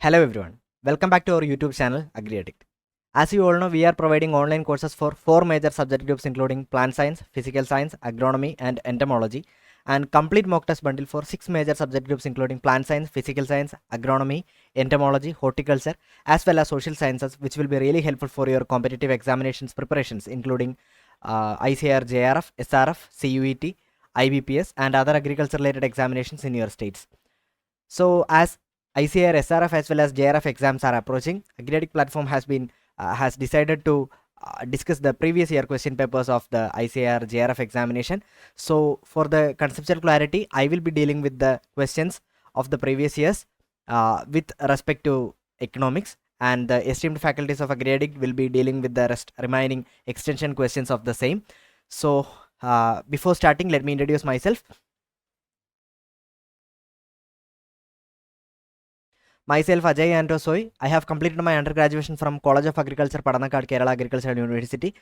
Hello everyone, welcome back to our YouTube channel AgriAddict. As you all know, we are providing online courses for 4 major subject groups including plant science, physical science, agronomy and entomology, and complete mock test bundle for 6 major subject groups including plant science, physical science, agronomy, entomology, horticulture as well as social sciences, which will be really helpful for your competitive examinations preparations including ICAR, JRF, SRF, CUET, IBPS and other agriculture related examinations in your states. So as ICAR, SRF as well as JRF exams are approaching, AgriAddict platform has decided to discuss the previous year question papers of the ICAR JRF examination. So for the conceptual clarity, I will be dealing with the questions of the previous years with respect to economics, and the esteemed faculties of AgriAddict will be dealing with the remaining extension questions of the same. So before starting, let me introduce myself. Myself Ajay Anto. I have completed my undergraduation from College of Agriculture, Padanakad, Kerala Agricultural University,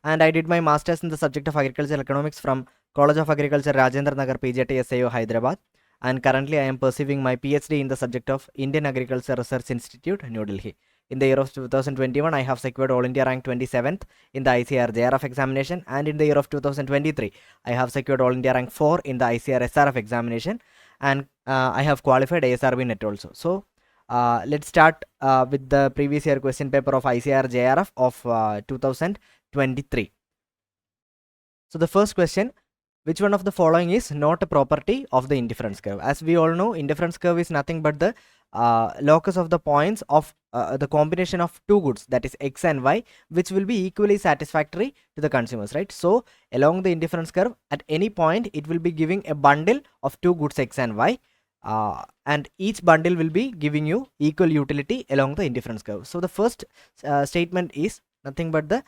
and I did my masters in the subject of agricultural economics from College of Agriculture, Rajendra Nagar, PJT, SIO, Hyderabad. And currently I am pursuing my PhD in the subject of Indian Agriculture Research Institute, New Delhi. In the year of 2021, I have secured All India rank 27th in the ICAR JRF examination, and in the year of 2023, I have secured All India rank 4 in the ICAR SRF examination, and I have qualified ASRB net also. So let's start with the previous year question paper of ICAR JRF of 2023. So the first question, which one of the following is not a property of the indifference curve? As we all know, indifference curve is nothing but the locus of the points of the combination of two goods, that is x and y, which will be equally satisfactory to the consumers, right? So along the indifference curve, at any point it will be giving a bundle of two goods x and y, and each bundle will be giving you equal utility along the indifference curve. So the first statement is nothing but the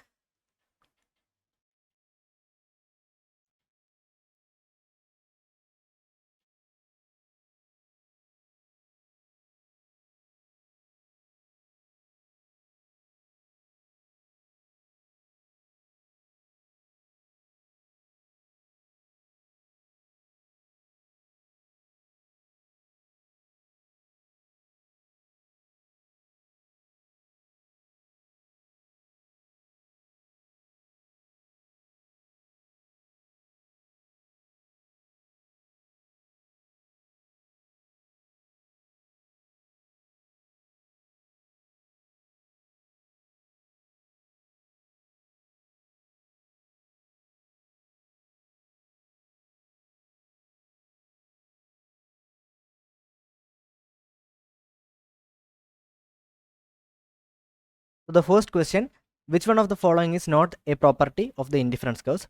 So the first question, which one of the following is not a property of the indifference curves?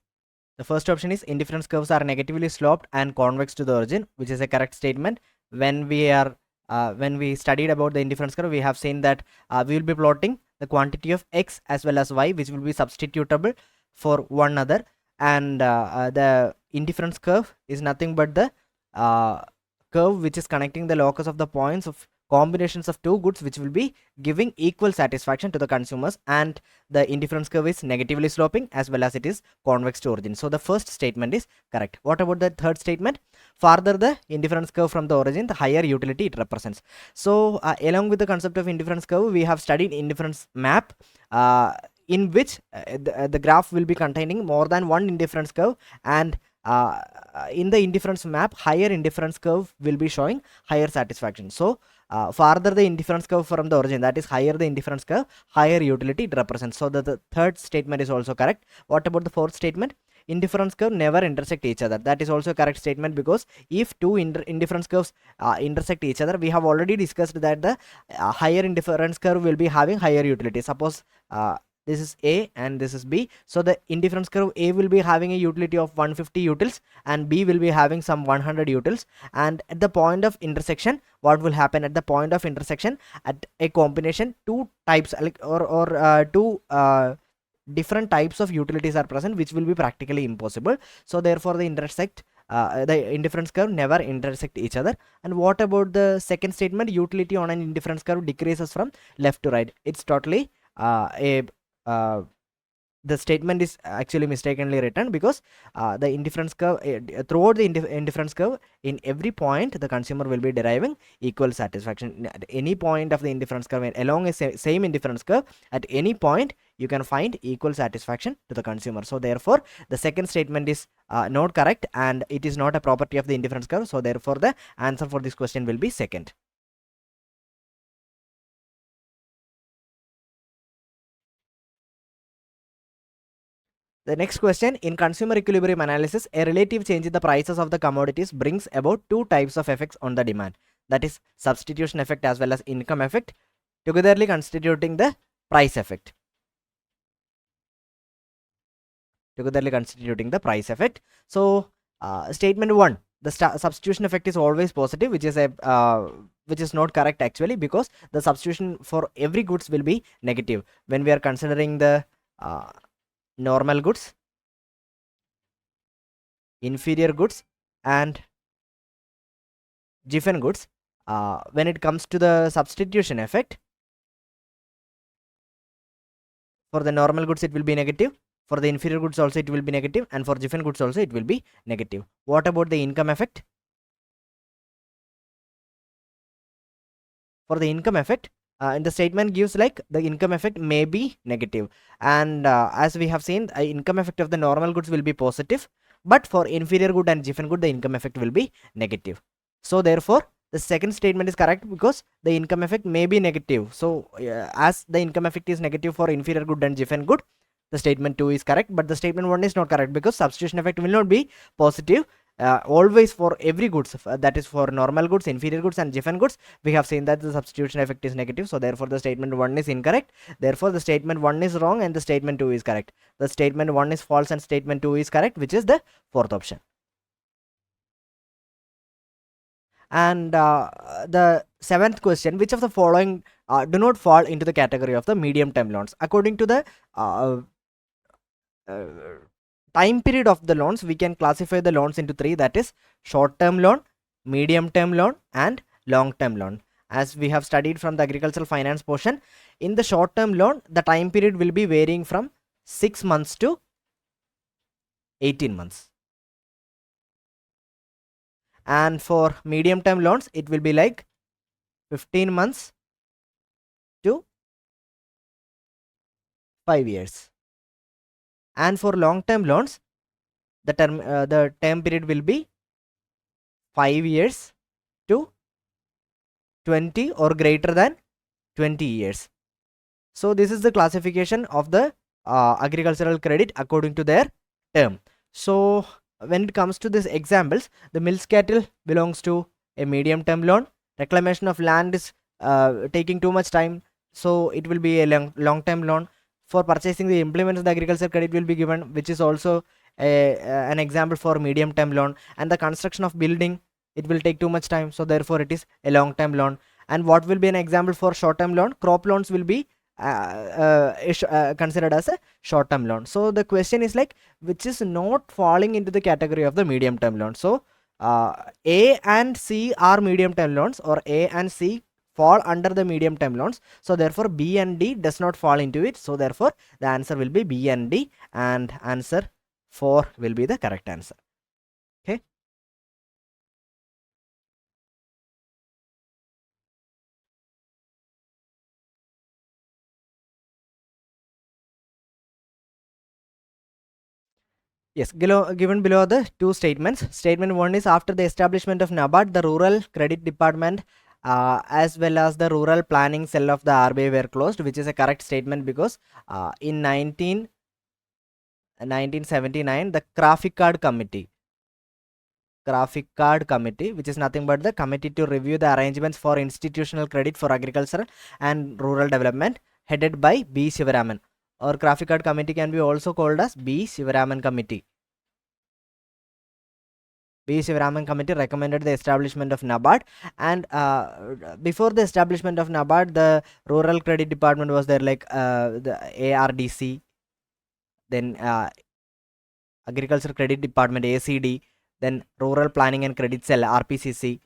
The first option is indifference curves are negatively sloped and convex to the origin, which is a correct statement. When we studied about the indifference curve, we have seen that we will be plotting the quantity of x as well as y, which will be substitutable for one another, and the indifference curve is nothing but the curve which is connecting the locus of the points of combinations of two goods, which will be giving equal satisfaction to the consumers, and the indifference curve is negatively sloping as well as it is convex to origin. So the first statement is correct. What about the third statement? Farther the indifference curve from the origin, the higher utility it represents. So along with the concept of indifference curve, we have studied indifference map, in which the graph will be containing more than one indifference curve, and in the indifference map, higher indifference curve will be showing higher satisfaction. So farther the indifference curve from the origin, that is higher the indifference curve, higher utility it represents. So the third statement is also correct. What about the fourth statement? Indifference curve never intersect each other. That is also a correct statement, because if two indifference curves intersect each other, we have already discussed that the higher indifference curve will be having higher utility. Suppose this is A and this is B. So the indifference curve A will be having a utility of 150 utils and B will be having some 100 utils, and at the point of intersection, what will happen? At the point of intersection, at a combination, two types like two different types of utilities are present, which will be practically impossible. So therefore the indifference curve never intersect each other. And what about the second statement? Utility on an indifference curve decreases from left to right. It's totally a the statement is actually mistakenly written, because the indifference curve, throughout the indifference curve, in every point the consumer will be deriving equal satisfaction. At any point of the indifference curve, along a same indifference curve, at any point you can find equal satisfaction to the consumer. So therefore the second statement is not correct, and it is not a property of the indifference curve. So therefore the answer for this question will be second. The next question, in consumer equilibrium analysis, a relative change in the prices of the commodities brings about two types of effects on the demand, that is substitution effect as well as income effect, togetherly constituting the price effect. So statement 1, the substitution effect is always positive, which is a which is not correct actually, because the substitution for every goods will be negative when we are considering the normal goods, inferior goods, and given goods. When it comes to the substitution effect, for the normal goods it will be negative, for the inferior goods also it will be negative, and for given goods also it will be negative. What about the income effect? For the income effect, in the statement gives like the income effect may be negative, and as we have seen, income effect of the normal goods will be positive, but for inferior good and given good the income effect will be negative. So therefore the second statement is correct, because the income effect may be negative. So as the income effect is negative for inferior good and given good, the statement 2 is correct, but the statement 1 is not correct, because substitution effect will not be positive always for every goods, that is for normal goods, inferior goods, and given goods. We have seen that the substitution effect is negative, so therefore the statement 1 is incorrect. Therefore the statement 1 is wrong and the statement 2 is correct. The statement 1 is false and statement 2 is correct, which is the fourth option. And the seventh question, which of the following do not fall into the category of the medium term loans? According to the time period of the loans, we can classify the loans into three, that is short term loan, medium term loan, and long term loan. As we have studied from the agricultural finance portion, in the short term loan the time period will be varying from 6 months to 18 months, and for medium term loans it will be like 15 months to 5 years, and for long term loans the term period will be 5 years to 20 or greater than 20 years. So this is the classification of the agricultural credit according to their term. So when it comes to these examples, the milk cattle belongs to a medium term loan. Reclamation of land is taking too much time, so it will be a long term loan. For purchasing the implements, the agricultural credit will be given, which is also an example for medium term loan. And the construction of building, it will take too much time, so therefore it is a long term loan. And what will be an example for short term loan? Crop loans will be considered as a short term loan. So the question is like, which is not falling into the category of the medium term loan? So A and C are medium term loans, or A and C fall under the medium term loans, so therefore B and D does not fall into it. So therefore the answer will be B and D, and answer 4 will be the correct answer. Okay. Yes, given below the two statements. Statement 1 is, after the establishment of NABARD, the Rural Credit Department as well as the Rural Planning Cell of the RBI were closed, which is a correct statement, because in 1979, the Graphic Card Committee, which is nothing but the committee to review the arrangements for institutional credit for agriculture and rural development, headed by B. Shivaraman, or Graphic Card Committee can be also called as B. Shivaraman Committee. B. Shivaraman Committee recommended the establishment of NABARD, and before the establishment of NABARD, the Rural Credit Department was there, like the ARDC, then Agriculture Credit Department ACD, then Rural Planning and Credit Cell RPCC,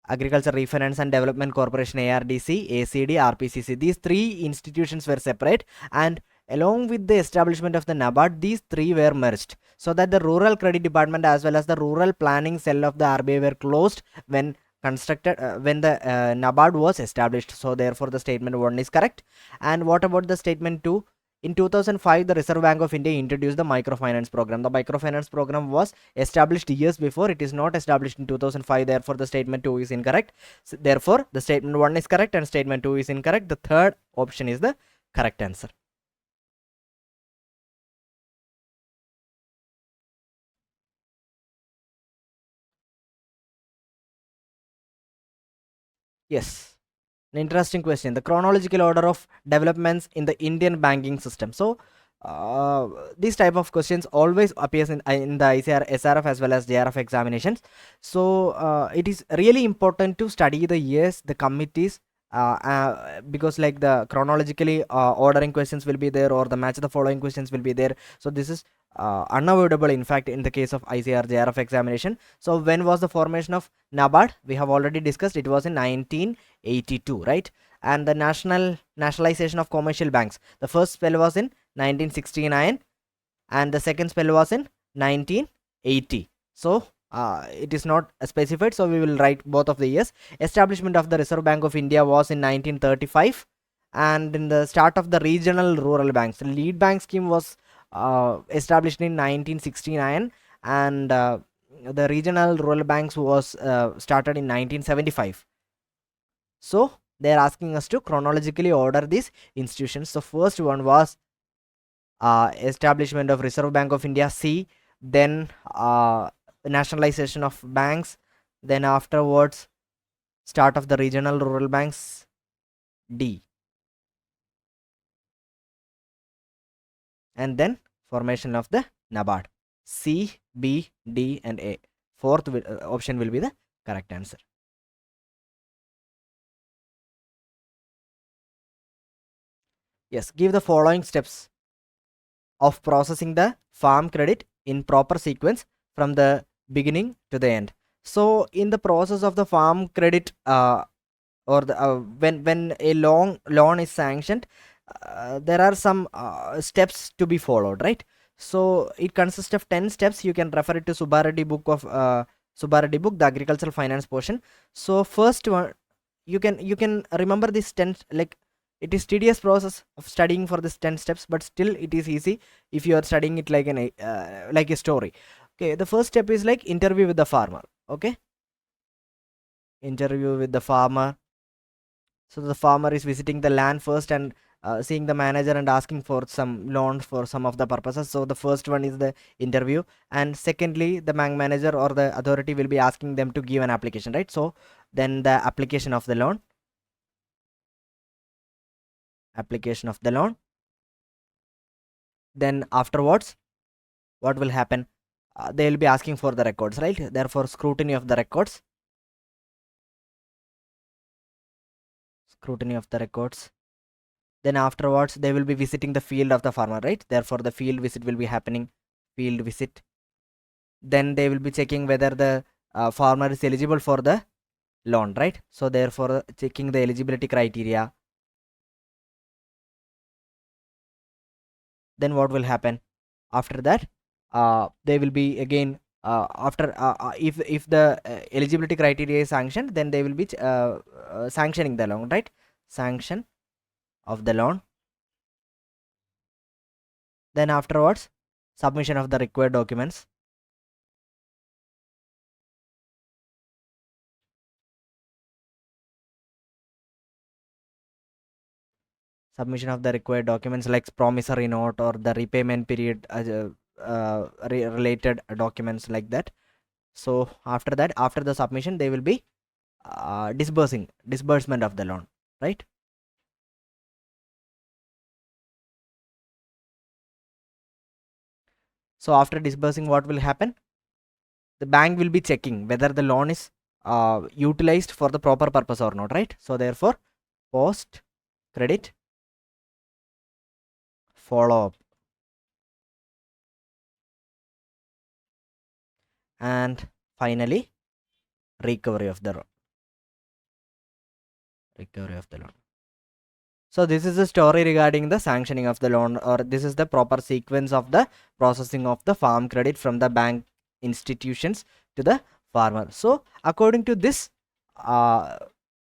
Agriculture Refinance and Development Corporation ARDC, ACD, RPCC. These three institutions were separate, and Along with the establishment of the NABARD, these three were merged so that the rural credit department as well as the rural planning cell of the RBI were closed when when the NABARD was established. So therefore the statement 1 is correct. And what about the statement 2? In 2005, the Reserve Bank of India introduced the microfinance program. The microfinance program was established years before. It is not established in 2005. Therefore, the statement 2 is incorrect. So, therefore, the statement 1 is correct and statement 2 is incorrect. The third option is the correct answer. Yes. An interesting question. The chronological order of developments in the Indian banking system. So, uh, these type of questions always appears in the ICR, SRF as well as JRF examinations. So, it is really important to study the years, the committees, because like the chronologically ordering questions will be there or the match the following questions will be there. So, this is unavoidable in fact in the case of ICR, JRF examination. So, when was the formation of NABARD? We have already discussed. It was in 1982, right? And the nationalization of commercial banks, the first spell was in 1969 and the second spell was in 1980. So it is not specified, so we will write both of the years. Establishment of the Reserve Bank of India was in 1935, and in the start of the regional rural banks, the lead bank scheme was established in 1969, and the regional rural banks was started in 1975. So they are asking us to chronologically order these institutions. The first one was establishment of Reserve Bank of India, C. Then nationalization of banks. Then afterwards start of the regional rural banks, D. And then formation of the NABARD, C, B, D and A. Fourth option will be the correct answer. Yes, give the following steps of processing the farm credit in proper sequence from the beginning to the end. So in the process of the farm credit or the when a loan is sanctioned, there are some steps to be followed, right? So it consists of 10 steps. You can refer it to Subbareddy book of Subbareddy book, the agricultural finance portion. So first one, you can remember this 10, like it is tedious process of studying for this 10 steps, but still it is easy if you are studying it like a story. Okay, the first step is like interview with the farmer. Okay, interview with the farmer. So the farmer is visiting the land first and seeing the manager and asking for some loan for some of the purposes. So the first one is the interview, and secondly the bank manager or the authority will be asking them to give an application, right? So then the application of the loan, then afterwards what will happen? They will be asking for the records, right? Therefore scrutiny of the records, scrutiny of the records. Then afterwards they will be visiting the field of the farmer, right? Therefore the field visit will be happening, field visit. Then they will be checking whether the farmer is eligible for the loan, right? So therefore checking the eligibility criteria. Then what will happen after that? They will be again after if the eligibility criteria is sanctioned, then they will be sanctioning the loan, right? Sanction of the loan. Then afterwards submission of the required documents. Submission of the required documents like promissory note or the repayment period related documents like that. So after that, after the submission, they will be disbursement of the loan, right? So after disbursing, what will happen? The bank will be checking whether the loan is utilized for the proper purpose or not, right? So therefore post credit follow up, and finally recovery of the loan. So this is the story regarding the sanctioning of the loan, or this is the proper sequence of the processing of the farm credit from the bank institutions to the farmer. So according to this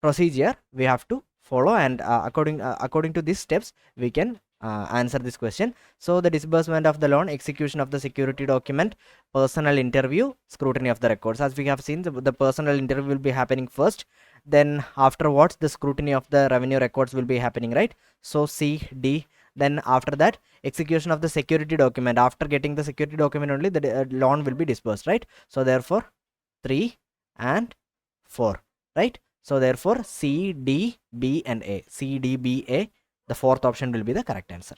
procedure we have to follow, and according to these steps we can answer this question. So the disbursement of the loan, execution of the security document, personal interview, scrutiny of the records. As we have seen, the personal interview will be happening first, then afterwards the scrutiny of the revenue records will be happening, right? So C, D. Then after that, execution of the security document. After getting the security document only the loan will be disbursed, right? So therefore 3 and 4, right? So therefore C, D, B and A. C, D, B, A. The fourth option will be the correct answer.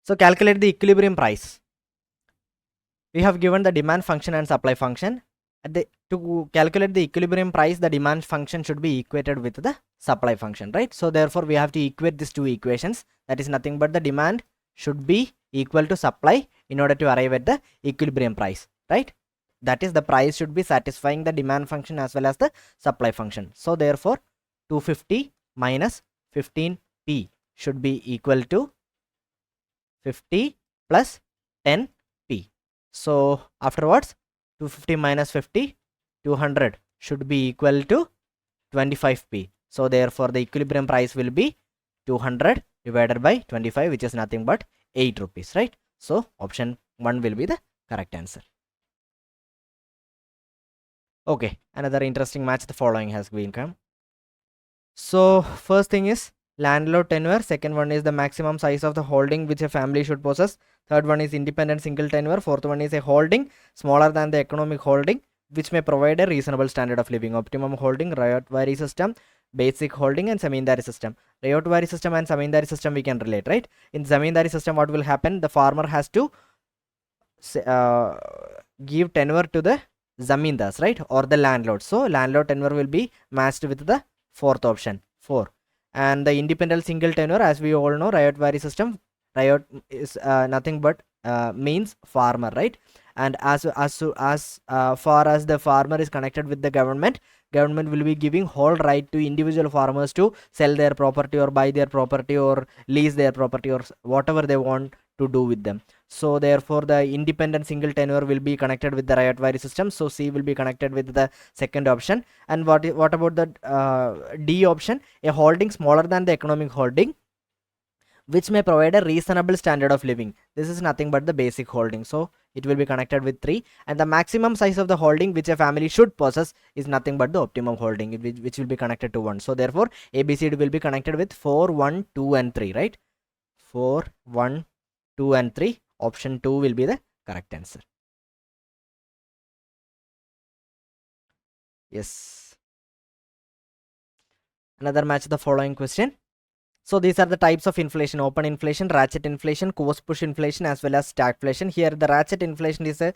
So calculate the equilibrium price. We have given the demand function and supply function. To calculate the equilibrium price, the demand function should be equated with the supply function, right? So therefore we have to equate these two equations. That is nothing but the demand should be equal to supply in order to arrive at the equilibrium price, right? That is, the price should be satisfying the demand function as well as the supply function. So therefore 250 minus 15p should be equal to 50 plus 10p. So afterwards 250 minus 50, 200 should be equal to 25p. So therefore the equilibrium price will be 200 divided by 25, which is nothing but 8 rupees, right? So option 1 will be the correct answer. Okay, another interesting match, the following has been come. So first thing is landlord tenure, second one is the maximum size of the holding which a family should possess, third one is independent single tenure, fourth one is a holding smaller than the economic holding which may provide a reasonable standard of living, optimum holding, riot vary system, basic holding and zamindari system. Riot vary system and zamindari system we can relate, right? In zamindari system what will happen, the farmer has to give tenure to the zamindars, right, or the landlord. So landlord tenure will be matched with the fourth option, 4. And the independent single tenure, as we all know, riot vary system, riot is nothing but means farmer, right? And as far as the farmer is connected with the government will be giving whole right to individual farmers to sell their property or buy their property or lease their property or whatever they want to do with them. So therefore the independent single tenure will be connected with the riot vary system. So C will be connected with the second option. And what about the D option, a holding smaller than the economic holding which may provide a reasonable standard of living? This is nothing but the basic holding, so it will be connected with 3. And the maximum size of the holding which a family should possess is nothing but the optimum holding, which will be connected to 1. So therefore ABCD will be connected with 4, 1, 2 and 3, right? 4, 1, 2 and 3. Option 2 will be the correct answer. Yes. Another match the following question. So these are the types of inflation: open inflation, ratchet inflation, cost push inflation, as well as stagflation. Here the ratchet inflation is a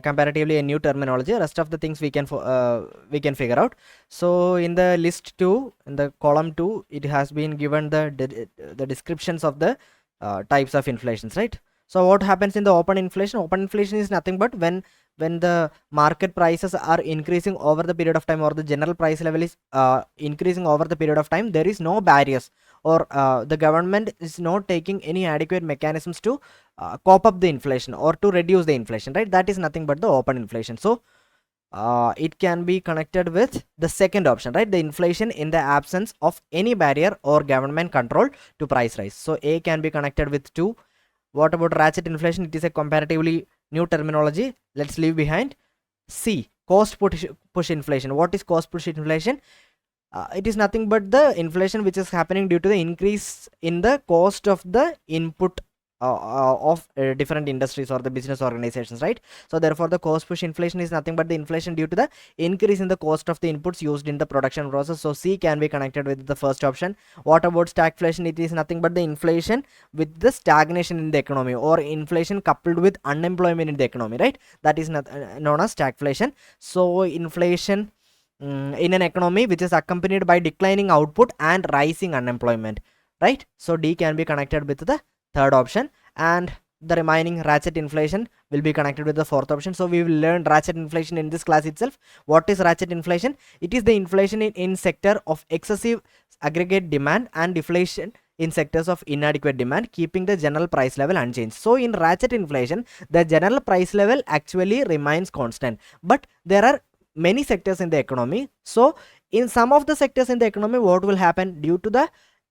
comparatively a new terminology. Rest of the things we can figure out. So in the list 2, in the column 2, it has been given the descriptions of the types of inflations, right? So what happens in the open inflation? Open inflation is nothing but when the market prices are increasing over the period of time, or the general price level is increasing over the period of time, there is no barriers, or the government is not taking any adequate mechanisms to cope up the inflation or to reduce the inflation, right? That is nothing but the open inflation. So it can be connected with the second option, right? The inflation in the absence of any barrier or government control to price rise. So A can be connected with 2. What about ratchet inflation? It is a comparatively new terminology. Let's leave behind. C, cost push inflation. What is cost push inflation? It is nothing but the inflation which is happening due to the increase in the cost of the input of different industries or the business organizations, right? So therefore the cost push inflation is nothing but the inflation due to the increase in the cost of the inputs used in the production process. So C can be connected with the first option. What about stagflation? It is nothing but the inflation with the stagnation in the economy, or inflation coupled with unemployment in the economy, right? That is not, known as stagflation. So inflation in an economy which is accompanied by declining output and rising unemployment. right? So D can be connected with the third option, and the remaining ratchet inflation will be connected with the fourth option. So we will learn ratchet inflation in this class itself. What is ratchet inflation? It is the inflation in sector of excessive aggregate demand and deflation in sectors of inadequate demand, keeping the general price level unchanged. So in ratchet inflation, the general price level actually remains constant, but there are many sectors in the economy. So in some of the sectors in the economy, what will happen? Due to the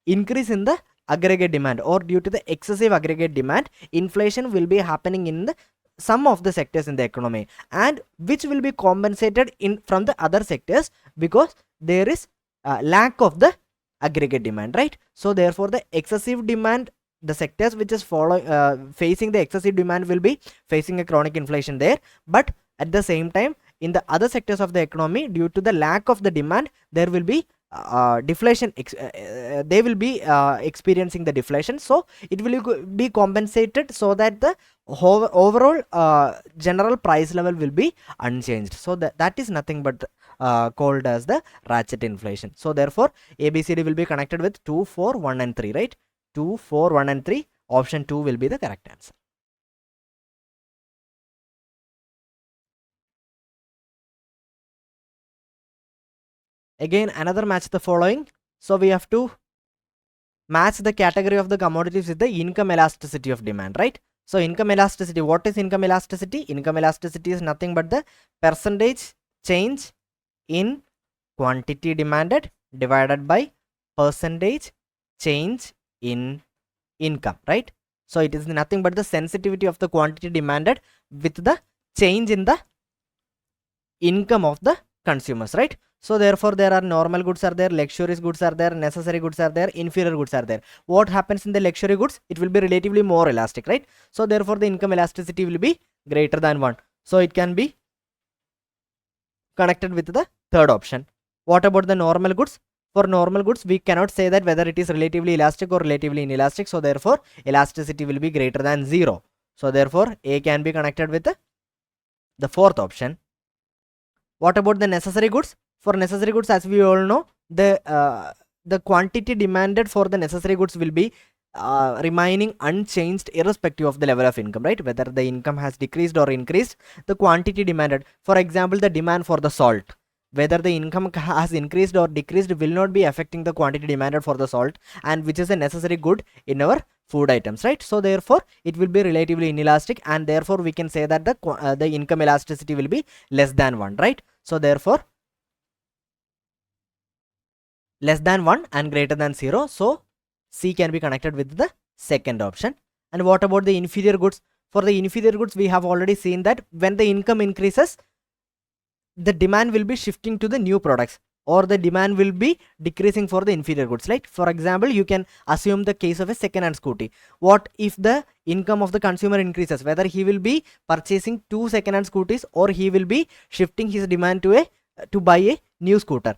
increase in the aggregate demand, or due to the excessive aggregate demand, inflation will be happening in the some of the sectors in the economy, and which will be compensated in from the other sectors, because there is lack of the aggregate demand, right? So therefore the excessive demand, the sectors which is facing the excessive demand will be facing a chronic inflation there, but at the same time in the other sectors of the economy, due to the lack of the demand, there will be deflation. They will be experiencing the deflation, so it will be compensated, so that the overall general price level will be unchanged. So that is nothing but called as the ratchet inflation. So therefore ABCD will be connected with 2, 4, 1 and 3, right? 2, 4, 1 and 3. Option 2 will be the correct answer. Again, another match the following. So we have to match the category of the commodities with the income elasticity of demand, right? So income elasticity, what is income elasticity? Income elasticity is nothing but the percentage change in quantity demanded divided by percentage change in income, right? So it is nothing but the sensitivity of the quantity demanded with the change in the income of the consumers, right? So therefore there are normal goods are there, luxurious goods are there, necessary goods are there, inferior goods are there. What happens in the luxury goods? It will be relatively more elastic, right? So therefore the income elasticity will be greater than 1. So it can be connected with the third option. What about the normal goods? For normal goods, we cannot say that whether it is relatively elastic or relatively inelastic. So therefore elasticity will be greater than 0. So therefore A can be connected with the fourth option. What about the necessary goods? For necessary goods, as we all know, the quantity demanded for the necessary goods will be remaining unchanged irrespective of the level of income, right? Whether the income has decreased or increased, the quantity demanded, for example the demand for the salt, whether the income has increased or decreased will not be affecting the quantity demanded for the salt, and which is a necessary good in our food items, right? So therefore it will be relatively inelastic, and therefore we can say that the income elasticity will be less than 1, right? So therefore less than 1 and greater than 0. So C can be connected with the second option. And what about the inferior goods? For the inferior goods, we have already seen that when the income increases, the demand will be shifting to the new products, or the demand will be decreasing for the inferior goods, right? For example, you can assume the case of a second-hand scooty. What if the income of the consumer increases? Whether he will be purchasing 2 second-hand scooties, or he will be shifting his demand to buy a new scooter.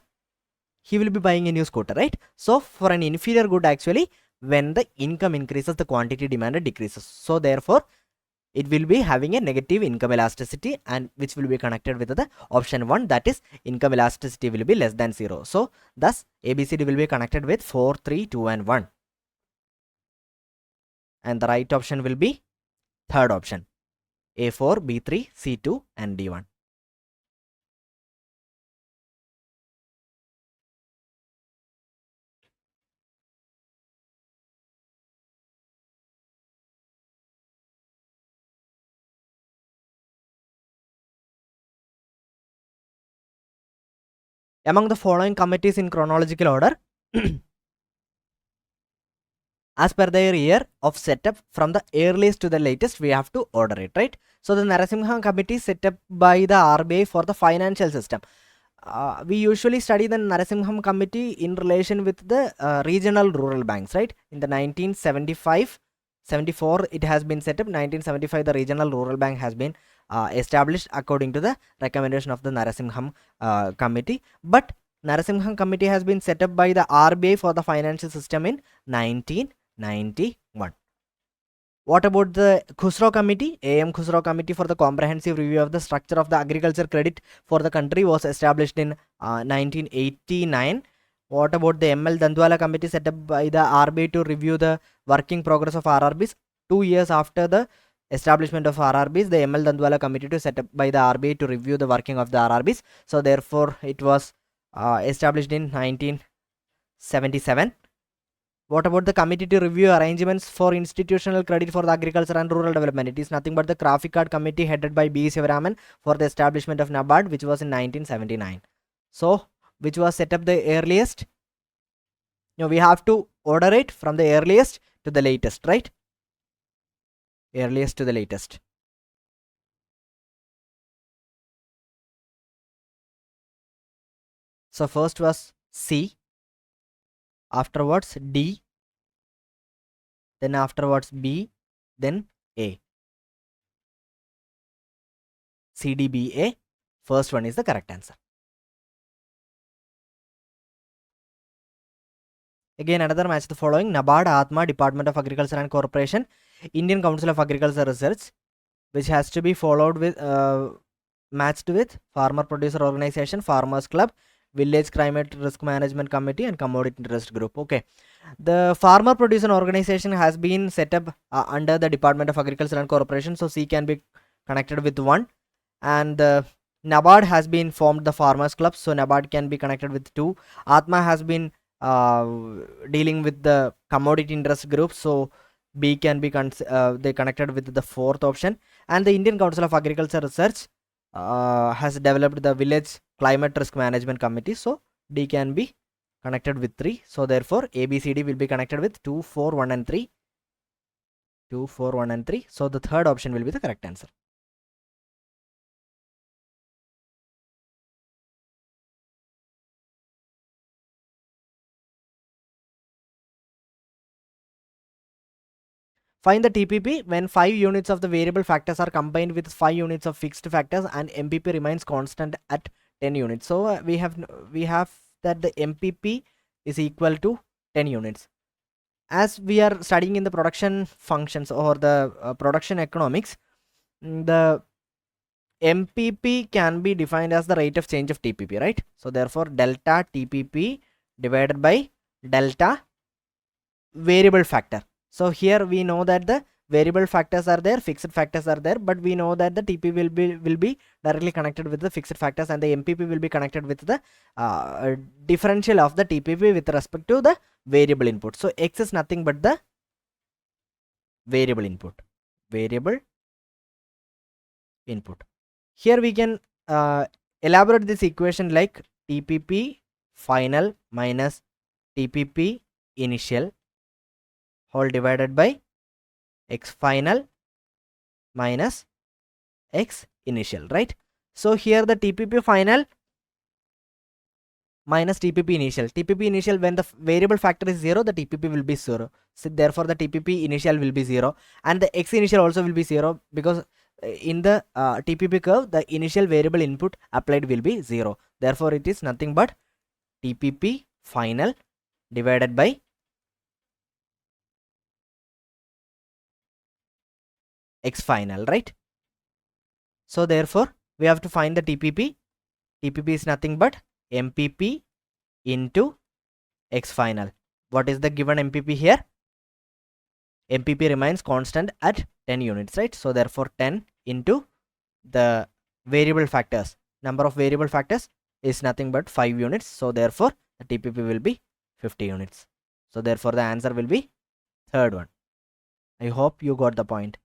He will be buying a new scooter, right? So for an inferior good, actually, when the income increases, the quantity demanded decreases. So therefore it will be having a negative income elasticity, and which will be connected with the option 1, that is income elasticity will be less than 0. So thus ABCD will be connected with 4, 3, 2 and 1, and the right option will be third option, A4, B3, C2 and D1. Among the following committees in chronological order, as per their year of setup from the earliest to the latest, we have to order it, right? So the Narasimha committee set up by the RBI for the financial system. We usually study the Narasimham committee in relation with the regional rural banks, right? In the 1975 74 it has been set up. 1975 the regional rural bank has been established according to the recommendation of the Narasimham committee. But Narasimham committee has been set up by the RBI for the financial system in 1991. What about the Khusro committee? AM Khusro committee for the comprehensive review of the structure of the agriculture credit for the country was established in 1989. What about the ML Dandwala committee set up by the RBI to review the working progress of RRBs? 2 years after the establishment of RRBs, the ML Dandwala committee to set up by the RBI to review the working of the RRBs. So therefore it was established in 1977. What about the committee to review arrangements for institutional credit for the agriculture and rural development? It is nothing but the Graphic Card committee headed by B. Sivaraman for the establishment of NABARD, which was in 1979. So which was set up the earliest? We have to order it from the earliest to the latest, right? Earliest to the latest. So first was C, afterwards D, then afterwards B, then A. CDBA. First one is the correct answer. Again, another match the following: NABARD, ATMA, Department of Agriculture and Corporation, Indian Council of Agriculture Research, which has to be followed with matched with Farmer Producer Organization, Farmers Club, Village Climate Risk Management Committee, and Commodity Interest Group. Okay, the Farmer Producer Organization has been set up under the Department of Agriculture and Corporation, so C can be connected with 1, and NABARD has been formed the Farmers Club, so NABARD can be connected with 2. ATMA has been dealing with the Commodity Interest Group, so B can be they connected with the 4th option. And the Indian Council of Agriculture Research has developed the Village Climate Risk Management Committee, so D can be connected with 3. So therefore ABCD will be connected with 2, 4, 1 and 3. 2, 4, 1 and 3. So the third option will be the correct answer. Find the TPP when 5 units of the variable factors are combined with 5 units of fixed factors and MPP remains constant at 10 units. So we have that the MPP is equal to 10 units. As we are studying in the production functions or the production economics, the MPP can be defined as the rate of change of TPP, right? So therefore delta TPP divided by delta variable factor. So here we know that the variable factors are there, fixed factors are there, but we know that the TP will be directly connected with the fixed factors, and the MPP will be connected with the differential of the TPP with respect to the variable input. So X is nothing but the variable input. Here we can elaborate this equation like TPP final minus TPP initial whole divided by X final minus X initial, right? So here the TPP final minus TPP initial. TPP initial, when the variable factor is 0, the TPP will be 0. So therefore the TPP initial will be 0, and the X initial also will be 0, because in the TPP curve the initial variable input applied will be 0. Therefore it is nothing but TPP final divided by X final, right? So therefore we have to find the TPP. TPP is nothing but MPP into X final. What is the given MPP here? MPP remains constant at 10 units, right? So therefore 10 into the variable factors. Number of variable factors is nothing but 5 units. So therefore the TPP will be 50 units. So therefore the answer will be third one. I hope you got the point.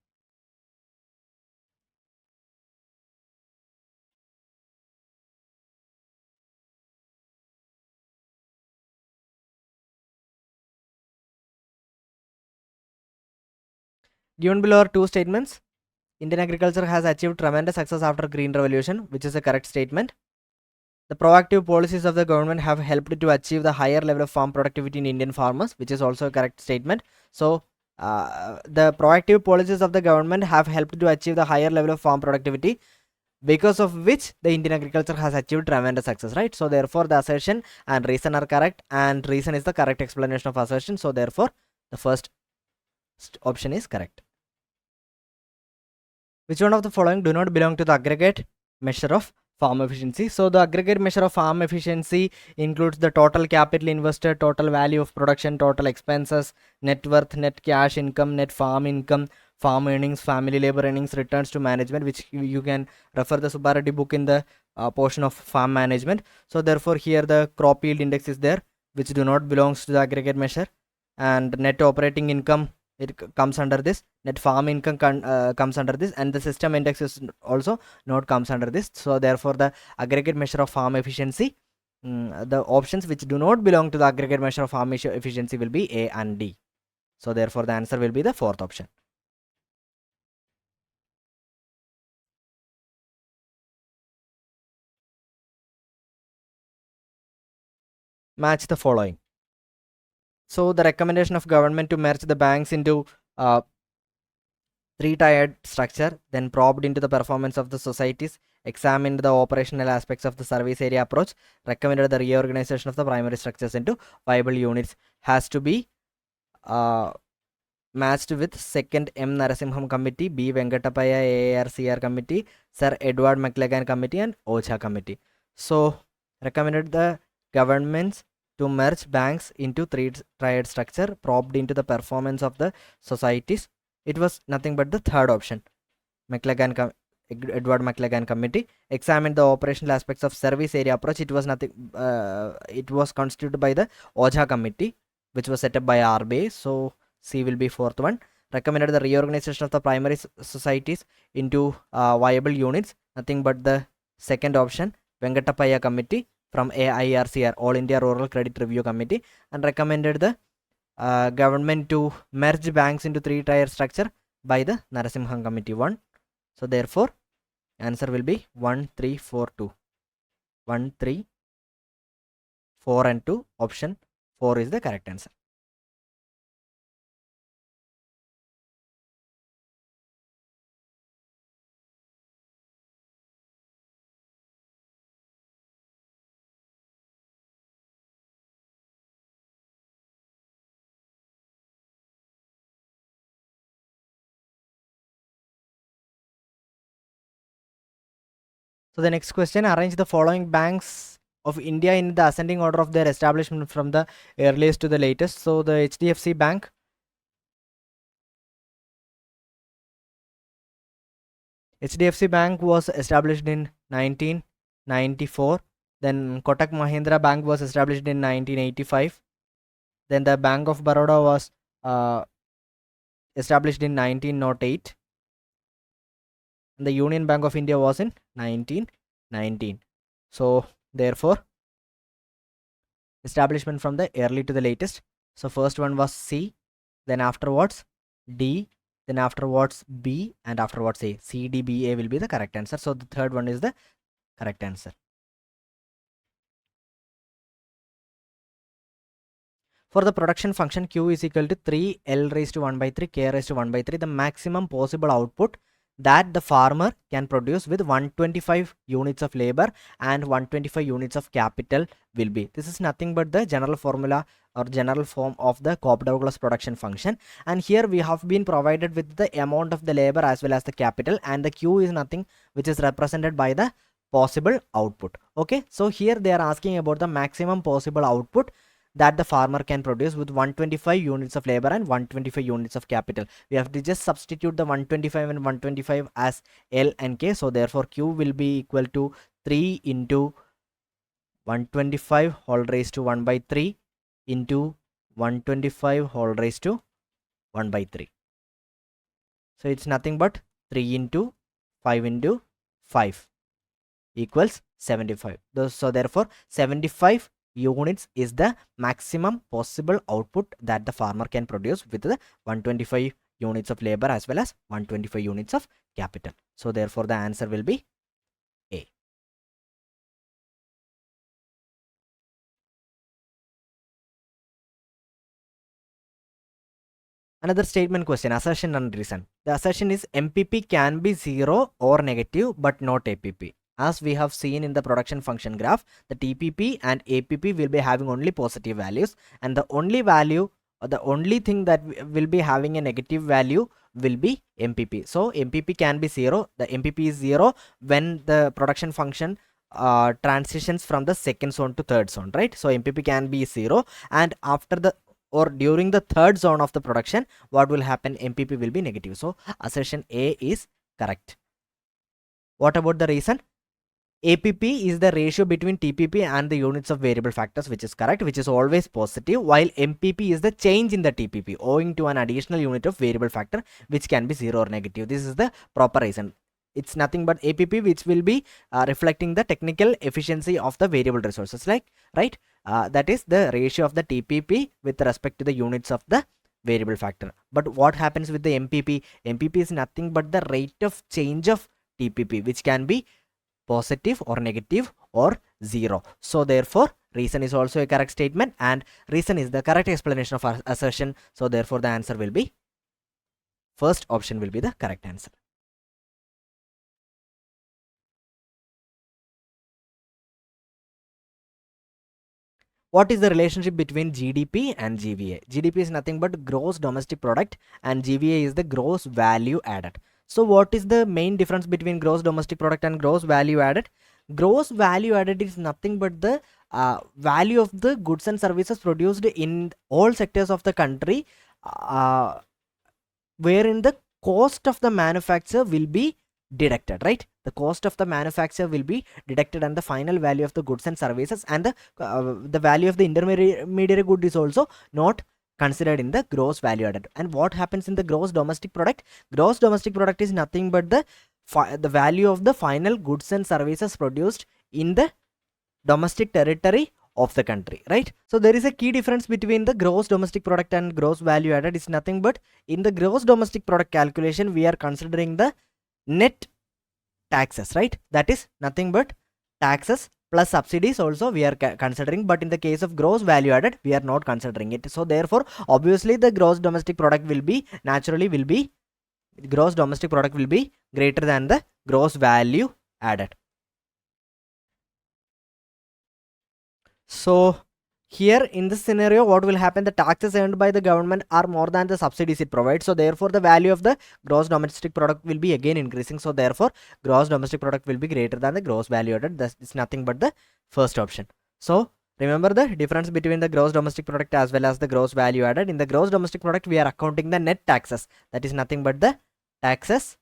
Given below are two statements. Indian agriculture has achieved tremendous success after Green Revolution, which is a correct statement. The proactive policies of the government have helped to achieve the higher level of farm productivity in Indian farmers, which is also a correct statement. So the proactive policies of the government have helped to achieve the higher level of farm productivity, because of which the Indian agriculture has achieved tremendous success, right? So therefore the assertion and reason are correct, and reason is the correct explanation of assertion. So therefore the first option is correct. Which one of the following do not belong to the aggregate measure of farm efficiency. So the aggregate measure of farm efficiency includes the total capital invested, total value of production, total expenses, net worth, net cash income, net farm income, farm earnings, family labor earnings, returns to management, which you can refer the Subbareddy book in the portion of farm management. So therefore here the crop yield index is there, which do not belongs to the aggregate measure, and net operating income, it comes under this, net farm income comes under this, and the system index is also not comes under this. So therefore the aggregate measure of farm efficiency, the options which do not belong to the aggregate measure of farm efficiency will be A and D. So therefore the answer will be the fourth option. Match the following. So the recommendation of government to merge the banks into three-tiered structure, then probed into the performance of the societies, examined the operational aspects of the service area approach, recommended the reorganization of the primary structures into viable units, has to be matched with second M. Narasimham Committee, B. Venkatapaya AARCR Committee, Sir Edward McLagan Committee, and OCHA Committee. So recommended the governments to merge banks into three-tiered structure, probed into the performance of the societies. It was nothing but the third option. Edward McLagan Committee examined the operational aspects of service area approach. It was nothing. It was constituted by the OJA Committee, which was set up by RBI. So C will be fourth one. Recommended the reorganization of the primary societies into viable units. Nothing but the second option. Venkatapaya Committee from AIRCR, All India Rural Credit Review Committee, and recommended the government to merge banks into three-tier structure by the Narasimhan Committee 1. So therefore answer will be 1, 3, 4, 2. 1, 3, 4 and 2. Option 4 is the correct answer. So the next question, arrange the following banks of India in the ascending order of their establishment from the earliest to the latest. So the HDFC Bank, was established in 1994. Then Kotak Mahindra Bank was established in 1985. Then the Bank of Baroda was established in 1908. And the Union Bank of India was in 1919. So therefore establishment from the early to the latest. So first one was C, then afterwards D, then afterwards B, and afterwards A. C, D, B, A will be the correct answer. So the third one is the correct answer. For the production function, Q is equal to 3 L raised to 1 by 3 K raised to 1 by 3, the maximum possible output that the farmer can produce with 125 units of labor and 125 units of capital will be. This is nothing but the general formula or general form of the Cobb-Douglas production function, and here we have been provided with the amount of the labor as well as the capital, and the Q is nothing which is represented by the possible output. Okay, so here they are asking about the maximum possible output that the farmer can produce with 125 units of labor and 125 units of capital. We have to just substitute the 125 and 125 as L and K. So therefore Q will be equal to 3 into 125 whole raised to 1 by 3 into 125 whole raised to 1 by 3. So it's nothing but 3 into 5 into 5 equals 75. So therefore 75 units is the maximum possible output that the farmer can produce with the 125 units of labor as well as 125 units of capital. So therefore the answer will be A. Another statement question, assertion and reason. The assertion is MPP can be 0 or negative but not APP. As we have seen in the production function graph, the TPP and APP will be having only positive values, and the only value or the only thing that will be having a negative value will be MPP. So MPP can be 0. The MPP is 0 when the production function transitions from the second zone to third zone, right? So MPP can be 0, and after the or during the third zone of the production, what will happen? MPP will be negative. So assertion A is correct. What about the reason? APP is the ratio between TPP and the units of variable factors, which is correct, which is always positive, while MPP is the change in the TPP owing to an additional unit of variable factor, which can be 0 or negative. This is the proper reason. It's nothing but APP, which will be reflecting the technical efficiency of the variable resources, like, right? That is the ratio of the TPP with respect to the units of the variable factor. But what happens with the MPP? MPP is nothing but the rate of change of TPP, which can be positive or negative or 0. So therefore reason is also a correct statement, and reason is the correct explanation of our assertion. So therefore the answer will be first option will be the correct answer. What is the relationship between GDP and GVA? GDP is nothing but gross domestic product, and GVA is the gross value added. So what is the main difference between gross domestic product and gross value added? Gross value added is nothing but the value of the goods and services produced in all sectors of the country, wherein the cost of the manufacturer will be deducted, right? The cost of the manufacturer will be deducted, and the final value of the goods and services and the value of the intermediary good is also not considered in the gross value added. And what happens in the gross domestic product? Gross domestic product is nothing but the value of the final goods and services produced in the domestic territory of the country, right? So there is a key difference between the gross domestic product and gross value added. Is nothing but in the gross domestic product calculation, we are considering the net taxes, right? That is nothing but taxes plus subsidies also we are considering, but in the case of gross value added, we are not considering it. So therefore obviously the gross domestic product will be gross domestic product will be greater than the gross value added. So here in this scenario, what will happen? The taxes earned by the government are more than the subsidies it provides. So therefore the value of the gross domestic product will be again increasing. So therefore gross domestic product will be greater than the gross value added. That is nothing but the first option. So remember the difference between the gross domestic product as well as the gross value added. In the gross domestic product, we are accounting the net taxes. That is nothing but the taxes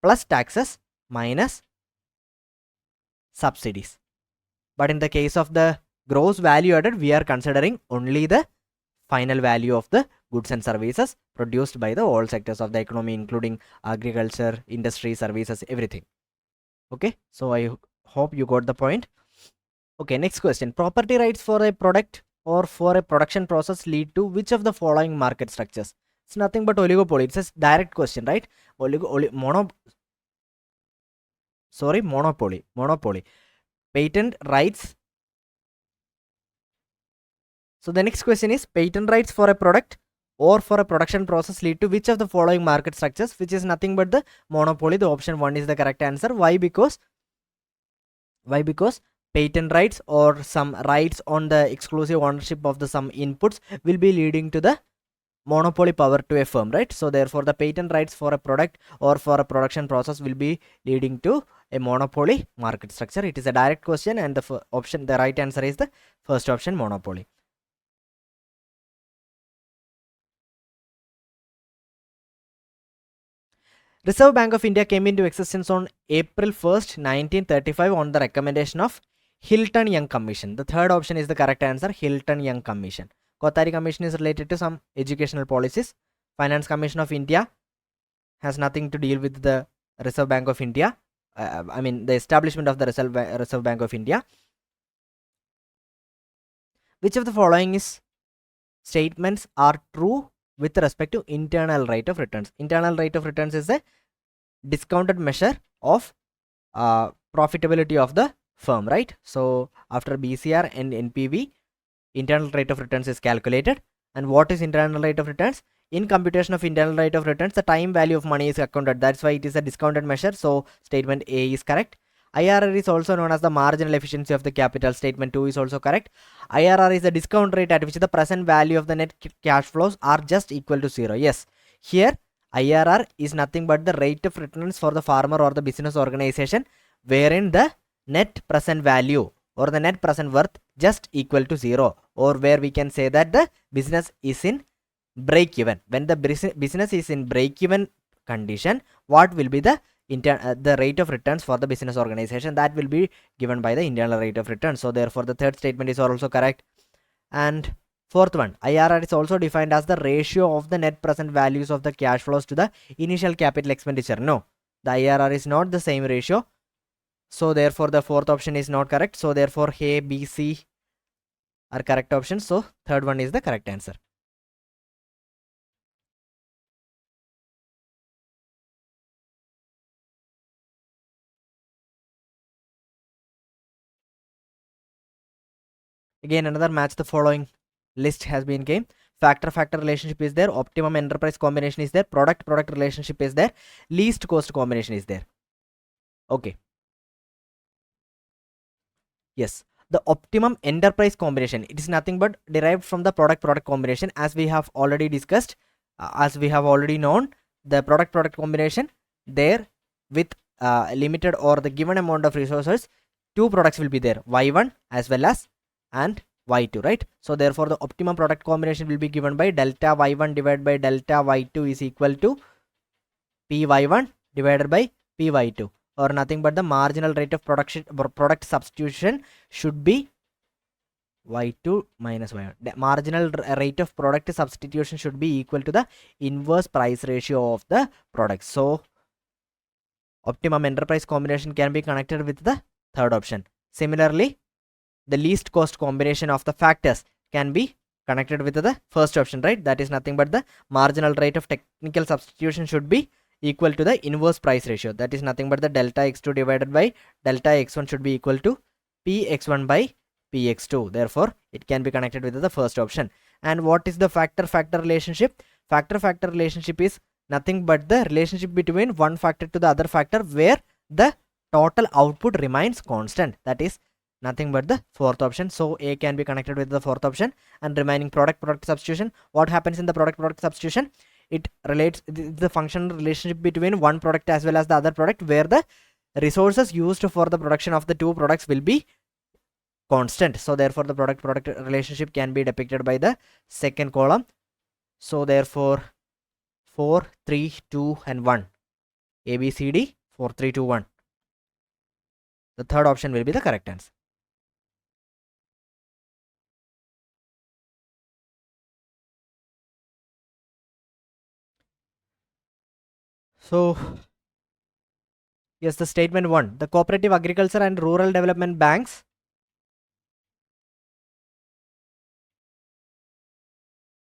plus taxes minus subsidies. But in the case of the gross value added, we are considering only the final value of the goods and services produced by the all sectors of the economy, including agriculture, industry, services, everything. Okay, so I hope you got the point. Okay, next question. Property rights for a product or for a production process lead to which of the following market structures? It's nothing but oligopoly. It's a direct question, right? Monopoly. Patent rights. So the next question is, patent rights for a product or for a production process lead to which of the following market structures, which is nothing but the monopoly. The option 1 is the correct answer. Why? Because patent rights or some rights on the exclusive ownership of the some inputs will be leading to the monopoly power to a firm, right? So therefore the patent rights for a product or for a production process will be leading to a monopoly market structure. It is a direct question, and the right answer is the first option, monopoly. Reserve Bank of India came into existence on April 1st, 1935 on the recommendation of Hilton Young Commission. The third option is the correct answer, Hilton Young Commission. Kothari Commission is related to some educational policies. Finance Commission of India has nothing to deal with the Reserve Bank of India. I mean the establishment of the Reserve Bank of India. Which of the following is statements are true with respect to internal rate of returns? Internal rate of returns is a discounted measure of profitability of the firm, right? So after BCR and NPV, internal rate of returns is calculated. And what is internal rate of returns? In computation of internal rate of returns, the time value of money is accounted. That's why it is a discounted measure. So statement A is correct. IRR is also known as the marginal efficiency of the capital. Statement 2 is also correct. IRR is the discount rate at which the present value of the net cash flows are just equal to 0. Yes, here IRR is nothing but the rate of returns for the farmer or the business organization, wherein the net present value or the net present worth just equal to 0, or where we can say that the business is in break even. When the business is in break even condition, what will be the rate of returns for the business organization? That will be given by the internal rate of return. So therefore the third statement is also correct. And fourth one, IRR is also defined as the ratio of the net present values of the cash flows to the initial capital expenditure. No, the IRR is not the same ratio. So therefore the fourth option is not correct. So therefore A, B, C are correct options. So third one is the correct answer. Again, another match the following list has been game. Factor relationship is there, optimum enterprise combination is there, product relationship is there, least cost combination is there. Okay, yes, the optimum enterprise combination, it is nothing but derived from the product combination, as we have already discussed, as we have already known. The product combination there, with limited or the given amount of resources, two products will be there, y1 as well as and y2, right? So therefore the optimum product combination will be given by delta y1 divided by delta y2 is equal to py1 divided by py2, or nothing but the marginal rate of product substitution should be y2 minus y1. The marginal rate of product substitution should be equal to the inverse price ratio of the product. So optimum enterprise combination can be connected with the third option. Similarly, the least cost combination of the factors can be connected with the first option, right? That is nothing but the marginal rate of technical substitution should be equal to the inverse price ratio. That is nothing but the delta x2 divided by delta x1 should be equal to px1 by px2. Therefore it can be connected with the first option. And what is the factor relationship? Factor relationship is nothing but the relationship between one factor to the other factor where the total output remains constant. That is nothing but the fourth option. So A can be connected with the fourth option. And remaining product substitution, what happens in the product substitution? It relates the functional relationship between one product as well as the other product, where the resources used for the production of the two products will be constant. So therefore the product relationship can be depicted by the second column. So therefore 4, 3, 2 and 1, A, B, C, D, 4, 3, 2, 1. The third option will be the correct answer. So yes, the statement 1, the cooperative agriculture and rural development banks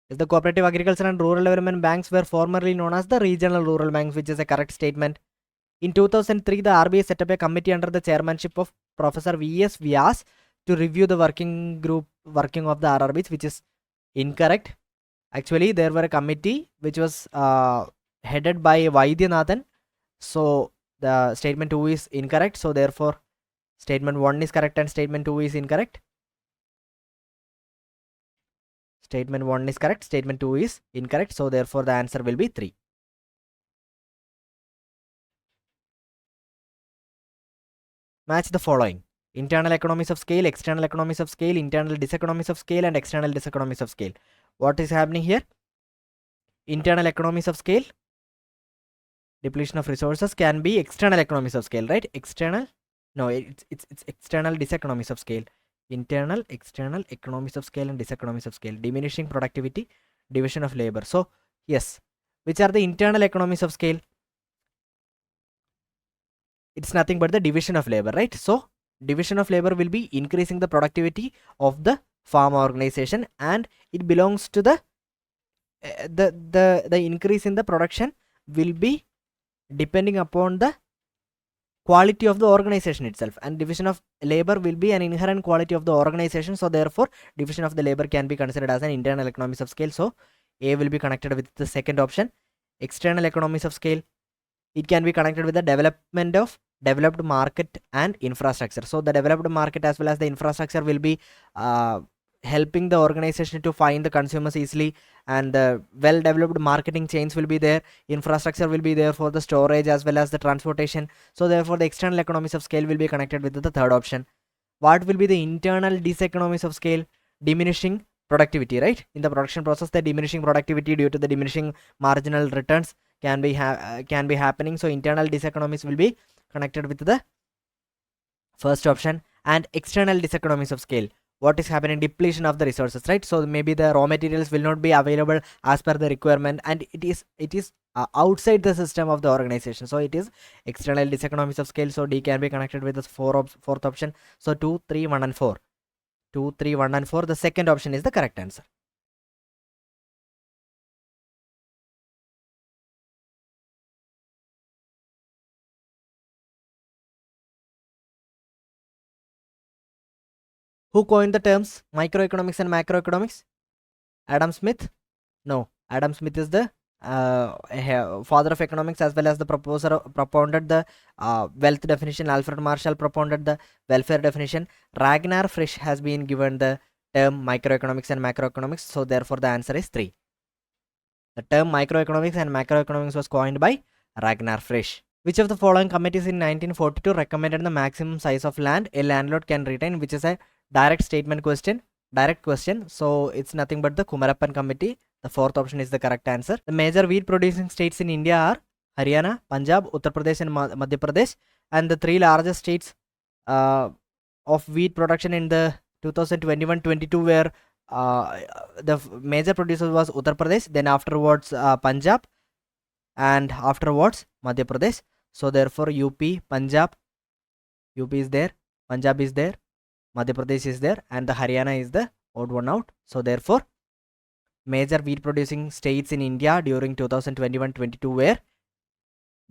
the cooperative agriculture and rural development banks were formerly known as the regional rural banks, which is a correct statement. In 2003, the RBI set up a committee under the chairmanship of Professor V.S. Vyas to review the working of the RRBs, which is incorrect. Actually, there were a committee which was headed by Vaidyanathan. So the statement 2 is incorrect. So therefore statement 1 is correct and statement 2 is incorrect. Statement 1 is correct, statement 2 is incorrect. So therefore the answer will be 3. Match the following: internal economies of scale, external economies of scale, internal diseconomies of scale and external diseconomies of scale. What is happening here? Internal economies of scale, depletion of resources, can be external economies of scale, right? External, no, it's external diseconomies of scale. Internal, external economies of scale and diseconomies of scale. Diminishing productivity, division of labor. So yes, which are the internal economies of scale? It's nothing but the division of labor, right? So division of labor will be increasing the productivity of the farm organization, and it belongs to the increase in the production will be depending upon the quality of the organization itself, and division of labor will be an inherent quality of the organization. So therefore division of the labor can be considered as an internal economies of scale. So A will be connected with the second option. External economies of scale, it can be connected with the development of developed market and infrastructure. So the developed market as well as the infrastructure will be helping the organization to find the consumers easily, and the well developed marketing chains will be there, infrastructure will be there for the storage as well as the transportation. So therefore the external economies of scale will be connected with the third option. What will be the internal diseconomies of scale? Diminishing productivity, right? In the production process, the diminishing productivity due to the diminishing marginal returns can be happening. So internal diseconomies will be connected with the first option. And external diseconomies of scale, what is happening? Depletion of the resources, right? So maybe the raw materials will not be available as per the requirement, and it is outside the system of the organization, so it is external diseconomies of scale. So D can be connected with the fourth option. So 2, 3, 1 and 4. 2, 3, 1 and 4, the second option is the correct answer. Who coined the terms microeconomics and macroeconomics? Adam Smith? No, Adam Smith is the father of economics, as well as the propounded the wealth definition. Alfred Marshall propounded the welfare definition. Ragnar Frisch has been given the term microeconomics and macroeconomics. So therefore the answer is 3. The term microeconomics and macroeconomics was coined by Ragnar Frisch. Which of the following committees in 1942 recommended the maximum size of land a landlord can retain? Which is a direct statement question, direct question. So it's nothing but the Kumarappan committee. The fourth option is the correct answer. The major wheat producing states in India are Haryana, Punjab, Uttar Pradesh and Madhya Pradesh. And the 3 largest states of wheat production in the 2021-22 were the major producer was Uttar Pradesh, then afterwards Punjab, and afterwards Madhya Pradesh. So therefore UP, Punjab, UP is there, Punjab is there, Madhya Pradesh is there, and the Haryana is the odd one out. So therefore major wheat producing states in India during 2021-22 were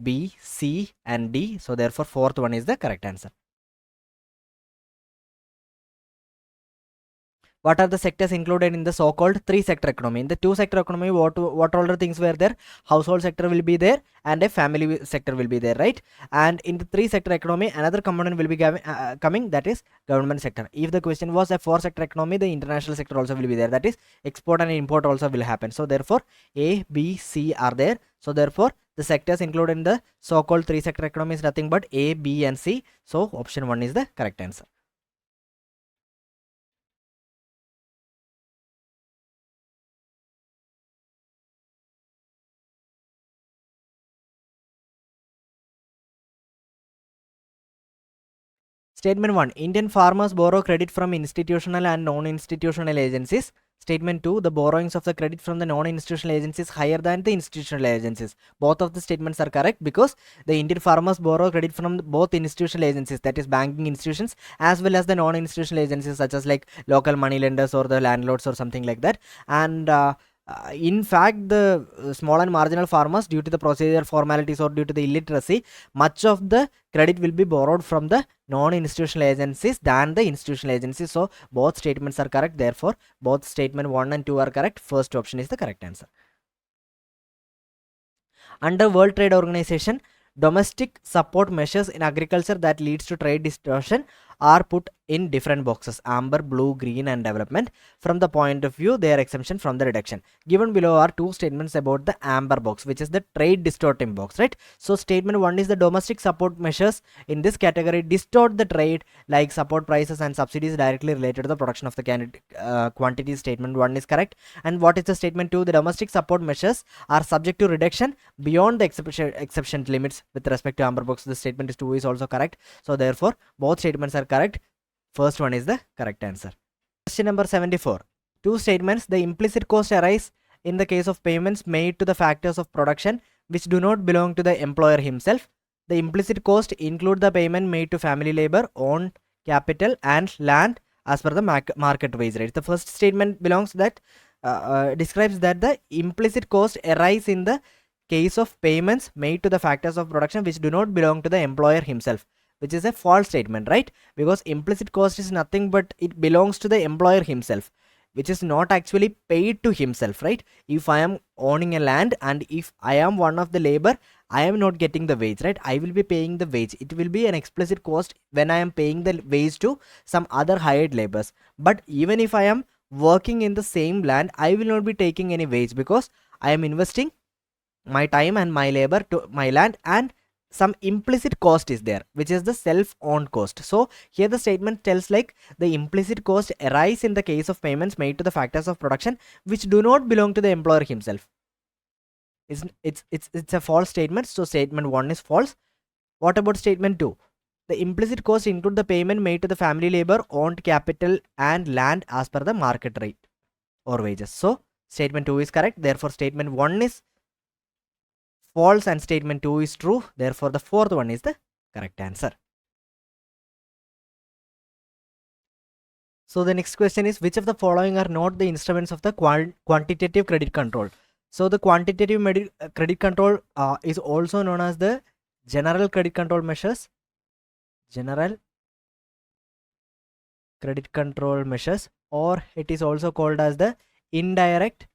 B, C and D. So therefore fourth one is the correct answer. What are the sectors included in the so-called 3-sector economy? In the 2-sector economy, what all the things were there? Household sector will be there, and a family sector will be there, right? And in the 3-sector economy, another component will be coming, that is government sector. If the question was a 4-sector economy, the international sector also will be there, that is export and import also will happen. So therefore A, B, C are there. So therefore the sectors included in the so-called 3-sector economy is nothing but A, B and C. So option 1 is the correct answer. Statement 1. Indian farmers borrow credit from institutional and non-institutional agencies. Statement 2. The borrowings of the credit from the non-institutional agencies higher than the institutional agencies. Both of the statements are correct, because the Indian farmers borrow credit from both institutional agencies, that is banking institutions, as well as the non-institutional agencies such as like local money lenders or the landlords or something like that. And in fact, the small and marginal farmers, due to the procedure formalities or due to the illiteracy, much of the credit will be borrowed from the non-institutional agencies than the institutional agencies. So both statements are correct. Therefore both statement 1 and 2 are correct. First option is the correct answer. Under World Trade Organization, domestic support measures in agriculture that leads to trade distortion are put in different boxes: amber, blue, green and development. From the point of view, they are exemption from the reduction. Given below are two statements about the amber box, which is the trade distorting box, right? So statement 1 is the domestic support measures in this category distort the trade, like support prices and subsidies directly related to the production of the quantity. Statement 1 is correct. And what is the statement 2? The domestic support measures are subject to reduction beyond the exception limits with respect to amber box. The statement is 2 is also correct. So therefore both statements are correct. First one is the correct answer. Question number 74. Two statements: the implicit cost arise in the case of payments made to the factors of production which do not belong to the employer himself. The implicit cost include the payment made to family labor, own capital and land as per the market wage rate. The first statement belongs that describes that the implicit cost arise in the case of payments made to the factors of production which do not belong to the employer himself, which is a false statement, right? Because implicit cost is nothing but it belongs to the employer himself, which is not actually paid to himself, right? If I am owning a land and if I am one of the labor, I am not getting the wage, right? I will be paying the wage. It will be an explicit cost when I am paying the wage to some other hired labors. But even if I am working in the same land, I will not be taking any wage because I am investing my time and my labor to my land, and some implicit cost is there, which is the self-owned cost. So here the statement tells like the implicit cost arise in the case of payments made to the factors of production which do not belong to the employer himself. It's a false statement, so statement 1 is false. What about statement 2? The implicit cost include the payment made to the family labor, owned capital and land as per the market rate or wages. So statement 2 is correct, therefore statement 1 is false and statement 2 is true, therefore the fourth one is the correct answer. So the next question is, which of the following are not the instruments of the quantitative credit control? So the quantitative credit control is also known as the general credit control measures, general credit control measures, or it is also called as the indirect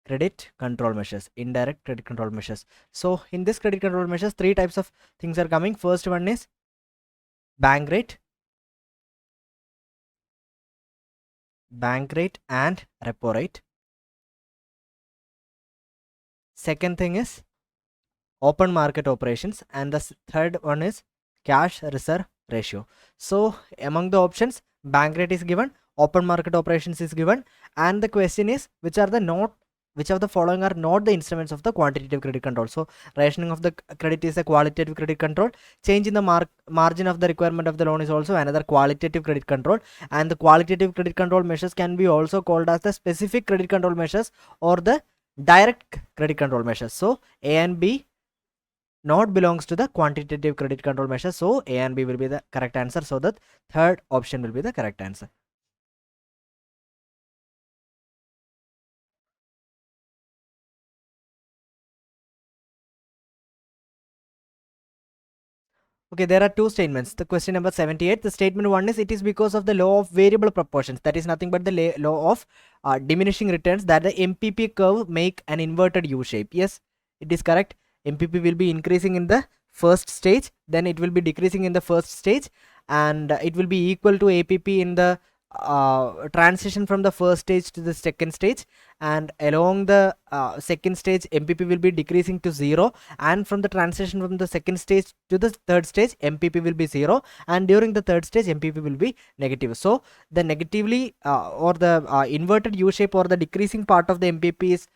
credit control measures, indirect credit control measures. So in this credit control measures, three types of things are coming. First one is bank rate and repo rate. Second thing is open market operations, and the third one is cash reserve ratio. So among the options, bank rate is given, open market operations is given, and the question is which of the following are not the instruments of the quantitative credit control. So rationing of the credit is a qualitative credit control. Change in the margin of the requirement of the loan is also another qualitative credit control, and the qualitative credit control measures can be also called as the specific credit control measures or the direct credit control measures. So A and B not belongs to the quantitative credit control measure, so A and B will be the correct answer. So the third option will be the correct answer. Okay, there are two statements. The question number 78, the statement 1 is, it is because of the law of variable proportions, that is nothing but the law of diminishing returns, that the MPP curve make an inverted U shape. Yes, it is correct. MPP will be increasing in the first stage, then it will be decreasing in the first stage, and it will be equal to APP in the transition from the first stage to the second stage, and along the second stage MPP will be decreasing to 0, and from the transition from the second stage to the third stage MPP will be 0, and during the third stage MPP will be negative. So the negatively or the inverted U shape or the decreasing part of the MPP is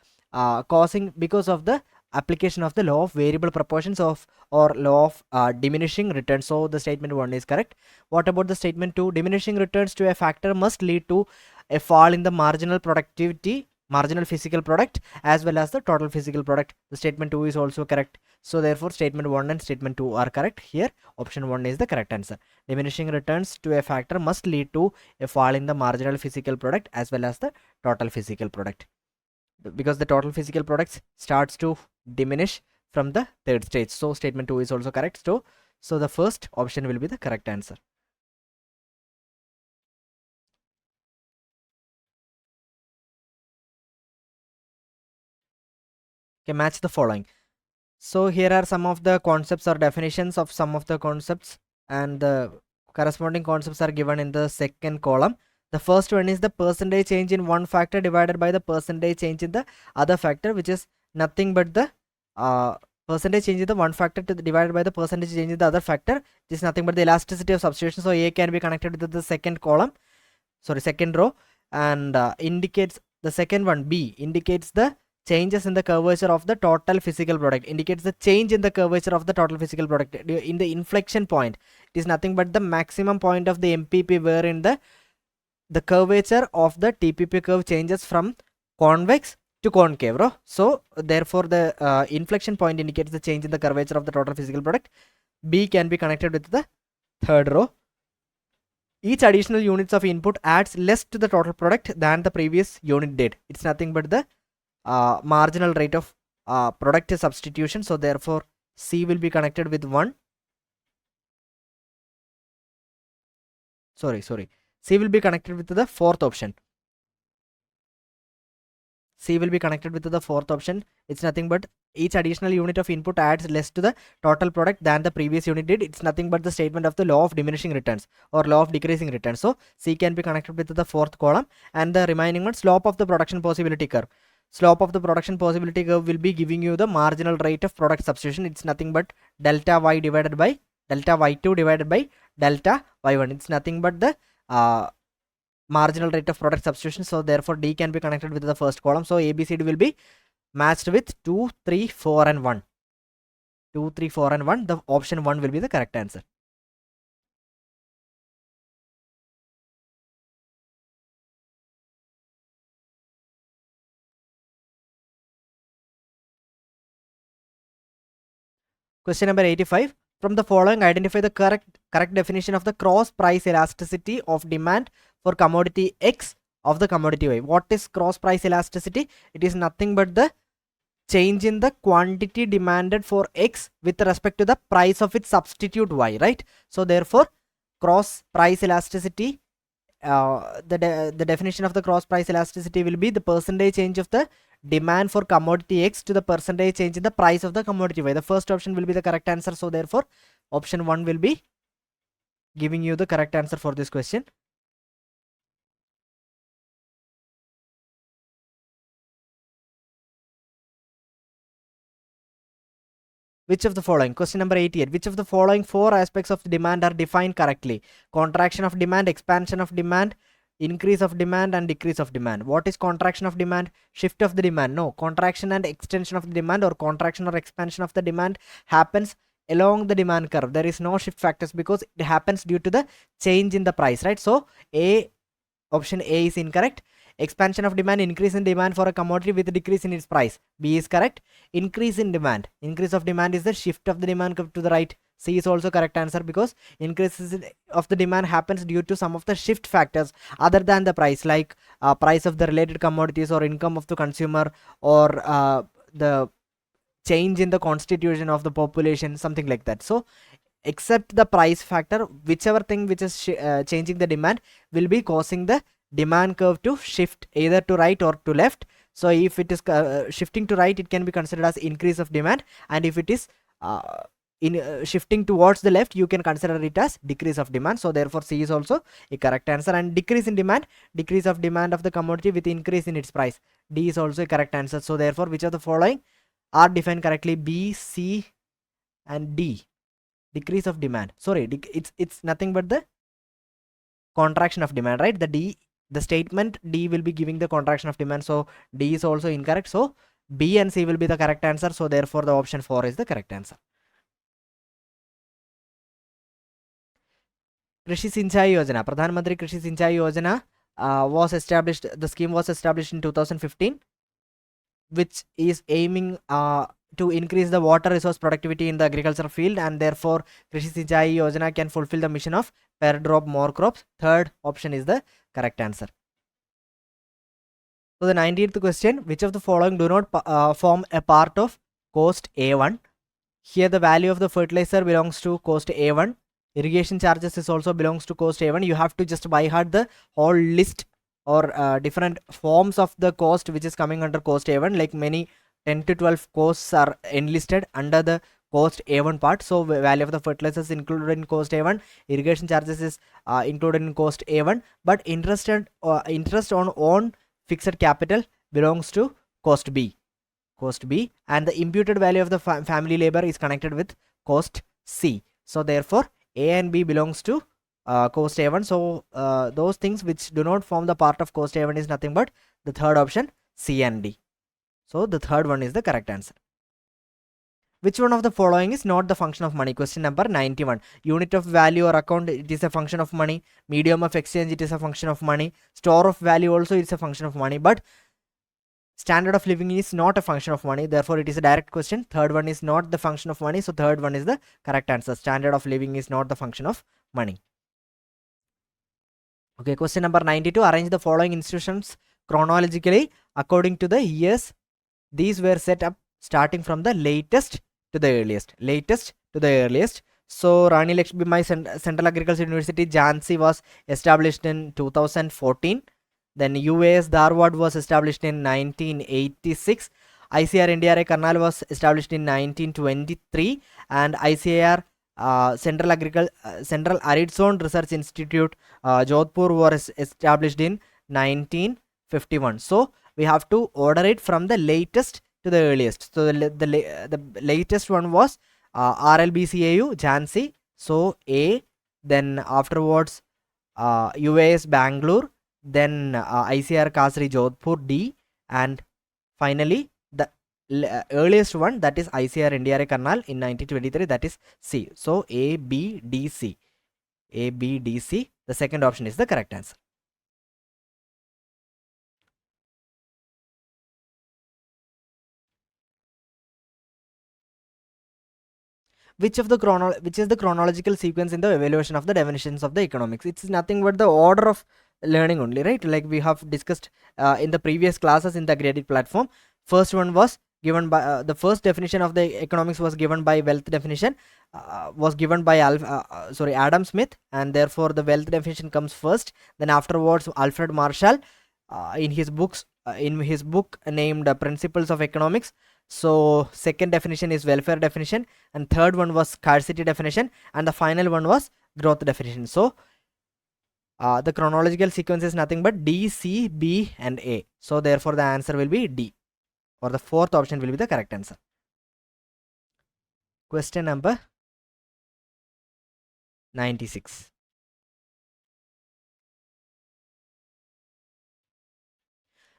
causing because of the application of the law of variable proportions of or law of diminishing returns. So the statement 1 is correct. What about the statement 2? Diminishing returns to a factor must lead to a fall in the marginal productivity, marginal physical product, as well as the total physical product. The statement 2 is also correct. So therefore statement 1 and statement 2 are correct. Here option 1 is the correct answer. Diminishing returns to a factor must lead to a fall in the marginal physical product as well as the total physical product, because the total physical products starts to diminish from the third stage. So statement 2 is also correct. So the first option will be the correct answer. Okay, match the following. So here are some of the concepts or definitions of some of the concepts, and the corresponding concepts are given in the second column. The first one is the percentage change in one factor divided by the percentage change in the other factor, which is nothing but the percentage change in the one factor divided by the percentage change in the other factor. It is nothing but the elasticity of substitution. So A can be connected with the second column, sorry, second row, and indicates the second one. B indicates the changes in the curvature of the total physical product, indicates the change in the curvature of the total physical product in the inflection point. It is nothing but the maximum point of the MPP wherein the curvature of the TPP curve changes from convex to concave row. So therefore the inflection point indicates the change in the curvature of the total physical product. B can be connected with the third row. Each additional units of input adds less to the total product than the previous unit did. It's nothing but the marginal rate of product substitution. So therefore C will be connected with 1. Sorry. C will be connected with the fourth option. C will be connected with the fourth option. It's nothing but each additional unit of input adds less to the total product than the previous unit did. It's nothing but the statement of the law of diminishing returns or law of decreasing returns. So C can be connected with the fourth column, and the remaining one, slope of the production possibility curve. Slope of the production possibility curve will be giving you the marginal rate of product substitution. It's nothing but delta y divided by delta y2 divided by delta y1. It's nothing but the marginal rate of product substitution. So therefore D can be connected with the first column. So ABCD will be matched with 2, 3, 4 and 1. 2, 3, 4 and 1. The option 1 will be the correct answer. Question number 85. From the following, identify the correct definition of the cross price elasticity of demand for commodity X of the commodity Y. What is cross price elasticity? It is nothing but the change in the quantity demanded for X with respect to the price of its substitute Y, right? So therefore, cross price elasticity, the definition of the cross price elasticity will be the percentage change of the demand for commodity X to the percentage change in the price of the commodity Y. The first option will be the correct answer. So therefore, option 1 will be giving you the correct answer for this question. Which of the following? Question number 88. Which of the following 4 aspects of demand are defined correctly? Contraction of demand, expansion of demand, increase of demand and decrease of demand. What is contraction of demand? Shift of the demand. No. Contraction and extension of the demand or contraction or expansion of the demand happens along the demand curve. There is no shift factors because it happens due to the change in the price, right? So option A is incorrect. Expansion of demand, increase in demand for a commodity with a decrease in its price. B is correct. Increase in demand, increase of demand is the shift of the demand curve to the right. C is also correct answer because increases of the demand happens due to some of the shift factors other than the price, like price of the related commodities or income of the consumer or the change in the constitution of the population, something like that. So except the price factor, whichever thing which is changing the demand will be causing the demand curve to shift either to right or to left. So if it is shifting to right, it can be considered as increase of demand, and if it is shifting towards the left, you can consider it as decrease of demand. So therefore C is also a correct answer. And decrease in demand, decrease of demand of the commodity with increase in its price. D is also a correct answer. So therefore, which of the following are defined correctly? B, C and D. Decrease of demand, sorry, it's nothing but the contraction of demand, right? The statement D will be giving the contraction of demand, so D is also incorrect. So B and C will be the correct answer. So therefore the option 4 is the correct answer. Krishi Sinchai Yojana, Pradhan Mantri Krishi Sinchai Yojana was established, the scheme was established in 2015, which is aiming to increase the water resource productivity in the agricultural field, and therefore Krishi Sinchai Yojana can fulfill the mission of per drop more crops. Third option is the correct answer. So the 19th question, which of the following do not form a part of cost A1? Here the value of the fertilizer belongs to cost A1. Irrigation charges is also belongs to cost A1. You have to just by heart the whole list or different forms of the cost which is coming under cost A1, like many 10 to 12 costs are enlisted under the cost A1 part. So value of the fertilizers is included in cost A1, irrigation charges is included in cost A1, but interest on own fixed capital belongs to cost B, and the imputed value of the family labor is connected with cost C. So therefore A and B belongs to cost A1. So those things which do not form the part of cost A1 is nothing but the third option, C and D. So the third one is the correct answer. Which one of the following is not the function of money? Question number 91. Unit of value or account, it is a function of money. Medium of exchange, it is a function of money. Store of value also, it's a function of money. But standard of living is not a function of money. Therefore, it is a direct question. Third one is not the function of money. So third one is the correct answer. Standard of living is not the function of money. Okay, question number 92. Arrange the following institutions chronologically according to the years these were set up, starting from the latest to the earliest. So Rani Lakshmi Bai Central Agricultural University, Jhansi, was established in 2014. Then UAS Dharwad was established in 1986. ICAR India Karnal was established in 1923, and ICAR Central Arid Zone Research Institute Jodhpur was established in 1951. So we have to order it from the latest to the earliest. So the latest one was RLBCAU Jhansi, so A. Then afterwards UAS Bangalore, then ICR Kasri Jodhpur D, and finally the earliest one, that is ICR India Karnal in 1923, that is C. So A, B, D, C. A, B, D, C. The second option is the correct answer. Which is the chronological sequence in the evaluation of the definitions of the economics? It's nothing but the order of learning only, right? Like we have discussed in the previous classes in the AgriAddict platform. First one was given by the first definition of the economics was given by wealth definition, was given by Adam Smith, and therefore the wealth definition comes first. Then afterwards Alfred Marshall in his book named Principles of Economics. So second definition is welfare definition, and third one was scarcity definition, and the final one was growth definition. So the chronological sequence is nothing but D, C, B, and A. So therefore the answer will be D, or the fourth option will be the correct answer. Question number 96.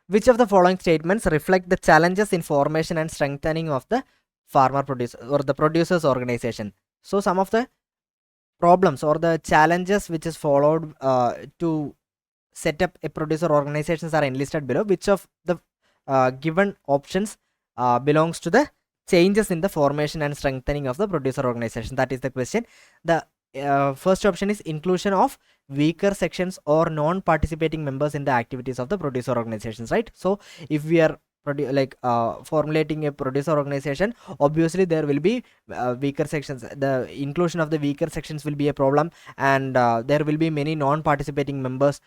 Which of the following statements reflect the challenges in formation and strengthening of the farmer producer or the producers organization? So some of the problems or the challenges which is followed to set up a producer organizations are enlisted below. Which of the given options belongs to the changes in the formation and strengthening of the producer organization? That is the question. The first option is inclusion of weaker sections or non-participating members in the activities of the producer organizations, right? So if we are formulating a producer organization, obviously there will be weaker sections. The inclusion of the weaker sections will be a problem, and there will be many non-participating members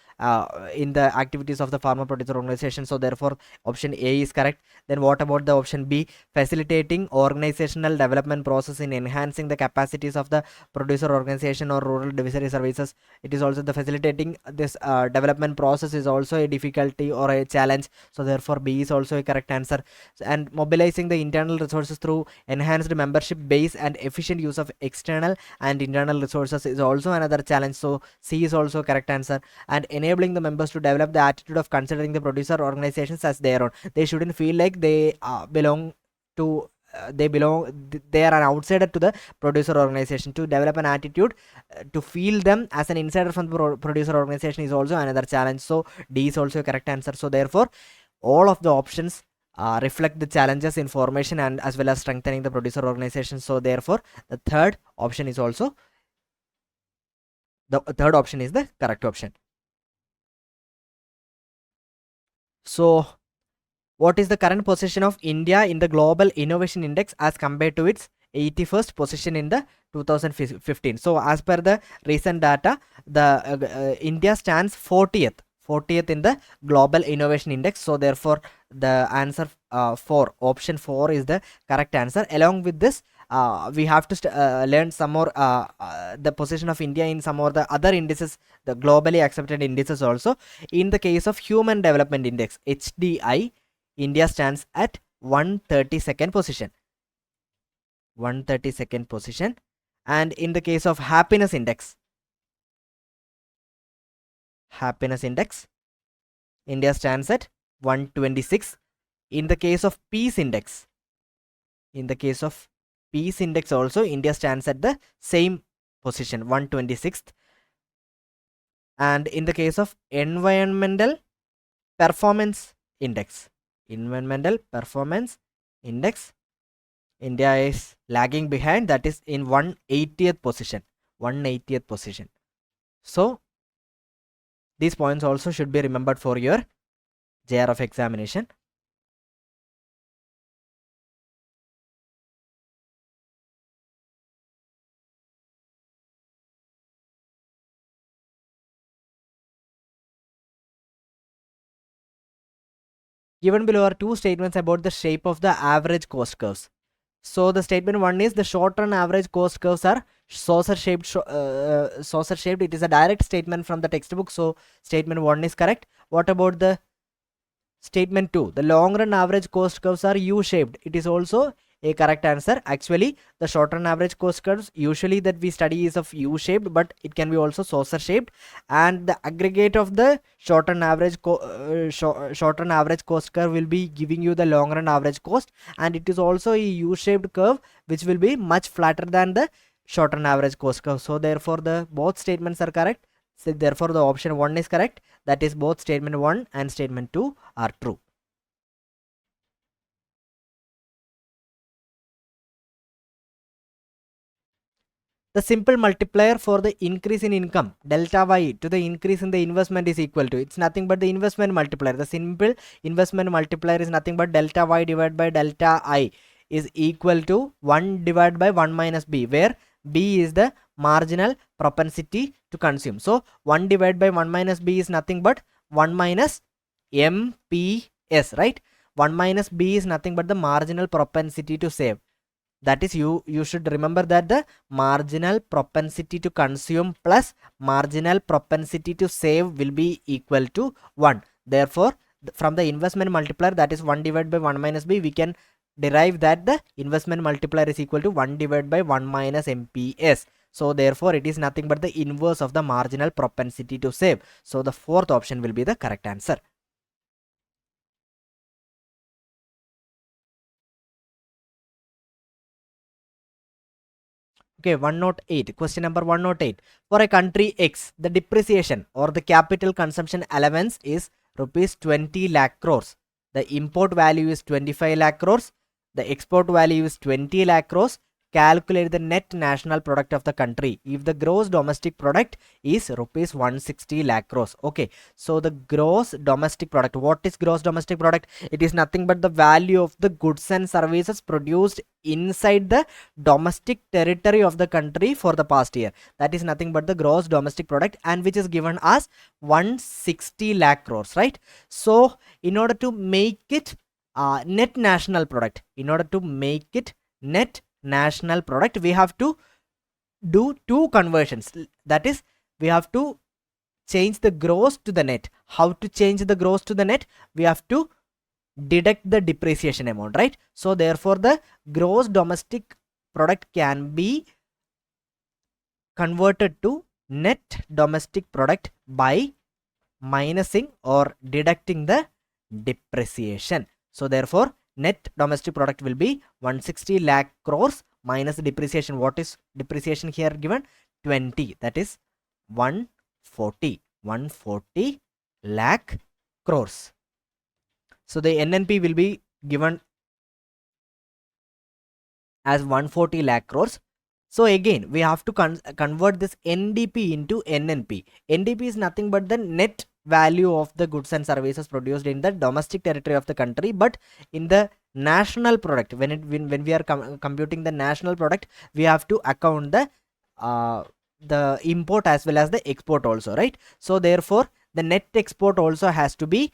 in the activities of the farmer producer organization. So therefore option A is correct. Then what about the option B? Facilitating organizational development process in enhancing the capacities of the producer organization or rural divisory services. It is also the facilitating this development process is also a difficulty or a challenge. So therefore B is also a correct answer. And mobilizing the internal resources through enhanced membership base and efficient use of external and internal resources is also another challenge. So C is also correct answer. And enabling the members to develop the attitude of considering the producer organizations as their own. They shouldn't feel like they belong to they are an outsider to the producer organization. To develop an attitude to feel them as an insider from the producer organization is also another challenge. So D is also a correct answer. So therefore all of the options reflect the challenges in formation and as well as strengthening the producer organization. So therefore the third option is also the third option is the correct option. So what is the current position of India in the Global Innovation Index as compared to its 81st position in the 2015? So as per the recent data, the India stands 40th in the Global Innovation Index. So therefore the answer 4, option 4 is the correct answer. Along with this, we have to learn some more the position of India in some of the other indices, the globally accepted indices also. In the case of Human Development Index, HDI, India stands at 132nd position. 132nd position. And in the case of Happiness Index, India stands at 126. In the case of Peace Index, also India stands at the same position, 126th. And in the case of Environmental Performance Index, India is lagging behind, that is in 180th position. So these points also should be remembered for your JRF examination. Given below are two statements about the shape of the average cost curves. So the statement 1 is the short run average cost curves are saucer shaped. Saucer shaped. It is a direct statement from the textbook. So statement 1 is correct. What about the statement 2? The long run average cost curves are U shaped. It is also a correct answer. Actually, the short run average cost curves usually that we study is of U shaped, but it can be also saucer shaped, and the aggregate of the short run average cost curve will be giving you the long run average cost, and it is also a U shaped curve which will be much flatter than the short run average cost curve. So therefore the both statements are correct. So therefore the option 1 is correct. That is both statement 1 and statement 2 are true. The simple multiplier for the increase in income delta y to the increase in the investment is equal to, it's nothing but the investment multiplier. The simple investment multiplier is nothing but delta y divided by delta I is equal to 1 divided by 1 minus b, where b is the marginal propensity to consume. So 1 divided by 1 minus b is nothing but 1 minus mps, right? 1 minus b is nothing but the marginal propensity to save. That is, you should remember that the marginal propensity to consume plus marginal propensity to save will be equal to 1. Therefore from the investment multiplier, that is 1 divided by 1 minus b, we can derive that the investment multiplier is equal to 1 divided by 1 minus mps. So therefore it is nothing but the inverse of the marginal propensity to save. So the fourth option will be the correct answer. Okay, 108. Question number 108. For a country X, the depreciation or the capital consumption allowance is rupees 20 lakh crores. The import value is 25 lakh crores. The export value is 20 lakh crores. Calculate the net national product of the country if the gross domestic product is rupees 160 lakh crores. Okay, so the gross domestic product, what is gross domestic product? It is nothing but the value of the goods and services produced inside the domestic territory of the country for the past year. That is nothing but the gross domestic product, and which is given as 160 lakh crores, right? So in order to make it net national product, national product, we have to do two conversions. That is, we have to change the gross to the net. How to change the gross to the net? We have to deduct the depreciation amount, right? So therefore the gross domestic product can be converted to net domestic product by minusing or deducting the depreciation. So therefore net domestic product will be 160 lakh crores minus the depreciation. What is depreciation here given? 20. That is 140 lakh crores. So the NNP will be given as 140 lakh crores. So again we have to convert this NDP into NNP. NDP is nothing but the net value of the goods and services produced in the domestic territory of the country, but in the national product, when we are computing the national product, we have to account the import as well as the export also, right? So therefore the net export also has to be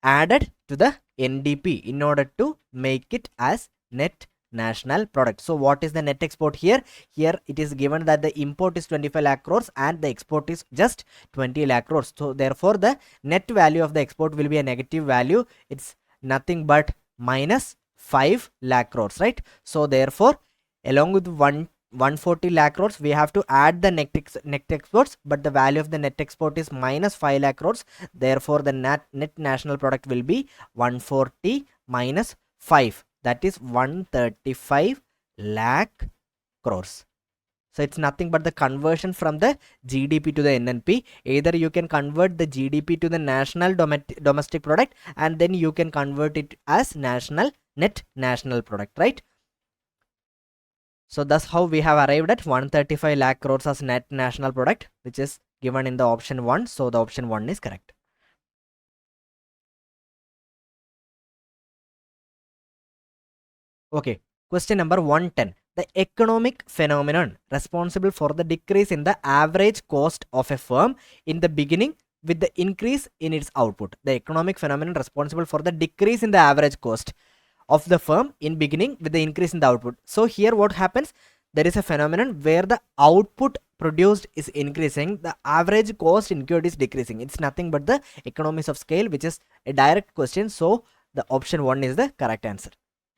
added to the NDP in order to make it as net national product. So what is the net export here? Here it is given that the import is 25 lakh crores and the export is just 20 lakh crores. So therefore the net value of the export will be a negative value. It's nothing but minus 5 lakh crores, right? So therefore along with 140 lakh crores, we have to add the net exports, but the value of the net export is minus 5 lakh crores. Therefore the net national product will be 140 minus 5, that is 135 lakh crores. So it's nothing but the conversion from the GDP to the NNP. Either you can convert the GDP to the national domestic product, and then you can convert it as net national product, right? So that's how we have arrived at 135 lakh crores as net national product, which is given in the option 1. So the option 1 is correct. Okay, question number 110. The economic phenomenon responsible for the decrease in the average cost of a firm in the beginning with the increase in its output. The economic phenomenon responsible for the decrease in the average cost of the firm in beginning with the increase in the output. So here what happens, there is a phenomenon where the output produced is increasing, the average cost incurred is decreasing. It's nothing but the economies of scale, which is a direct question. So the option 1 is the correct answer,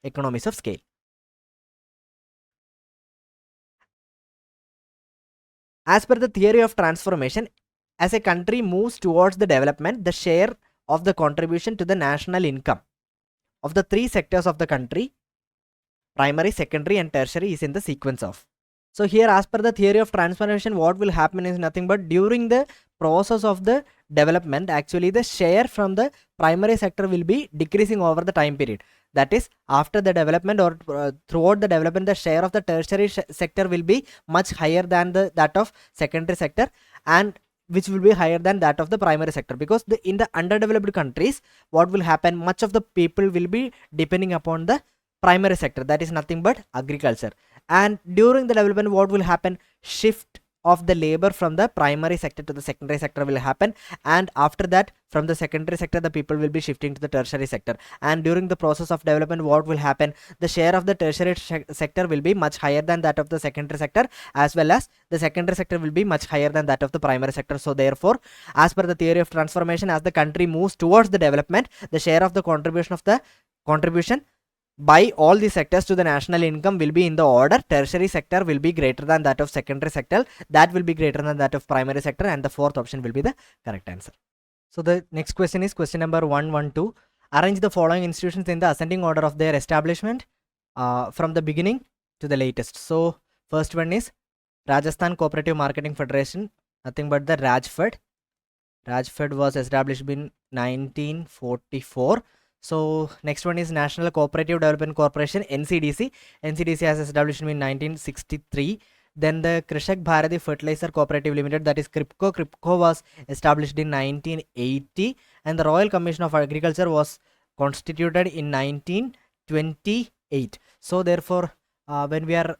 economies of scale. As per the theory of transformation, as a country moves towards the development, the share of the contribution to the national income of the three sectors of the country, primary, secondary and tertiary, is in the sequence of. So here, as per the theory of transformation, what will happen is nothing but during the process of the development, actually the share from the primary sector will be decreasing over the time period. That is, after the development or throughout the development, the share of the tertiary sector will be much higher than that of secondary sector, and which will be higher than that of the primary sector, because in the underdeveloped countries, what will happen, much of the people will be depending upon the primary sector, that is nothing but agriculture. And during the development, what will happen, shift of the labor from the primary sector to the secondary sector will happen, and after that, from the secondary sector, the people will be shifting to the tertiary sector. And during the process of development, what will happen, the share of the tertiary sector will be much higher than that of the secondary sector, as well as the secondary sector will be much higher than that of the primary sector. So therefore, as per the theory of transformation, as the country moves towards the development, the share of the contribution by all the sectors to the national income will be in the order, tertiary sector will be greater than that of secondary sector, that will be greater than that of primary sector, and the fourth option will be the correct answer. So the next question is question number 112. Arrange the following institutions in the ascending order of their establishment from the beginning to the latest. So first one is Rajasthan Cooperative Marketing Federation, nothing but the Rajfed. Rajfed was established in 1944. So next one is National Cooperative Development Corporation, NCDC. NCDC has established in 1963. Then the Krishak Bharati Fertilizer Cooperative Limited, that is CRIPCO. CRIPCO was established in 1980, and the Royal Commission of Agriculture was constituted in 1928. So therefore, when we are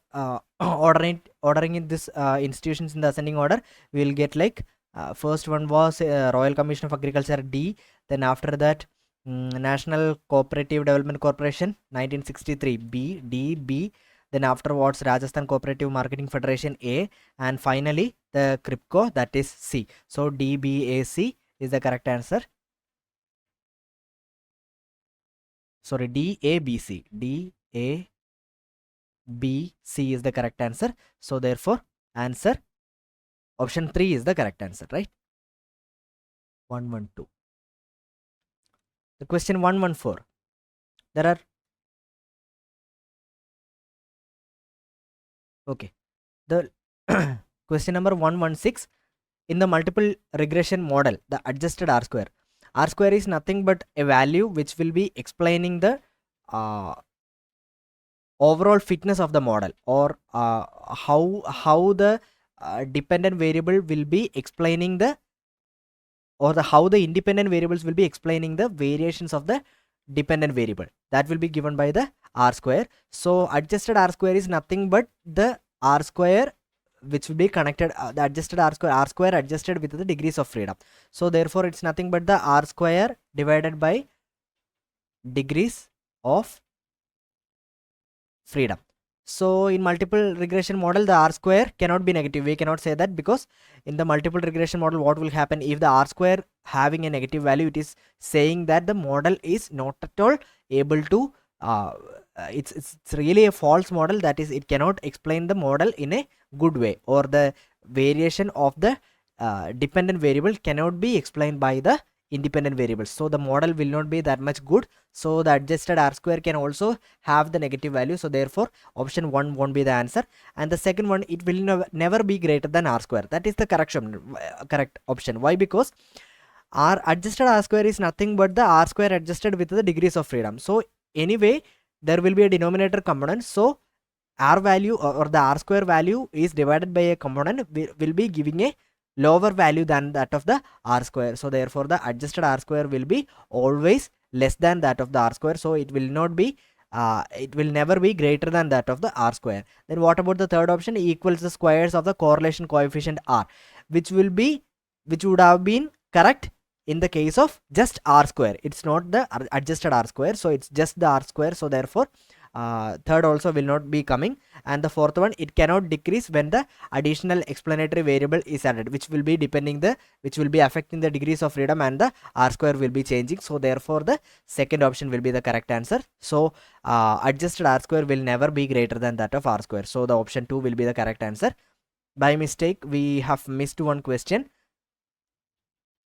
ordering in this institutions in the ascending order, we will get like first one was Royal Commission of Agriculture, D. Then after that, National Cooperative Development Corporation 1963, B, D, B. Then afterwards, Rajasthan Cooperative Marketing Federation, A. And finally the CRIPCO, that is C. So DBAC is the correct answer. Sorry, DABC. DABC is the correct answer. So therefore, answer option 3 is the correct answer, right? 112. The question 114. There are okay. The question number 116. In the multiple regression model, the adjusted R square. R square is nothing but a value which will be explaining the overall fitness of the model, or how the dependent variable will be explaining the, or how the independent variables will be explaining the variations of the dependent variable, that will be given by the R square. So adjusted R square is nothing but the R square which will be connected, the adjusted R square adjusted with the degrees of freedom. So therefore it's nothing but the R square divided by degrees of freedom. So in multiple regression model, the R square cannot be negative. We cannot say that, because in the multiple regression model, what will happen, if the R square having a negative value, it is saying that the model is not at all able to it's really a false model, that is it cannot explain the model in a good way, or the variation of the dependent variable cannot be explained by the independent variables. So the model will not be that much good. So the adjusted R square can also have the negative value. So therefore option 1 won't be the answer. And the second one, it will never be greater than R square. That is the correct option. Why? Because adjusted R square is nothing but the R square adjusted with the degrees of freedom. So anyway, there will be a denominator component. So R value or the R square value is divided by a component will be giving a lower value than that of the R square. So therefore the adjusted R square will be always less than that of the R square. So it will not be it will never be greater than that of the R square. Then what about the third option, equals the squares of the correlation coefficient R, which would have been correct in the case of just r square. It's not the adjusted r square, so it's just the r square. So therefore third also will not be coming. And the fourth one, it cannot decrease when the additional explanatory variable is added, which will be affecting the degrees of freedom, and the r square will be changing. So therefore the second option will be the correct answer. So adjusted r square will never be greater than that of r square. So the option 2 will be the correct answer. By mistake we have missed one question.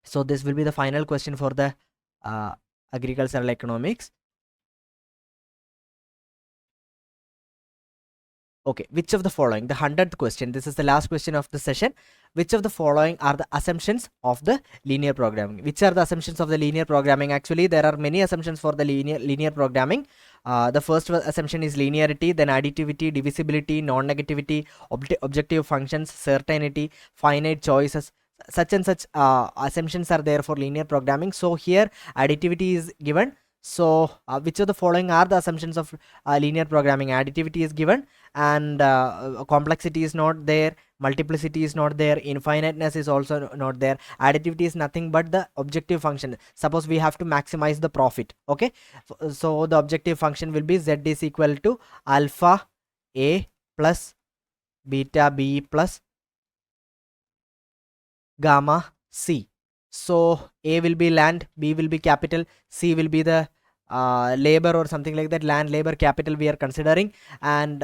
So this will be the final question for the agricultural economics. Okay, which of the following, the 100th question, this is the last question of the session. Which of the following are the assumptions of the linear programming? Which are the assumptions of the linear programming? Actually, there are many assumptions for the linear programming. The first assumption is linearity, then additivity, divisibility, non-negativity, objective functions, certainty, finite choices. Such and such assumptions are there for linear programming. So here additivity is given. So which of the following are the assumptions of linear programming? Additivity is given, and complexity is not there, multiplicity is not there, infiniteness is also not there, additivity is nothing but the objective function. Suppose we have to maximize the profit, okay, so the objective function will be z is equal to alpha a plus beta b plus gamma c. So a will be land, b will be capital, c will be the labor or something like that, land, labor, capital we are considering. And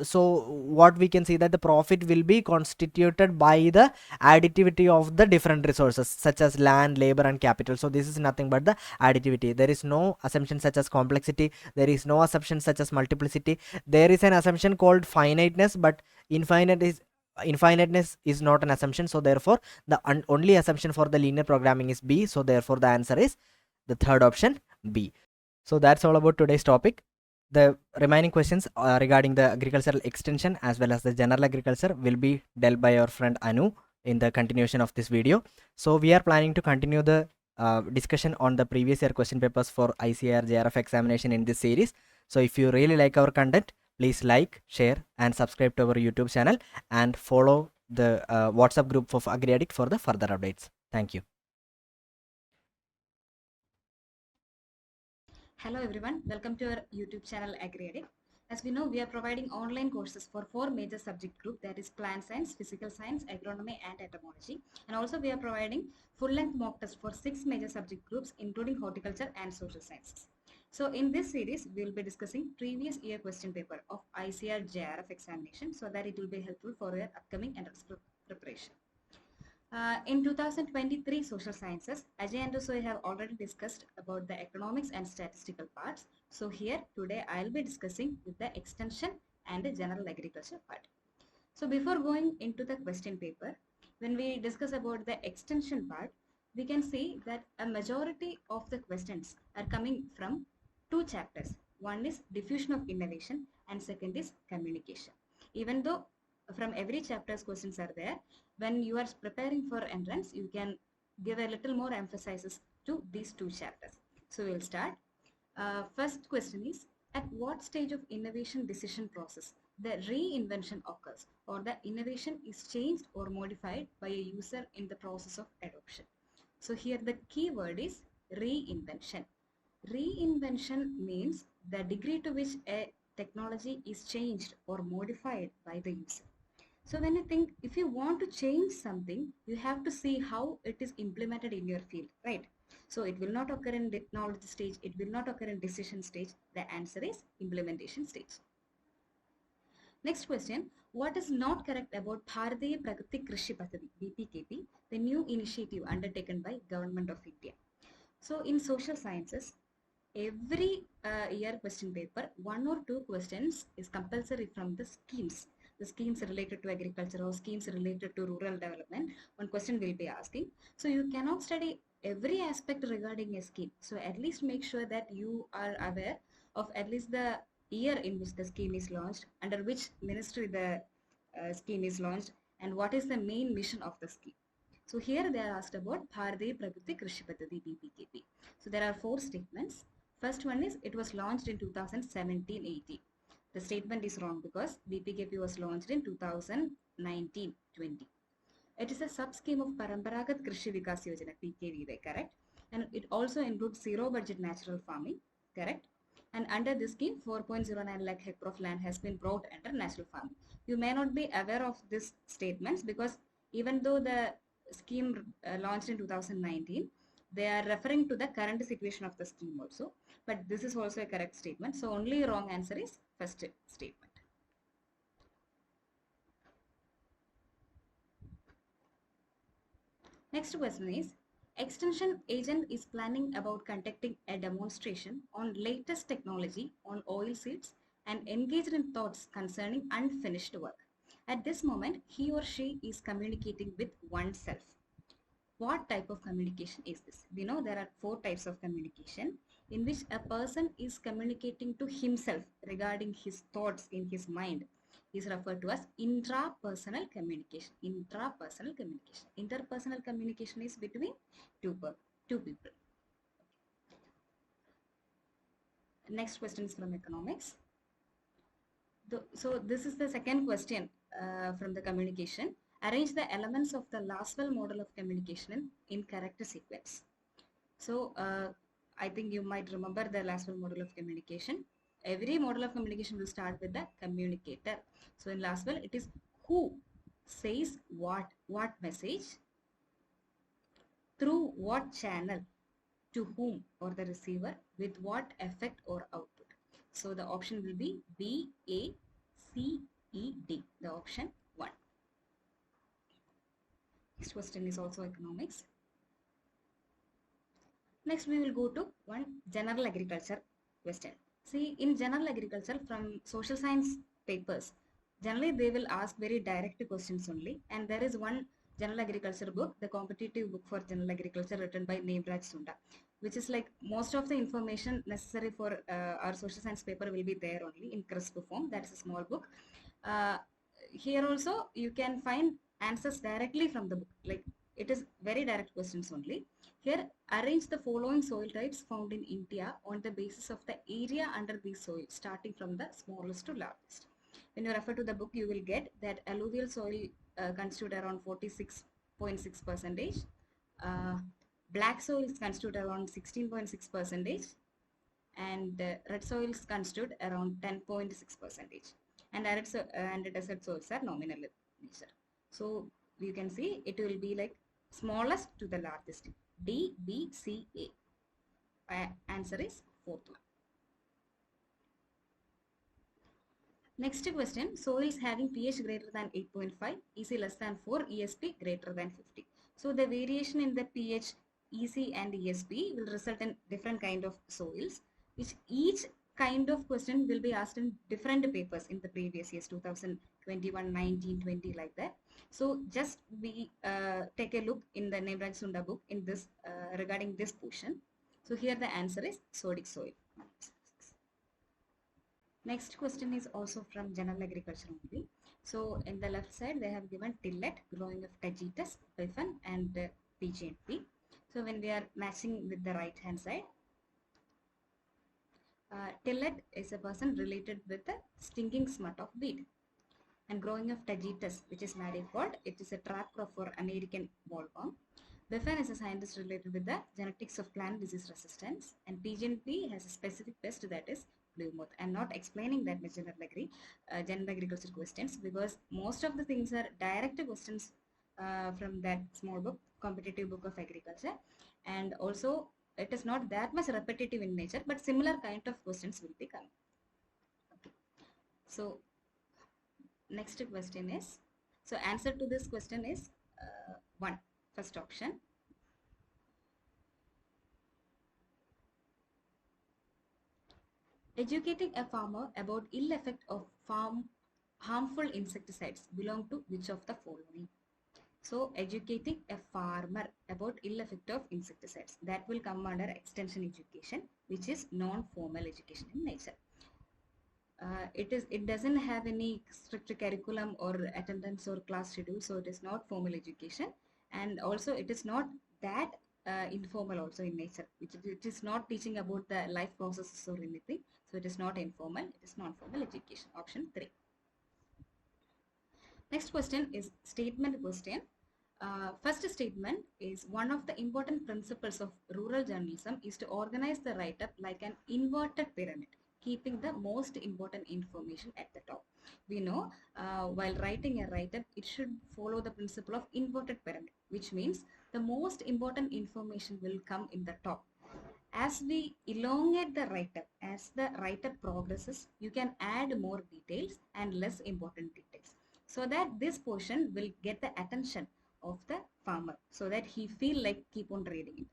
so what we can see that the profit will be constituted by the additivity of the different resources such as land, labor and capital. So this is nothing but the additivity. There is no assumption such as complexity, there is no assumption such as multiplicity. There is an assumption called finiteness, but infiniteness is not an assumption. So therefore the only assumption for the linear programming is B. So therefore the answer is the third option, B. So that's all about today's topic. The remaining questions regarding the agricultural extension as well as the general agriculture will be dealt by our friend Anu in the continuation of this video. So we are planning to continue the discussion on the previous year question papers for ICAR JRF examination in this series. So if you really like our content, please like, share and subscribe to our YouTube channel, and follow the WhatsApp group of AgriAddict for the further updates. Thank you. Hello everyone, welcome to our YouTube channel AgriAddict. As we know, we are providing online courses for 4 major subject groups, that is plant science, physical science, agronomy and entomology. And also we are providing full-length mock tests for 6 major subject groups including horticulture and social sciences. So in this series, we will be discussing previous year question paper of ICAR JRF examination so that it will be helpful for your upcoming entrance preparation. In 2023 social sciences, Ajay and Joshi have already discussed about the economics and statistical parts. So here today I'll be discussing with the extension and the general agriculture part. So before going into the question paper, when we discuss about the extension part, we can see that a majority of the questions are coming from 2 chapters. One is diffusion of innovation and second is communication. Even though from every chapter's questions are there, when you are preparing for entrance, you can give a little more emphasis to these 2 chapters. So we'll start. First question is, at what stage of innovation decision process the reinvention occurs or the innovation is changed or modified by a user in the process of adoption? So here the key word is reinvention. Reinvention means the degree to which a technology is changed or modified by the user. So when you think, if you want to change something, you have to see how it is implemented in your field, right? So it will not occur in knowledge stage, it will not occur in decision stage. The answer is implementation stage. Next question, what is not correct about Bharatiya Pragati Krishi Paddhati, BPKP, the new initiative undertaken by Government of India? So in social sciences, every year question paper, 1 or 2 questions is compulsory from the schemes. The schemes related to agriculture or schemes related to rural development, one question will be asking. So you cannot study every aspect regarding a scheme. So at least make sure that you are aware of at least the year in which the scheme is launched, under which ministry the scheme is launched, and what is the main mission of the scheme. So here they are asked about Bharatiya Pragati Krishi Paddhati BPKP. So there are 4 statements. First one is it was launched in 2017-18. The statement is wrong because BPKP was launched in 2019-20. It is a sub-scheme of Paramparagat Krishi Vikas Yojana, PKVY, correct? And it also includes zero budget natural farming, correct? And under this scheme, 4.09 lakh hectare of land has been brought under natural farming. You may not be aware of these statements because even though the scheme launched in 2019, they are referring to the current situation of the scheme also. But this is also a correct statement. So only wrong answer is first statement. Next question is, Extension agent is planning about conducting a demonstration on latest technology on oil seeds and engaged in thoughts concerning unfinished work. At this moment, he or she is communicating with oneself. What type of communication is this? We know there are 4 types of communication in which a person is communicating to himself regarding his thoughts in his mind is referred to as intrapersonal communication. Intrapersonal communication. Interpersonal communication is between two people. Next question is from economics. So this is the second question from the communication. Arrange the elements of the Laswell model of communication in correct sequence. So I think you might remember the Laswell model of communication. Every model of communication will start with the communicator. So in Laswell, it is who says what message, through what channel, to whom or the receiver, with what effect or output. So the option will be B, A, C, E, D, the option 1. Next question is also economics. Next we will go to one general agriculture question. See, in general agriculture from social science papers, generally they will ask very direct questions only, and there is one general agriculture book, the competitive book for general agriculture written by Nebraj Sunda, which is like most of the information necessary for our social science paper will be there only in crisp form. That is a small book. Here also you can find answers directly from the book, like it is very direct questions only. Here, arrange the following soil types found in India on the basis of the area under these soil, starting from the smallest to largest. When you refer to the book, you will get that alluvial soil constitute around 46.6 percentage. Black soils constitute around 16.6 percentage, and red soils constitute around 10.6 percentage. And desert soils are nominal in nature. So you can see it will be like smallest to the largest. D, B, C, A. Answer is 4th one. Next question, soils having pH greater than 8.5, EC less than 4, ESP greater than 50. So the variation in the pH, EC and ESP will result in different kind of soils, which each kind of question will be asked in different papers in the previous years, 2021, 19, 20, like that. So just we take a look in the Nebraj Sunda book in this regarding this portion. So here the answer is sodic soil. Next question is also from general agriculture only. So in the left side they have given tillet, growing of tagetes, bifen and PGNP. So when we are matching with the right hand side, tillet is a person related with the stinging smut of weed. And growing of tagetes, which is marigold, it is a trap crop for American bollworm. Bifen is a scientist related with the genetics of plant disease resistance, and PGNP has a specific pest, that is blue moth. I'm not explaining that in general agriculture questions, because most of the things are direct questions from that small book, competitive book of agriculture, and also it is not that much repetitive in nature, but similar kind of questions will be coming. Okay. So next question is, so answer to this question is 1, first option. Educating a farmer about ill effect of harmful insecticides belong to which of the following? So educating a farmer about ill effect of insecticides, that will come under extension education, which is non-formal education in nature. It doesn't have any strict curriculum or attendance or class schedule, so it is not formal education, and also it is not that informal also in nature, which it is not teaching about the life processes or anything, so it is not informal, it is non-formal education, option 3. Next question is statement question. First statement is one of the important principles of rural journalism is to organize the write-up like an inverted pyramid, keeping the most important information at the top. We know while writing a write-up, it should follow the principle of inverted pyramid, which means the most important information will come in the top. As we elongate the write-up, as the write-up progresses, you can add more details and less important details so that this portion will get the attention of the farmer so that he feel like keep on reading it.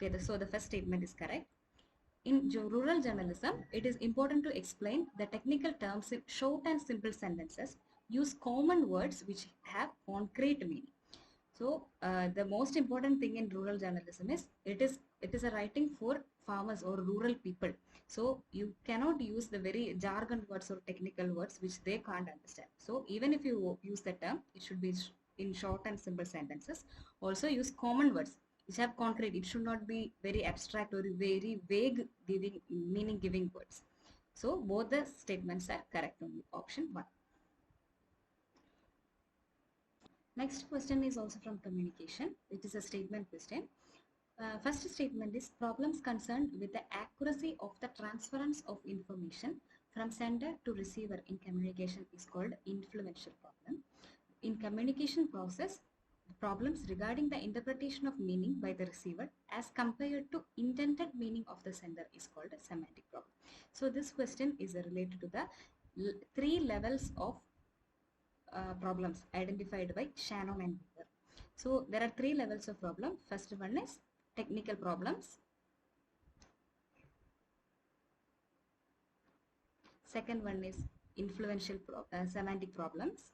Okay, so the first statement is correct. In rural journalism, it is important to explain the technical terms in short and simple sentences, use common words which have concrete meaning. So the most important thing in rural journalism is it is a writing for farmers or rural people. So you cannot use the very jargon words or technical words which they can't understand. So even if you use the term, it should be in short and simple sentences. Also use common words which have concrete. It should not be very abstract or very vague giving meaning giving words. So both the statements are correct only. Option 1. Next question is also from communication. It is a statement question. First statement is problems concerned with the accuracy of the transference of information from sender to receiver in communication is called influential problem. In communication process, problems regarding the interpretation of meaning by the receiver as compared to intended meaning of the sender is called a semantic problem. So this question is related to the 3 levels of problems identified by Shannon and Weaver. So there are 3 levels of problem. First one is technical problems. Second one is influential semantic problems.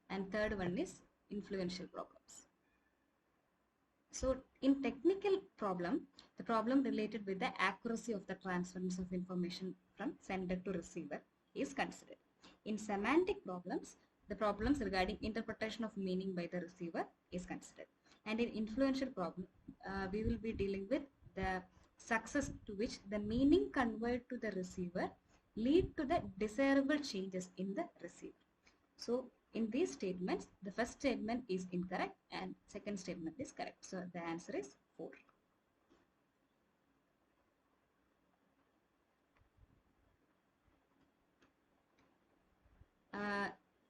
And third one is influential problems. So in technical problem, the problem related with the accuracy of the transference of information from sender to receiver is considered. In semantic problems, the problems regarding interpretation of meaning by the receiver is considered. And in influential problem, we will be dealing with the success to which the meaning conveyed to the receiver lead to the desirable changes in the receiver. So in these statements, the first statement is incorrect and second statement is correct. So the answer is 4.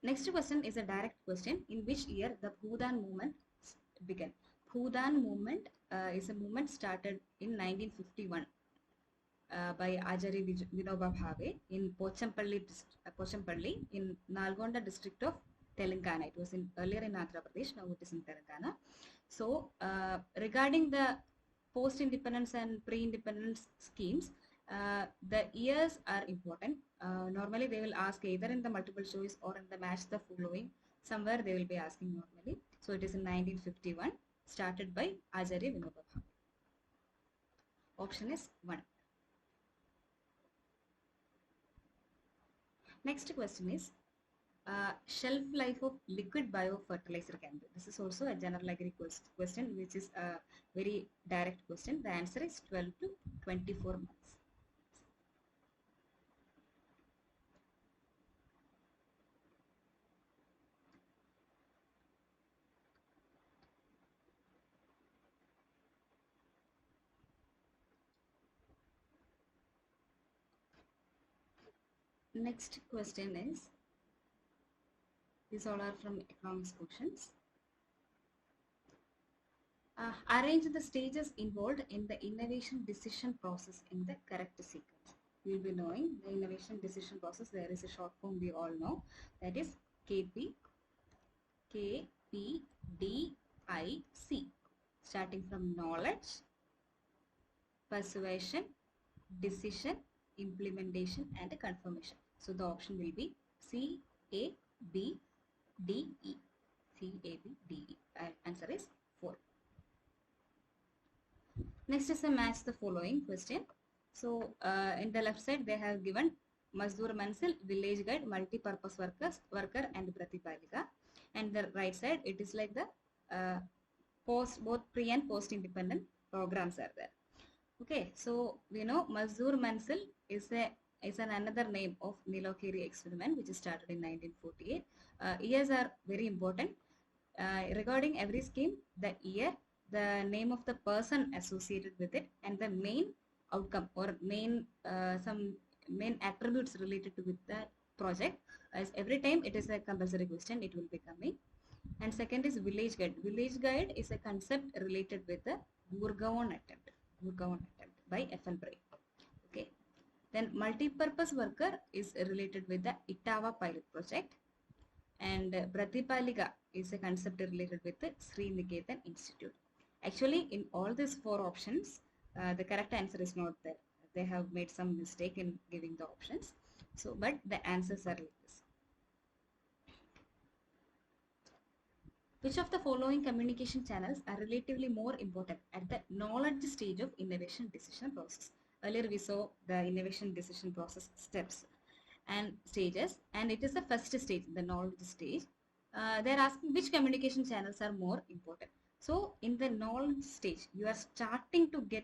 Next question is a direct question. In which year the Bhudan movement began? Bhudan movement is a movement started in 1951 by Ajay Vinoba Bhave in Pochampalli in Nalgonda district of Telangana. It was earlier in Andhra Pradesh, now it is in Telangana. So regarding the post-independence and pre-independence schemes, the years are important. Normally they will ask either in the multiple choice or in the match the following. Somewhere they will be asking normally. So it is in 1951, started by Ajay Vinoba Bhave. Option is 1. Next question is shelf life of liquid biofertilizer candle. This is also a general agri question which is a very direct question. The answer is 12 to 24 months. Next question is, these all are from economics questions. Arrange the stages involved in the innovation decision process in the correct sequence. You will be knowing the innovation decision process. There is a short form we all know, that is KPDIC, starting from knowledge, persuasion, decision, implementation and confirmation. So the option will be CABDE. CABDE. Answer is 4. Next is a match the following question. So in the left side they have given Mazdoor Mansil, Village Guide, Multi-Purpose Worker and Pratipalika. And the right side it is like the both pre and post independent programs are there. Okay, so we know Mazdoor Mansil is another name of Nilokiri experiment which started in 1948. Years are very important. regarding every scheme, the year, the name of the person associated with it, and the main outcome or main some main attributes related to with the project. As every time it is a compulsory question, it will be coming. And second is village guide. Village guide is a concept related with the Gurgaon attempt by FN Bray. Okay. Then multi-purpose worker is related with the Itawa pilot project. And Pratipalika is a concept related with the Sri Niketan Institute. Actually, in all these four options, the correct answer is not there. They have made some mistake in giving the options. So, but the answers are like this. Which of the following communication channels are relatively more important at the knowledge stage of innovation decision process? Earlier we saw the innovation decision process steps and stages, and it is the first stage, the knowledge stage. They're asking which communication channels are more important. So in the knowledge stage, you are starting to get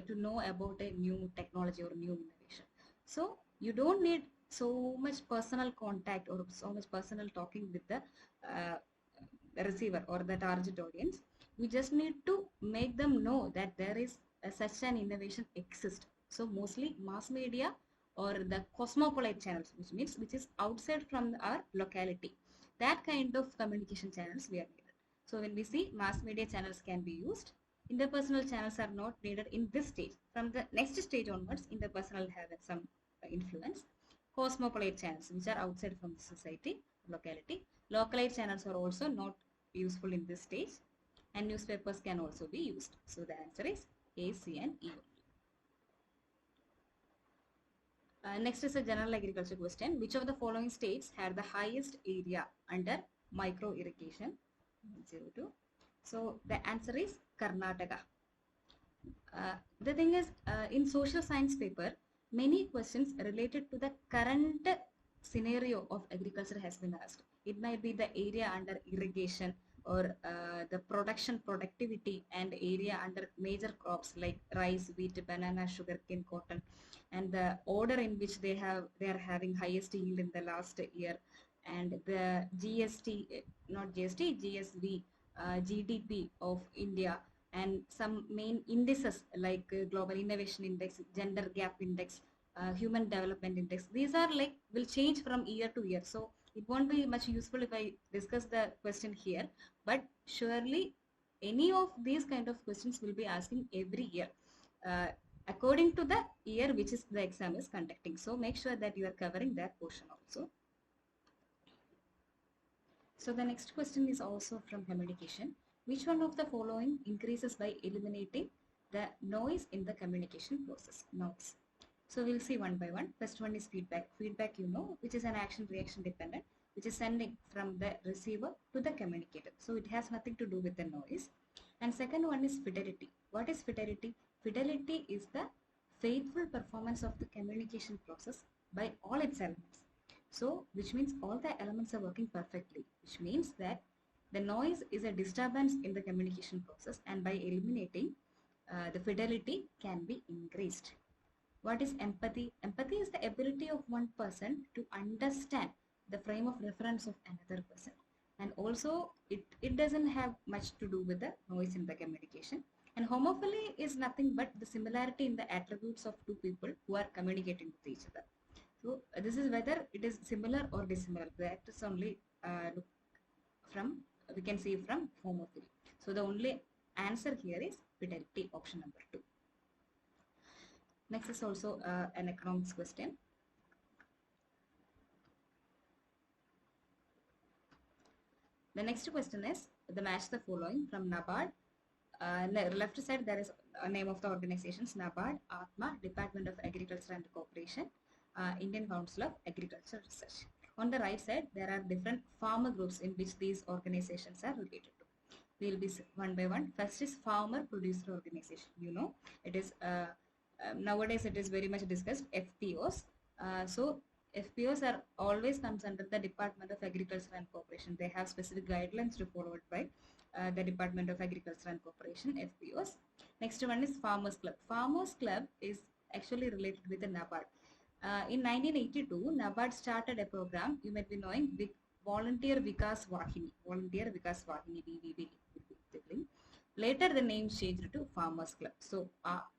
to know about a new technology or new innovation. So you don't need so much personal contact or so much personal talking with the receiver or the target audience. You just need to make them know that there is such an innovation exists. So mostly mass media or the cosmopolite channels, which is outside from our locality. That kind of communication channels we are needed. So when we see mass media channels can be used, interpersonal channels are not needed in this stage. From the next stage onwards, interpersonal have some influence. Cosmopolite channels, which are outside from the society, locality. Localite channels are also not useful in this stage, and newspapers can also be used. So the answer is A, C, and E. Next is a general agriculture question. Which of the following states had the highest area under micro irrigation? 02. So the answer is Karnataka. The thing is, in social science paper, many questions related to the current scenario of agriculture has been asked. It might be the area under irrigation or the production productivity and area under major crops like rice, wheat, banana, sugarcane, cotton, and the order in which they are having highest yield in the last year, and the GST, not GST, GSV, GDP of India, and some main indices like global innovation index, gender gap index, human development index. These are like will change from year to year, so it won't be much useful if I discuss the question here, but surely any of these kind of questions will be asking every year according to the year which is the exam is conducting. So make sure that you are covering that portion also. So the next question is also from communication. Which one of the following increases by eliminating the noise in the communication process? Noise. So we'll see one by one. First one is feedback. Feedback, which is an action reaction dependent, which is sending from the receiver to the communicator. So it has nothing to do with the noise. And second one is fidelity. What is fidelity? Fidelity is the faithful performance of the communication process by all its elements. So, which means all the elements are working perfectly, which means that the noise is a disturbance in the communication process, and by eliminating the fidelity can be increased. What is empathy? Empathy is the ability of one person to understand the frame of reference of another person. And also, it doesn't have much to do with the noise in the communication. And homophily is nothing but the similarity in the attributes of two people who are communicating with each other. So this is whether it is similar or dissimilar. That is only look from, we can see from homophily. So the only answer here is fidelity, option number 2. Next is also an economics question. The next question is the match the following from NABARD. Left side there is a name of the organizations: NABARD, ATMA, Department of Agriculture and Cooperation, Indian Council of Agriculture Research. On the right side, there are different farmer groups in which these organizations are related to. We will be one by one. First is farmer producer organization. It is nowadays it is very much discussed, FPOs. So FPOs are always comes under the Department of Agriculture and Cooperation. They have specific guidelines to followed by the Department of Agriculture and Cooperation, FPOs. Next one is Farmers Club. Farmers Club is actually related with the NABARD. In 1982, NABARD started a program, you might be knowing, Volunteer Vikas Vahini. Volunteer Vikas Vahini, VVV will be the link. Later, the name changed to Farmers Club. So,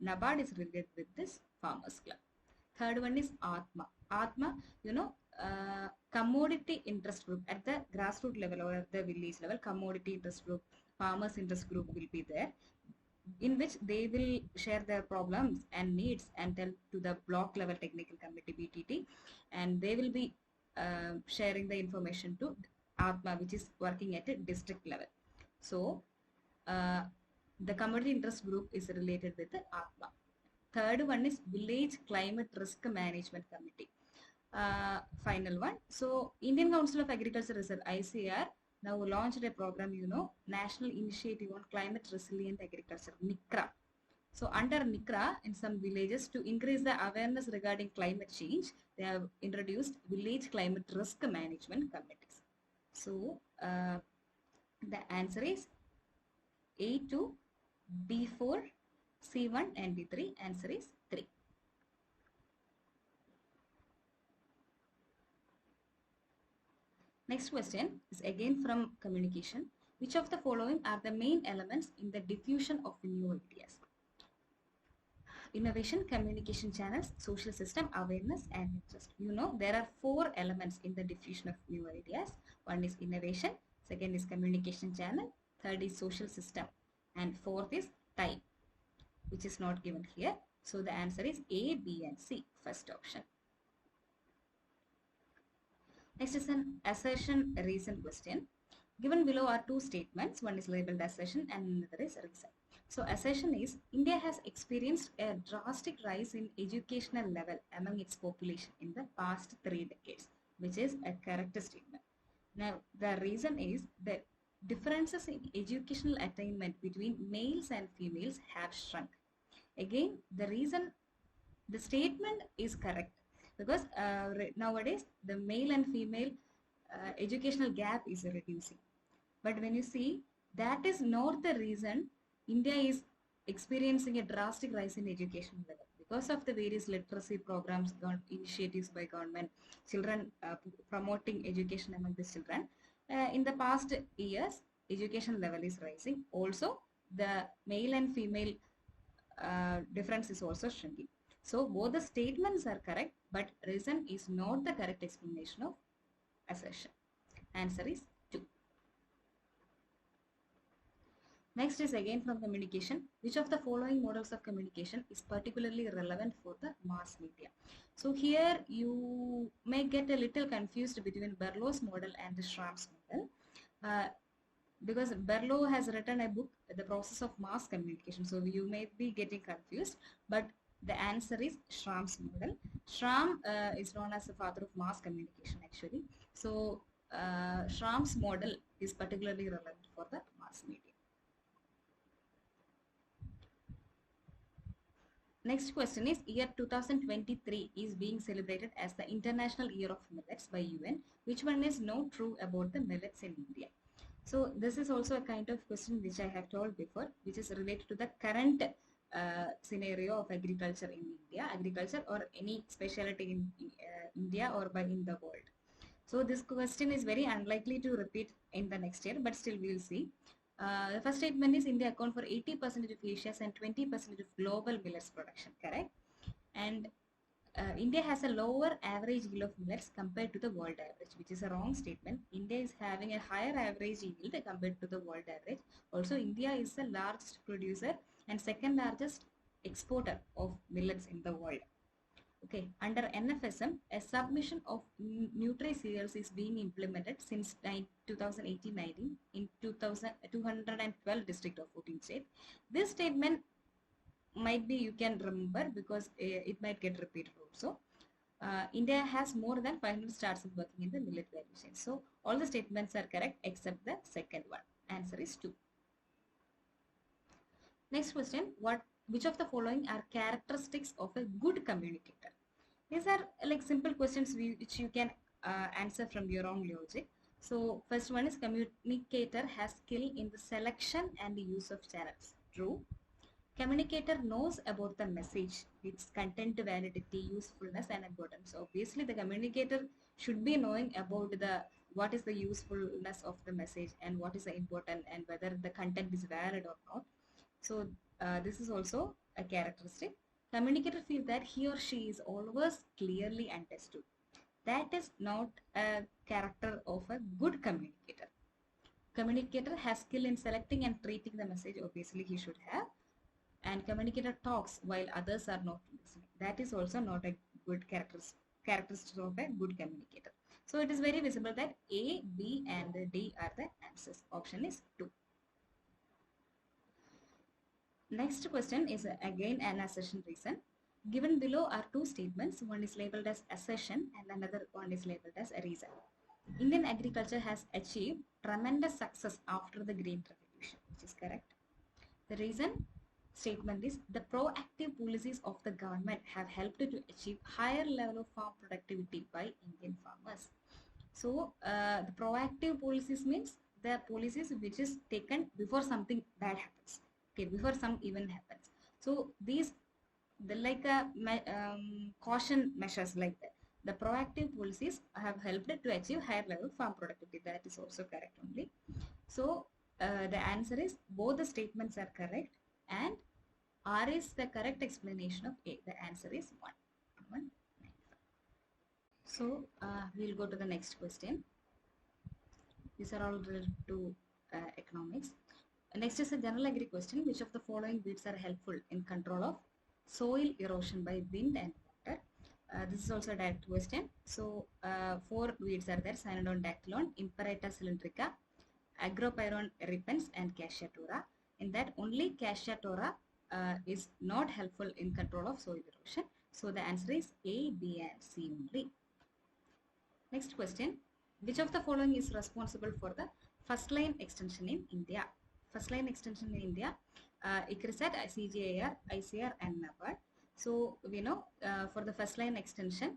NABARD is related with this Farmers Club. Third one is Atma. Atma, commodity interest group at the grassroots level or at the village level, commodity interest group, farmers interest group will be there, in which they will share their problems and needs and tell to the block level technical committee BTT, and they will be sharing the information to Atma, which is working at a district level. So the commodity interest group is related with the Atma. Third one is Village Climate Risk Management Committee. Final one. So Indian Council of Agriculture Research, ICAR, now launched a program, National Initiative on Climate Resilient Agriculture, NICRA. So under NICRA, in some villages, to increase the awareness regarding climate change, they have introduced Village Climate Risk Management Committees. So the answer is A2, B4, C1 and D3. Answer is 3. Next question is again from communication. Which of the following are the main elements in the diffusion of new ideas? Innovation, communication channels, social system, awareness and interest. There are 4 elements in the diffusion of new ideas. One is innovation, second is communication channel, third is social system, and fourth is time, which is not given here. So the answer is A, B and C, first option. Next is an assertion reason question. Given below are 2 statements. One is labeled assertion and another is reason. So assertion is India has experienced a drastic rise in educational level among its population in the past 3 decades, which is a correct statement. Now the reason is that differences in educational attainment between males and females have shrunk. Again, the statement is correct because nowadays the male and female educational gap is reducing. But when you see, that is not the reason India is experiencing a drastic rise in education level. Because of the various literacy programs, initiatives by government, children promoting education among the children, in the past years, education level is rising. Also, the male and female difference is also shrinking. So both the statements are correct, but reason is not the correct explanation of assertion. Answer is 2. Next is again from communication. Which of the following models of communication is particularly relevant for the mass media? So here you may get a little confused between Berlow's model and the Schramm's model. Because Berlow has written a book, The Process of Mass Communication. So you may be getting confused, but the answer is Schramm's model. Schramm is known as the father of mass communication actually. So Schramm's model is particularly relevant for the mass media. Next question is, year 2023 is being celebrated as the International Year of Millets by UN. Which one is not true about the millets in India? So this is also a kind of question which I have told before, which is related to the current scenario of agriculture in India, agriculture or any specialty in India or in the world. So this question is very unlikely to repeat in the next year, but still we will see. The first statement is India account for 80% of Asia's and 20% of global millets production, correct? And India has a lower average yield of millets compared to the world average, which is a wrong statement. India is having a higher average yield compared to the world average. Also, India is the largest producer and second largest exporter of millets in the world. Okay, under NFSM, a submission of nutri-cereals is being implemented since 2018-19 in 212 district of 14 states. This statement might be you can remember because it might get repeated also. India has more than 500 startups working in the millet value chain. So all the statements are correct except the second one. Answer is 2. Next question, which of the following are characteristics of a good communicator? These are like simple questions which you can answer from your own logic. So first one is communicator has skill in the selection and the use of channels. True. Communicator knows about the message, its content, validity, usefulness and importance. So obviously the communicator should be knowing about the what is the usefulness of the message and what is the important and whether the content is valid or not. So this is also a characteristic. Communicator feels that he or she is always clearly understood. That is not a character of a good communicator. Communicator has skill in selecting and treating the message, obviously he should have, and communicator talks while others are not listening. That is also not a good characteristic of a good communicator. So it is very visible that A, B and D are the answers. Option is 2. Next question is again an assertion reason. Given below are two statements. One is labeled as assertion and another one is labeled as a reason. Indian agriculture has achieved tremendous success after the Green Revolution, which is correct. The reason statement is the proactive policies of the government have helped to achieve higher level of farm productivity by Indian farmers. So the proactive policies means the policies which is taken before something bad happens. Okay, before some event happens. So these the like a caution measures like that. The proactive policies have helped to achieve higher level farm productivity. That is also correct only. So the answer is both the statements are correct and R is the correct explanation of A. The answer is 1. So we'll go to the next question. These are all related to economics. Next is a general agri question. Which of the following weeds are helpful in control of soil erosion by wind and water? This is also a direct question. So 4 weeds are there: Cynodon dactylon, Imperata cylindrica, Agropyron repens and Cassia tora. In that only Cassia tora is not helpful in control of soil erosion. So the answer is A, B and C only. Next question. Which of the following is responsible for the first line extension in India? First line extension in India, ICAR, CGIAR, ICAR and NABARD. So we know for the first line extension,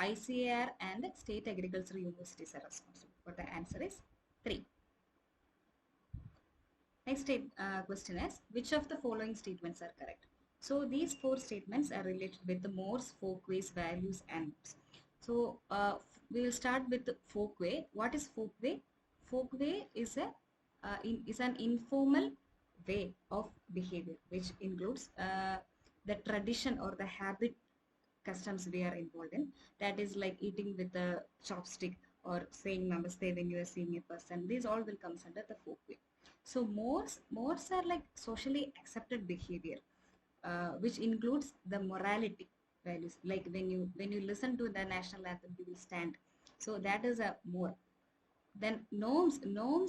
ICAR and state agricultural universities are responsible. But the answer is 3. Next question is, which of the following statements are correct? So these 4 statements are related with the Moore's folkways, values and norms. So we will start with the folkway. What is folkway? Folkway is an informal way of behavior which includes the tradition or the habit customs we are involved in. That is like eating with a chopstick or saying namaste when you are seeing a person. These all will come under the folkway. So Moore's are like socially accepted behavior which includes the morality values. Like when you listen to the national anthem, you will stand. So that is a Moore. Then norms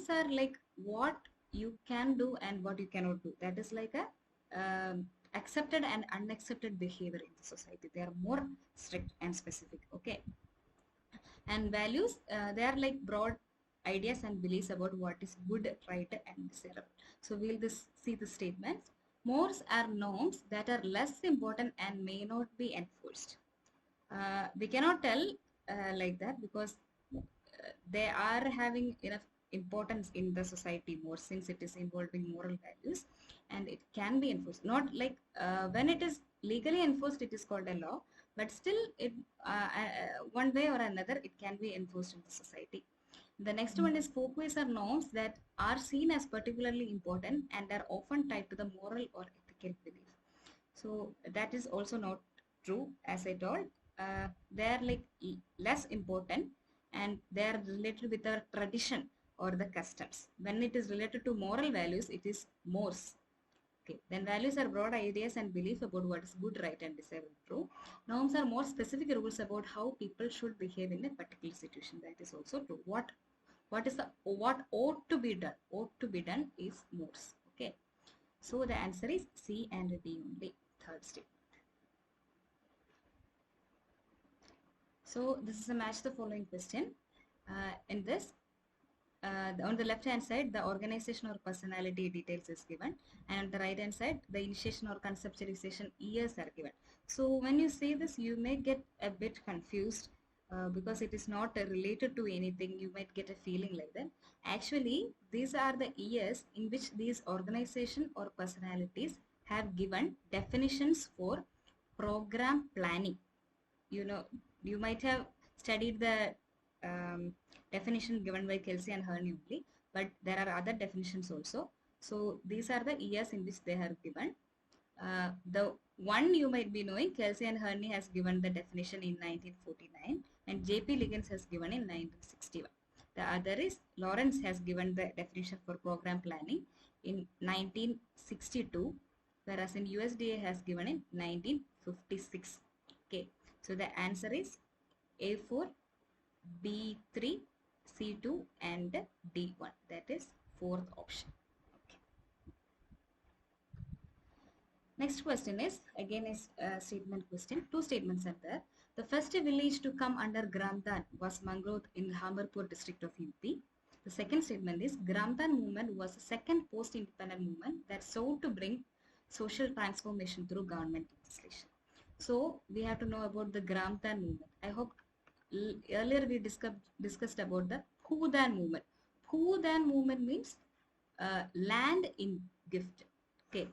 are like what you can do and what you cannot do. That is like a accepted and unaccepted behavior in the society. They are more strict and specific. Okay. And values, they are like broad ideas and beliefs about what is good, right and desirable. So we'll see the statements. Mores are norms that are less important and may not be enforced. We cannot tell like that because they are having enough importance in the society more, since it is involving moral values and it can be enforced. Not like when it is legally enforced, it is called a law, but still it one way or another it can be enforced in the society. The next one is folkways are norms that are seen as particularly important and are often tied to the moral or ethical belief. So that is also not true. As I told, they are like less important and they are related with the tradition or the customs. When it is related to moral values, it is Moore's. Okay. Then values are broad ideas and belief about what is good, right and desirable, true. Norms are more specific rules about how people should behave in a particular situation. That is also true. What ought to be done? Ought to be done is Moore's. Okay. So the answer is C and D only. Third statement. So this is a match the following question. In this, on the left hand side, the organization or personality details is given, and on the right hand side, the initiation or conceptualization years are given. So when you say this, you may get a bit confused because it is not related to anything. You might get a feeling like that. Actually, these are the years in which these organization or personalities have given definitions for program planning. You know, you might have studied the definition given by Kelsey and Herney only, but there are other definitions also. So these are the years in which they are given. The one you might be knowing, Kelsey and Herney has given the definition in 1949 and J.P. Liggins has given in 1961. The other is Lawrence has given the definition for program planning in 1962, whereas in USDA has given in 1956. Okay, so the answer is A4, B3, C2 and D1. That is fourth option. Next question is again is a statement question. Two statements are there. The first village to come under Gramdan was Mangrove in Hamirpur district of UP. The second statement is Gramdan movement was the second post-independent movement that sought to bring social transformation through government legislation. So we have to know about the Gramdan movement. I hope earlier we discussed about the Bhudan movement. Bhudan movement means land in gift. Okay,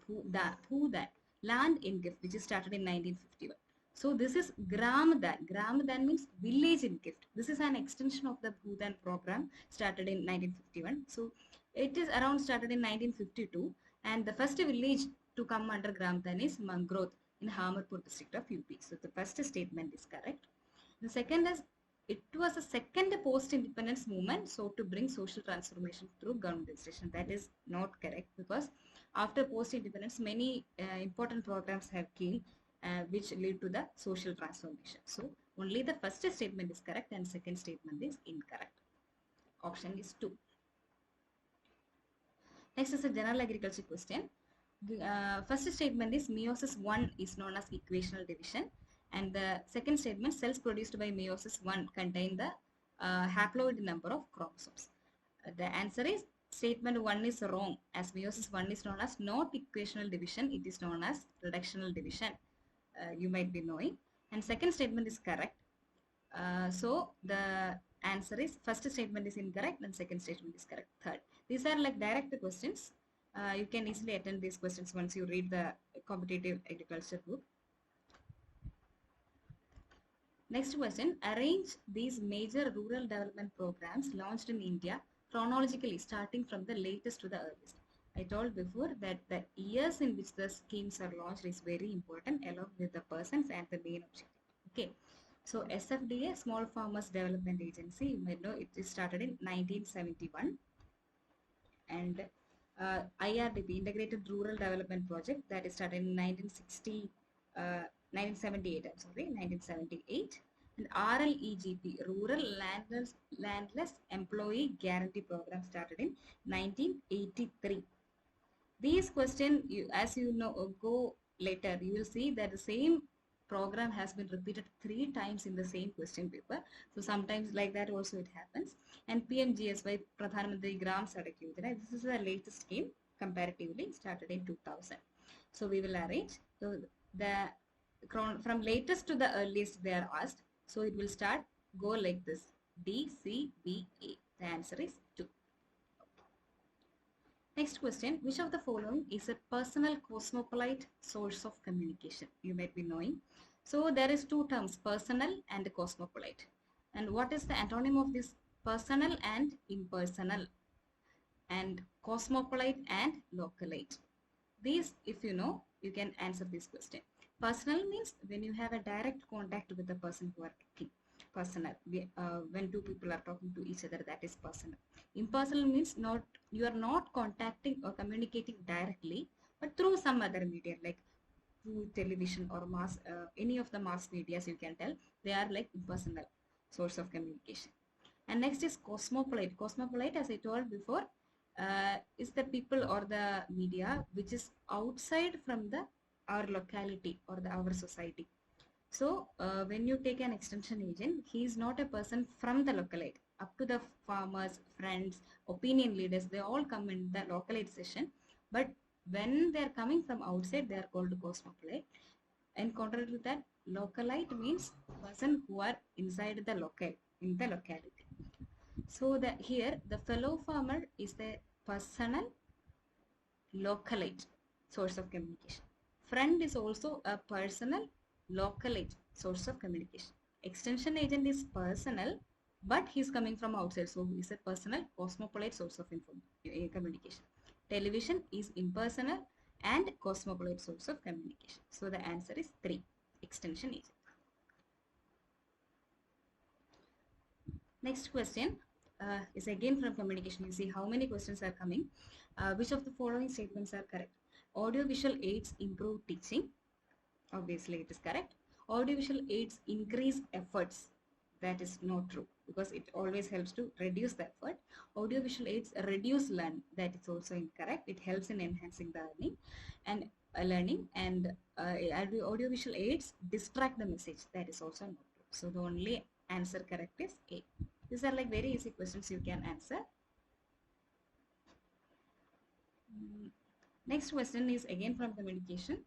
Bhudan, land in gift, which is started in 1951. So this is Gramdan. Gramdan means village in gift. This is an extension of the Bhudan program started in 1951. So it is around started in 1952, and the first village to come under Gramdan is Mangrove in Hamirpur district of UP. So the first statement is correct. The second is it was a second post-independence movement so to bring social transformation through government legislation. That is not correct because after post-independence many important programs have came which lead to the social transformation. So only the first statement is correct and second statement is incorrect. Option is 2. Next is a general agriculture question. First statement is meiosis 1 is known as equational division. And the second statement, cells produced by meiosis 1 contain the haploid number of chromosomes. The answer is statement 1 is wrong, as meiosis 1 is known as not equational division, it is known as reductional division. You might be knowing. And second statement is correct. So the answer is first statement is incorrect and second statement is correct. Third. These are like direct questions. You can easily attend these questions once you read the competitive agriculture book. Next question, arrange these major rural development programs launched in India chronologically starting from the latest to the earliest. I told before that the years in which the schemes are launched is very important along with the persons and the main objective. Okay, so SFDA, Small Farmers Development Agency, you might know it is started in 1971, and IRDP, Integrated Rural Development Project, that is started in 1978, I'm sorry, 1978. And RLEGP, Rural Landless Employee Guarantee Program, started in 1983. These questions, as you know, go later, you will see that the same program has been repeated 3 times in the same question paper. So sometimes like that also it happens. And PMGSY, Pradhan Mantri Gram Sadak Yojana, this is the latest scheme comparatively, started in 2000. So we will arrange. So the from latest to the earliest they are asked. So it will start, go like this, D, C, B, A. The answer is 2. Next question, which of the following is a personal cosmopolite source of communication? You might be knowing. So there is 2 terms, personal and cosmopolite. And what is the antonym of this? Personal and impersonal, and cosmopolite and localite. These, if you know, you can answer this question. Personal means when you have a direct contact with the person who are talking. Personal, when 2 people are talking to each other, that is personal. Impersonal means not, you are not contacting or communicating directly, but through some other media like through television or mass, any of the mass medias, you can tell they are like impersonal source of communication. And next is cosmopolite. Cosmopolite, as I told before, is the people or the media which is outside from the our locality or our society. So when you take an extension agent, he is not a person from the localite. Up to the farmers, friends, opinion leaders, they all come in the localite session. But when they are coming from outside, they are called cosmopolite. And contrary to that, localite means person who are inside the in the locality. So that here the fellow farmer is the personal localite source of communication. Friend is also a personal localite source of communication. Extension agent is personal, but he's coming from outside, so it's a personal cosmopolite source of communication. Television is impersonal and cosmopolite source of communication. So the answer is 3, extension agent. Next question is again from communication. You see how many questions are coming. Which of the following statements are correct? Audiovisual aids improve teaching. Obviously it is correct. Audiovisual aids increase efforts. That is not true, because it always helps to reduce the effort. Audiovisual aids reduce learn. That is also incorrect. It helps in enhancing the learning, and audiovisual aids distract the message. That is also not true. So the only answer correct is A. These are like very easy questions you can answer. Next question is again from communication.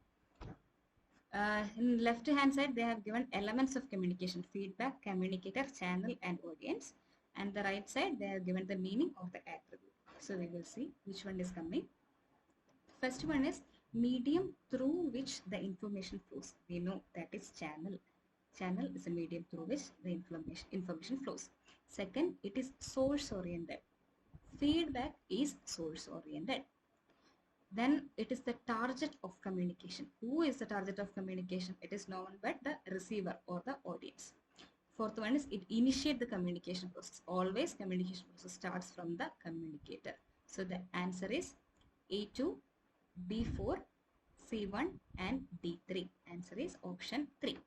In left hand side, they have given elements of communication: feedback, communicator, channel, and audience. And the right side, they have given the meaning of the attribute. So we will see which one is coming. First one is medium through which the information flows. We know that is channel. Channel is a medium through which the information flows. Second, it is source oriented. Feedback is source oriented. Then it is the target of communication. Who is the target of communication? It is no one but the receiver or the audience. Fourth one is it initiate the communication process. Always communication process starts from the communicator. So the answer is A2, B4, C1 and D3. Answer is option 3.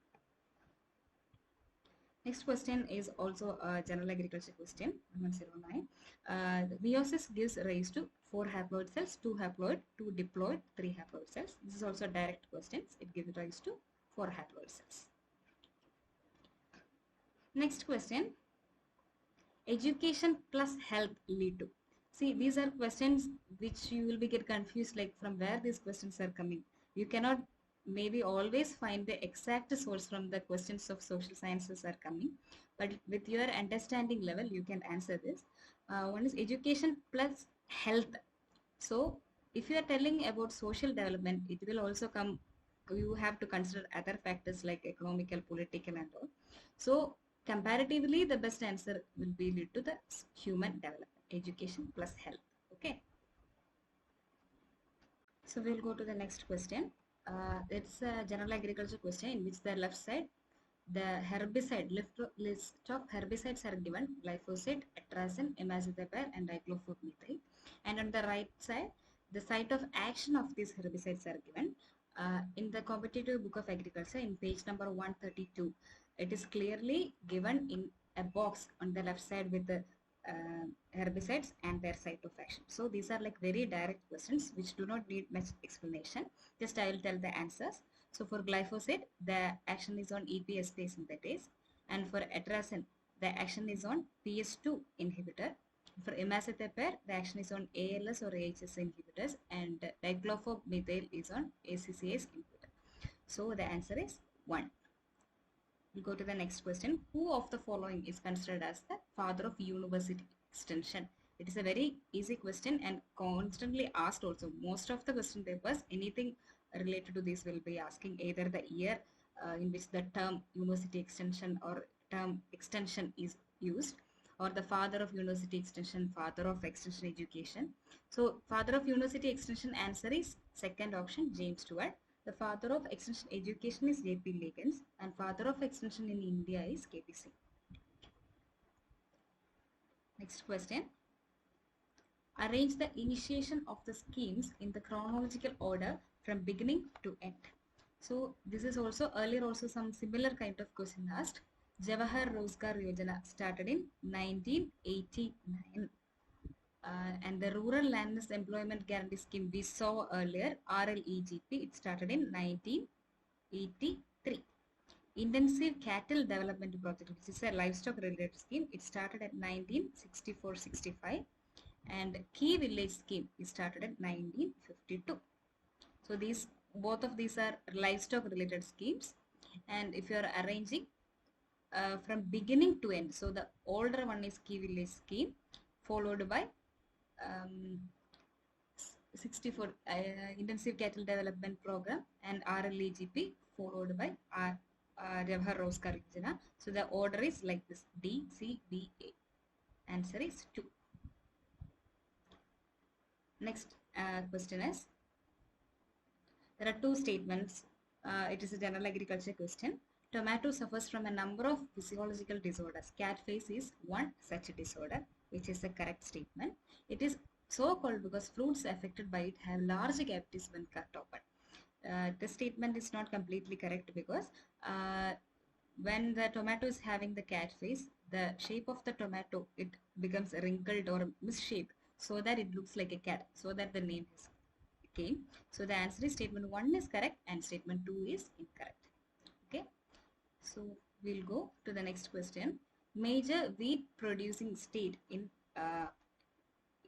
Next question is also a general agriculture question, 109. Meiosis gives rise to 4 haploid cells, 2 haploid, 2 diploid, 3 haploid cells. This is also direct questions. It gives rise to 4 haploid cells. Next question. Education plus health lead to. See, these are questions which you will be get confused, like from where these questions are coming. You cannot maybe always find the exact source from the questions of social sciences are coming, but with your understanding level you can answer this. One is education plus health. So if you are telling about social development, it will also come, you have to consider other factors like economical, political and all. So comparatively the best answer will be lead to the human development, education plus health. Okay, so we'll go to the next question. It's a general agriculture question in which the left side, the herbicide, list of herbicides are given: glyphosate, atrazine, imazethapyr, and dichlormethyl. And on the right side, the site of action of these herbicides are given. In the competitive book of agriculture, in page number 132, it is clearly given in a box on the left side with the herbicides and their site of action. So these are like very direct questions which do not need much explanation. Just I will tell the answers. So for glyphosate, the action is on EPSP synthetase, and for atrazine, the action is on PS2 inhibitor. For imazethapyr, the action is on ALS or AHS inhibitors, and dichlormethyl is on ACCase inhibitor. So the answer is 1. We'll go to the next question. Who of the following is considered as the father of university extension? It is a very easy question and constantly asked also. Most of the question papers, anything related to this will be asking either the year in which the term university extension or term extension is used, or the father of university extension, father of extension education. So father of university extension answer is second option, James Stewart. The father of extension education is J.P. Liggins, and father of extension in India is K.P. Singh. Next question. Arrange the initiation of the schemes in the chronological order from beginning to end. So this is also earlier also some similar kind of question asked. Jawahar Rozgar Yojana started in 1989. And the Rural Landless Employment Guarantee Scheme we saw earlier, RLEGP, it started in 1983. Intensive Cattle Development Project, which is a livestock related scheme, it started at 1964-65. And Key Village Scheme is started at 1952. So these both of these are livestock related schemes, and if you are arranging from beginning to end, so the older one is Key Village Scheme, followed by 64 Intensive Cattle Development Program, and RLEGP followed by Jawahar Roskar Yojana. So the order is like this: D, C, B, A. Answer is 2. Next question is, there are two statements. It is a general agriculture question. Tomato suffers from a number of physiological disorders. Cat face is one such disorder, which is a correct statement. It is so called because fruits affected by it have large cavities when cut open. This statement is not completely correct because when the tomato is having the cat face, the shape of the tomato, it becomes wrinkled or misshaped so that it looks like a cat, so that the name is came. So the answer is statement 1 is correct and statement 2 is incorrect. Okay. So we'll go to the next question. Major wheat producing state in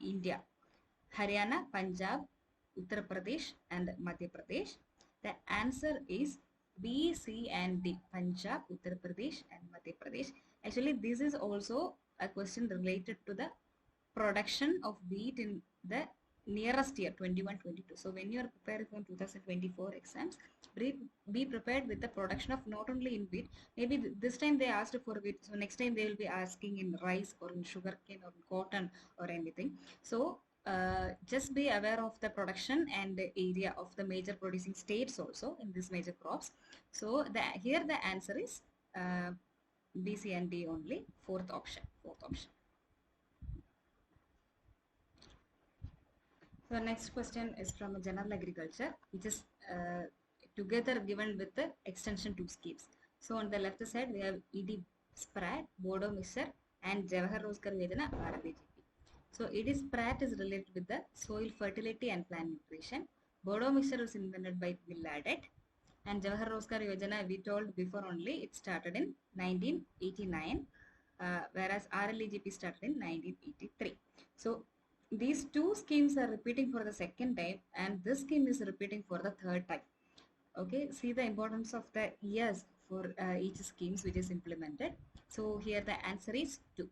India: Haryana, Punjab, Uttar Pradesh and Madhya Pradesh. The answer is B, C and D: Punjab, Uttar Pradesh and Madhya Pradesh. Actually, this is also a question related to the production of wheat in the nearest year 21-22. So when you are preparing for 2024 exams, be prepared with the production of not only in wheat. Maybe this time they asked for wheat, so next time they will be asking in rice or in sugarcane or in cotton or anything. So just be aware of the production and the area of the major producing states also in these major crops. So here the answer is B, C and D only. Fourth option. So next question is from general agriculture, which is together given with the extension 2 schemes. So on the left side we have ED Sprat, Bodo Mixture and Jawahar Roskar Yojana RLGP. So ED Sprat is related with the soil fertility and plant nutrition. Bodo Mixture was invented by AgriAddict, and Jawahar Roskar Yojana, we told before only, it started in 1989, whereas RLGP started in 1983. So these two schemes are repeating for the second time and this scheme is repeating for the third time. Okay, see the importance of the years for each schemes which is implemented. So here the answer is 2.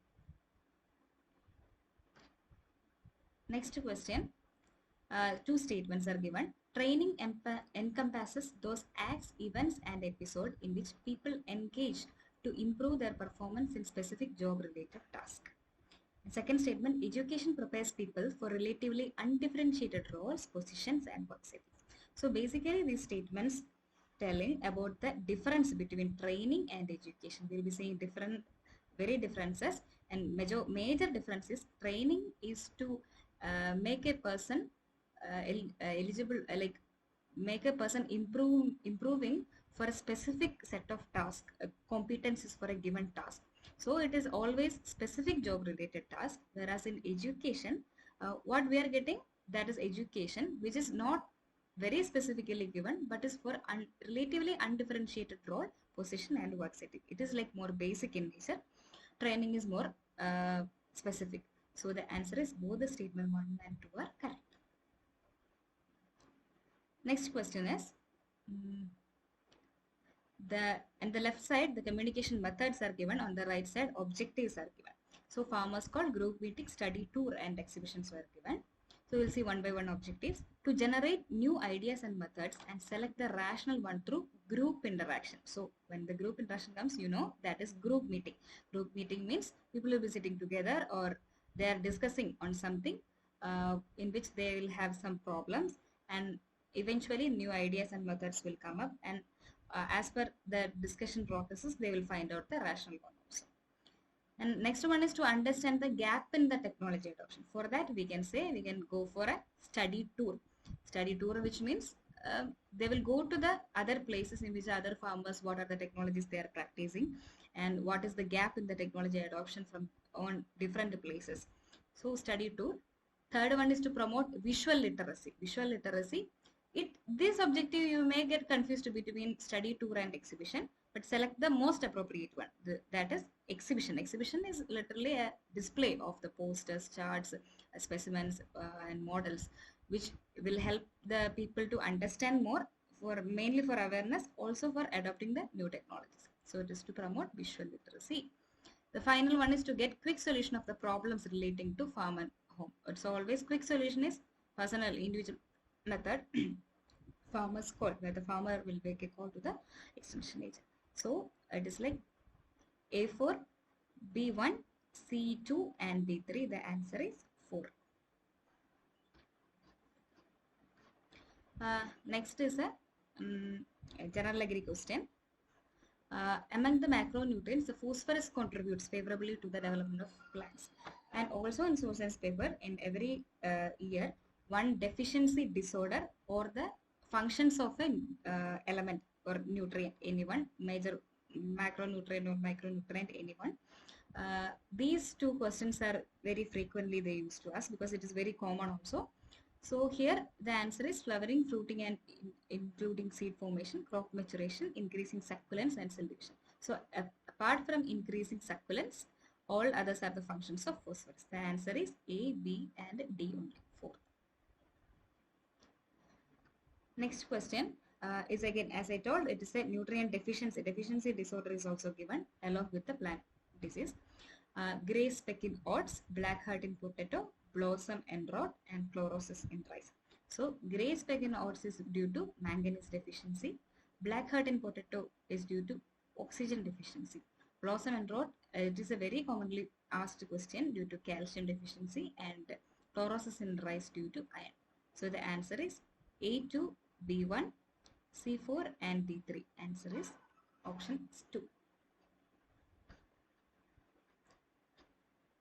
Next question, two statements are given. Training encompasses those acts, events and episodes in which people engage to improve their performance in specific job related tasks. Second statement, education prepares people for relatively undifferentiated roles, positions and work settings. So basically these statements telling about the difference between training and education. We'll be saying very differences, and major difference is training is to make a person eligible, like make a person improving for a specific set of tasks, competencies for a given task. So it is always specific job related task, whereas in education, what we are getting, that is education, which is not very specifically given, but is for relatively undifferentiated role, position and work setting. It is like more basic in nature. Training is more specific. So the answer is both the statement 1 and 2 are correct. Next question is, on the left side, the communication methods are given. On the right side, objectives are given. So farmers call, group meeting, study tour and exhibitions were given. So we'll see one by one objectives. To generate new ideas and methods and select the rational one through group interaction. So when the group interaction comes, you know that is group meeting. Group meeting means people will be sitting together or they are discussing on something in which they will have some problems, and eventually new ideas and methods will come up, and as per the discussion processes, they will find out the rational one also. And next one is to understand the gap in the technology adoption. For that, we can go for a study tour. Study tour, which means they will go to the other places in which other farmers, what are the technologies they are practicing and what is the gap in the technology adoption on different places. So study tour. Third one is to promote visual literacy. Visual literacy, this objective you may get confused between study tour and exhibition, but select the most appropriate one. That is exhibition. Exhibition is literally a display of the posters, charts, specimens and models, which will help the people to understand more, mainly for awareness, also for adopting the new technologies. So it is to promote visual literacy. The final one is to get quick solution of the problems relating to farm and home. It's always quick solution is personal, individual method. Farmer's call, where the farmer will make a call to the extension agent. So it is like A4, B1, C2 and B3. The answer is 4. Next is a general agri question. Among the macronutrients, the phosphorus contributes favorably to the development of plants. And also in social science paper, in every year, one deficiency disorder or the functions of an element or nutrient, anyone, major macronutrient or micronutrient, anyone. These two questions are very frequently they used to ask because it is very common also. So here the answer is flowering, fruiting and including seed formation, crop maturation, increasing succulence and cell division. So apart from increasing succulence, all others are the functions of phosphorus. The answer is A, B and D only, 4. Next question is again, as I told, it is a nutrient deficiency. Deficiency disorder is also given along with the plant disease. Gray speck in oats, black heart in potato, blossom and rot, and chlorosis in rice. So gray speck in oats is due to manganese deficiency. Black heart in potato is due to oxygen deficiency. Blossom and rot, it is a very commonly asked question due to calcium deficiency, and chlorosis in rice due to iron. So the answer is A2, B1, C4 and D3. Answer is option 2.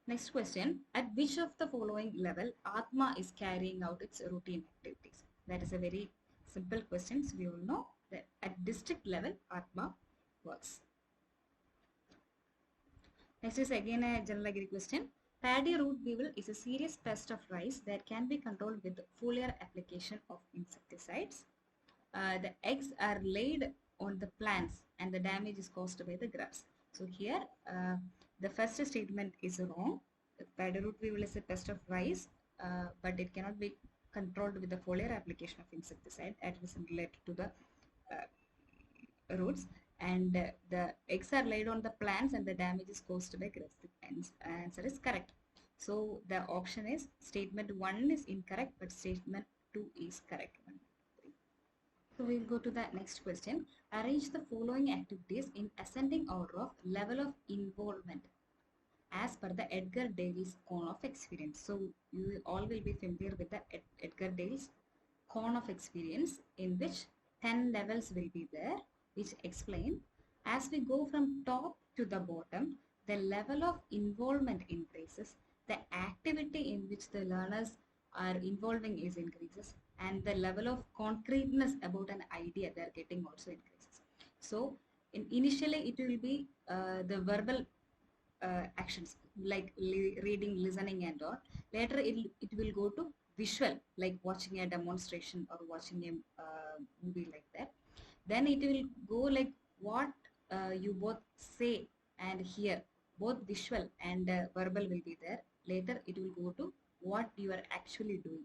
Next question, at which of the following level Atma is carrying out its routine activities? That is a very simple question. We all know that at district level Atma works. Next is again a general agri question. Paddy root beetle is a serious pest of rice that can be controlled with foliar application of insecticides. The eggs are laid on the plants and the damage is caused by the grubs. So here the first statement is wrong. Paddy root weevil is a pest of rice, but it cannot be controlled with the foliar application of insecticide. It is related to the roots, and the eggs are laid on the plants and the damage is caused by grubs. The answer is correct. So the option is statement 1 is incorrect, but statement 2 is correct. So we'll go to the next question. Arrange the following activities in ascending order of level of involvement as per the Edgar Dale's cone of experience. So you all will be familiar with the Edgar Dale's cone of experience, in which 10 levels will be there, which explain as we go from top to the bottom, the level of involvement increases, the activity in which the learners are involving is increases, and the level of concreteness about an idea they are getting also increases. So initially it will be the verbal actions like reading, listening and all. Later it will go to visual, like watching a demonstration or watching a movie like that. Then it will go like what you both say and hear, both visual and verbal will be there. Later it will go to what you are actually doing.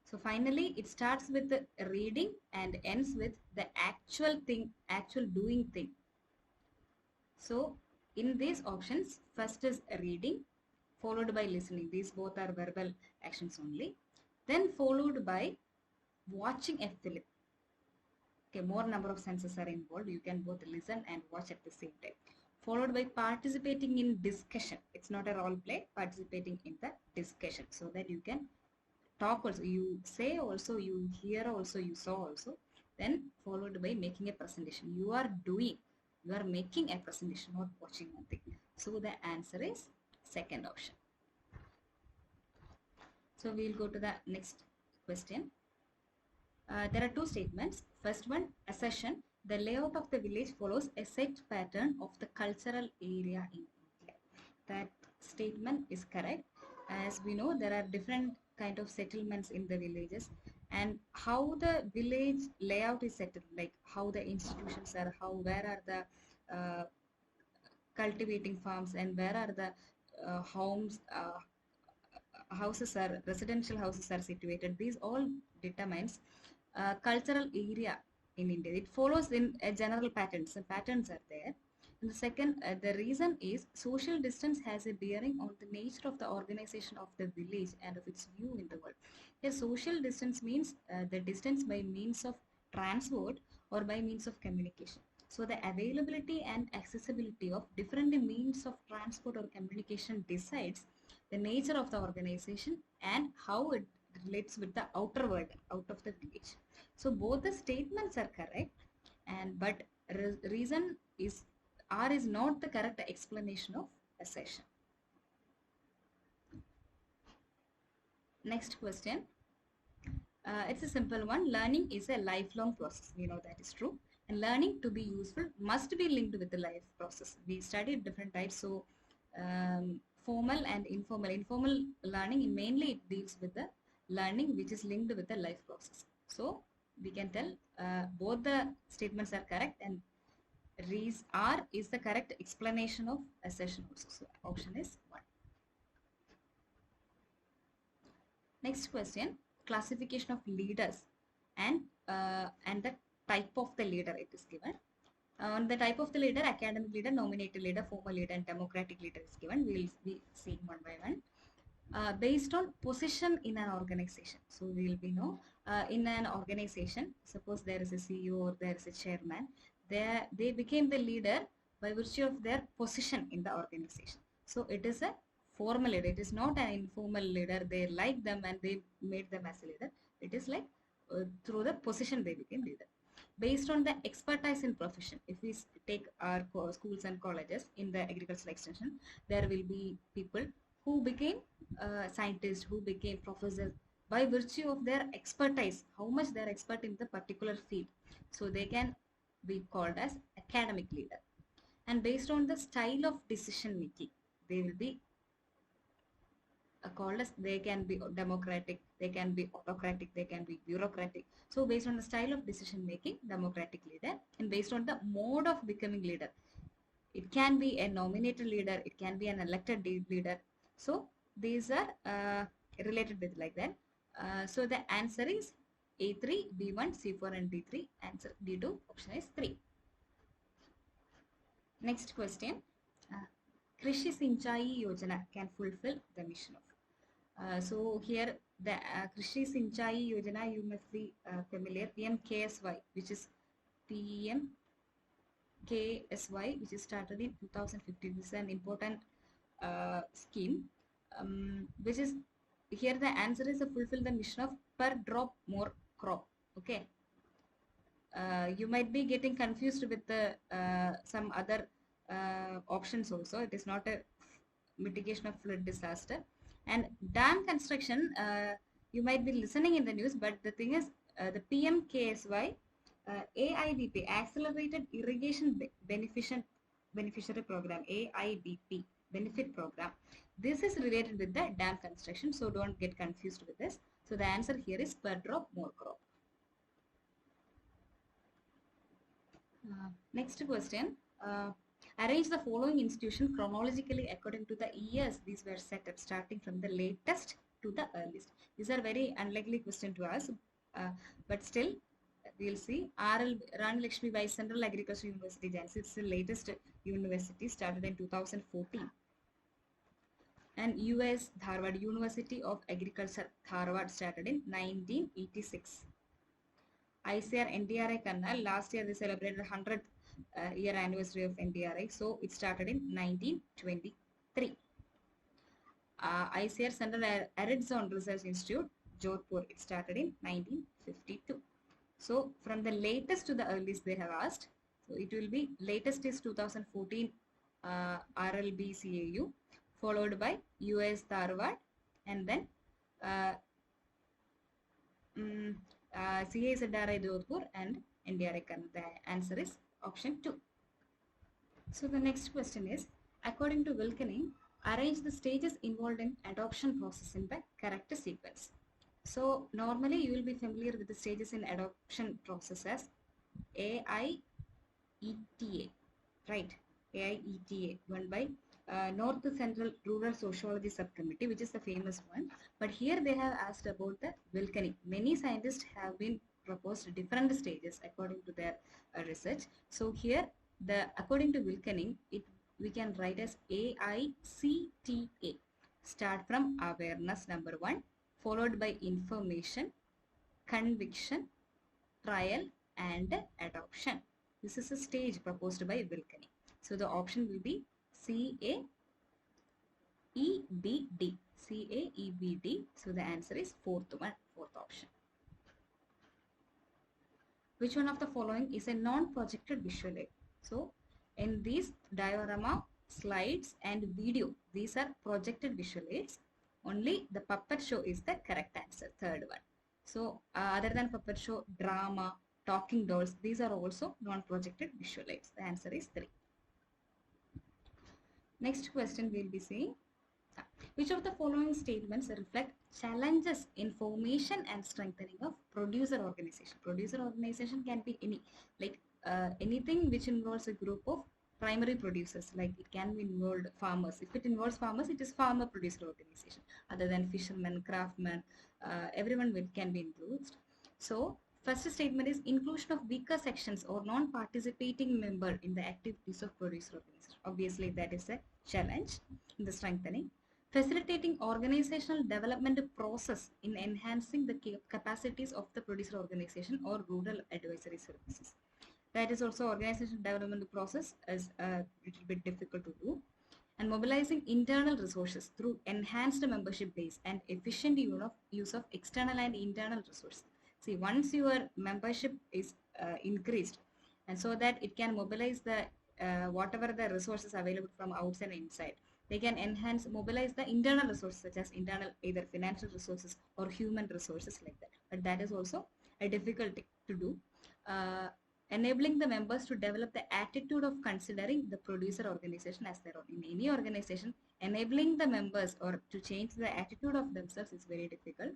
So finally it starts with the reading and ends with the actual thing, actual doing thing. So in these options, first is reading, followed by listening. These both are verbal actions only. Then followed by watching a film. Okay, more number of senses are involved. You can both listen and watch at the same time. Followed by participating in discussion. It's not a role play, participating in the discussion, so that you can talk also, you say also, you hear also, you saw also. Then followed by making a presentation. You are doing, you are making a presentation, not watching nothing. So the answer is second option. So we'll go to the next question. There are two statements. First one, assertion, the layout of the village follows a set pattern of the cultural area in India. That statement is correct. As we know, there are different kind of settlements in the villages, and how the village layout is settled, like how the institutions are, where are the cultivating farms, and where are the homes, houses are, residential houses are situated. These all determines cultural area in India. It follows in a general patterns. The patterns are there. And the second, the reason is social distance has a bearing on the nature of the organization of the village and of its view in the world. The social distance means the distance by means of transport or by means of communication. So the availability and accessibility of different means of transport or communication decides the nature of the organization and how it relates with the outer world, out of the village. So both the statements are correct, and but reason is R is not the correct explanation of assertion. Next question. It's a simple one. Learning is a lifelong process. We know that is true. And learning to be useful must be linked with the life process. We studied different types. So formal and informal. Informal learning mainly it deals with the learning which is linked with the life process. So we can tell both the statements are correct, and R is the correct explanation of assertion also. So option is 1. Next question, classification of leaders and the type of the leader it is given. On the type of the leader, academic leader, nominated leader, formal leader, and democratic leader is given. We will be seeing one by one. Based on position in an organization. So we will be in an organization, suppose there is a CEO or there is a chairman, they became the leader by virtue of their position in the organization. So it is a formal leader. It is not an informal leader. They like them and they made them as a leader. It is like through the position they became leader. Based on the expertise in profession, if we take our schools and colleges in the agricultural extension, there will be people who became scientists, who became professors by virtue of their expertise, how much they are expert in the particular field. So they can be called as academic leader. And based on the style of decision making, they will be called as, they can be democratic, they can be autocratic, they can be bureaucratic. So based on the style of decision making, democratic leader. And based on the mode of becoming leader, it can be a nominated leader, it can be an elected leader. So these are related with like that. So the answer is A3, B1, C4 and D3. Answer D2 option is 3. Next question. Krishi Sinchai Yojana can fulfill the mission of. So here the Krishi Sinchai Yojana, you must be familiar, PMKSY, which is PMKSY, which is started in 2015. This is an important scheme, which is, here the answer is to fulfill the mission of per drop more crop. Okay. You might be getting confused with the some other options also. It is not a mitigation of flood disaster. And dam construction, you might be listening in the news, but the thing is the PMKSY AIBP, Accelerated Irrigation Beneficiary Program, AIBP benefit program. This is related with the dam construction, so don't get confused with this. So the answer here is per drop more crop. Next question. Arrange the following institution chronologically according to the years these were set up, starting from the latest to the earliest. These are very unlikely question to us, but still we'll see. Rani Lakshmi Bai Central Agricultural University, Jhansi, it's the latest university, started in 2014. And US Dharwad, University of Agriculture Dharwad, started in 1986. ICAR NDRI Kannal, last year they celebrated 100th year anniversary of NDRI, so it started in 1923. ICAR Central Arid Zone Research Institute, Jodhpur, it started in 1952. So from the latest to the earliest they have asked. So it will be, latest is 2014 RLBCAU, followed by US Dharwad, and then CAZRI Jodhpur and NDRI Kannal. The answer is option 2. So the next question is, according to Wilkening, arrange the stages involved in adoption process in the correct sequence. So normally you will be familiar with the stages in adoption process as AIETA, right? AIETA, run by North Central Rural Sociology Subcommittee, which is the famous one. But here they have asked about the Wilkening. Many scientists have been proposed different stages according to their research. So here, according to Wilkening, we can write as AICTA. Start from awareness, number 1, followed by information, conviction, trial, and adoption. This is a stage proposed by Wilkeny. So the option will be CAEBD. CAEBD. So the answer is fourth option. Which one of the following is a non-projected visual aid? So in these diorama, slides and video, these are projected visual aids. Only the puppet show is the correct answer, third one. So other than puppet show, drama, talking dolls, these are also non-projected visual aids. The answer is 3. Next question we'll be seeing. Which of the following statements reflect challenges in formation and strengthening of producer organization? Producer organization can be any, like anything which involves a group of primary producers, like it can be involved farmers. If it involves farmers, it is farmer producer organization. Other than fishermen, craftsmen, everyone can be influenced. So first statement is inclusion of weaker sections or non-participating member in the activities of producer organization. Obviously that is a challenge in the strengthening. Facilitating organizational development process in enhancing the capacities of the producer organization or rural advisory services. That is also organizational development process is a little bit difficult to do. And mobilizing internal resources through enhanced membership base and efficient use of external and internal resources. See, once your membership is increased, and so that it can mobilize the whatever the resources available from outside and inside, they can mobilize the internal resources such as internal either financial resources or human resources like that. But that is also a difficulty to do. Enabling the members to develop the attitude of considering the producer organization as their own. In any organization, enabling the members or to change the attitude of themselves is very difficult.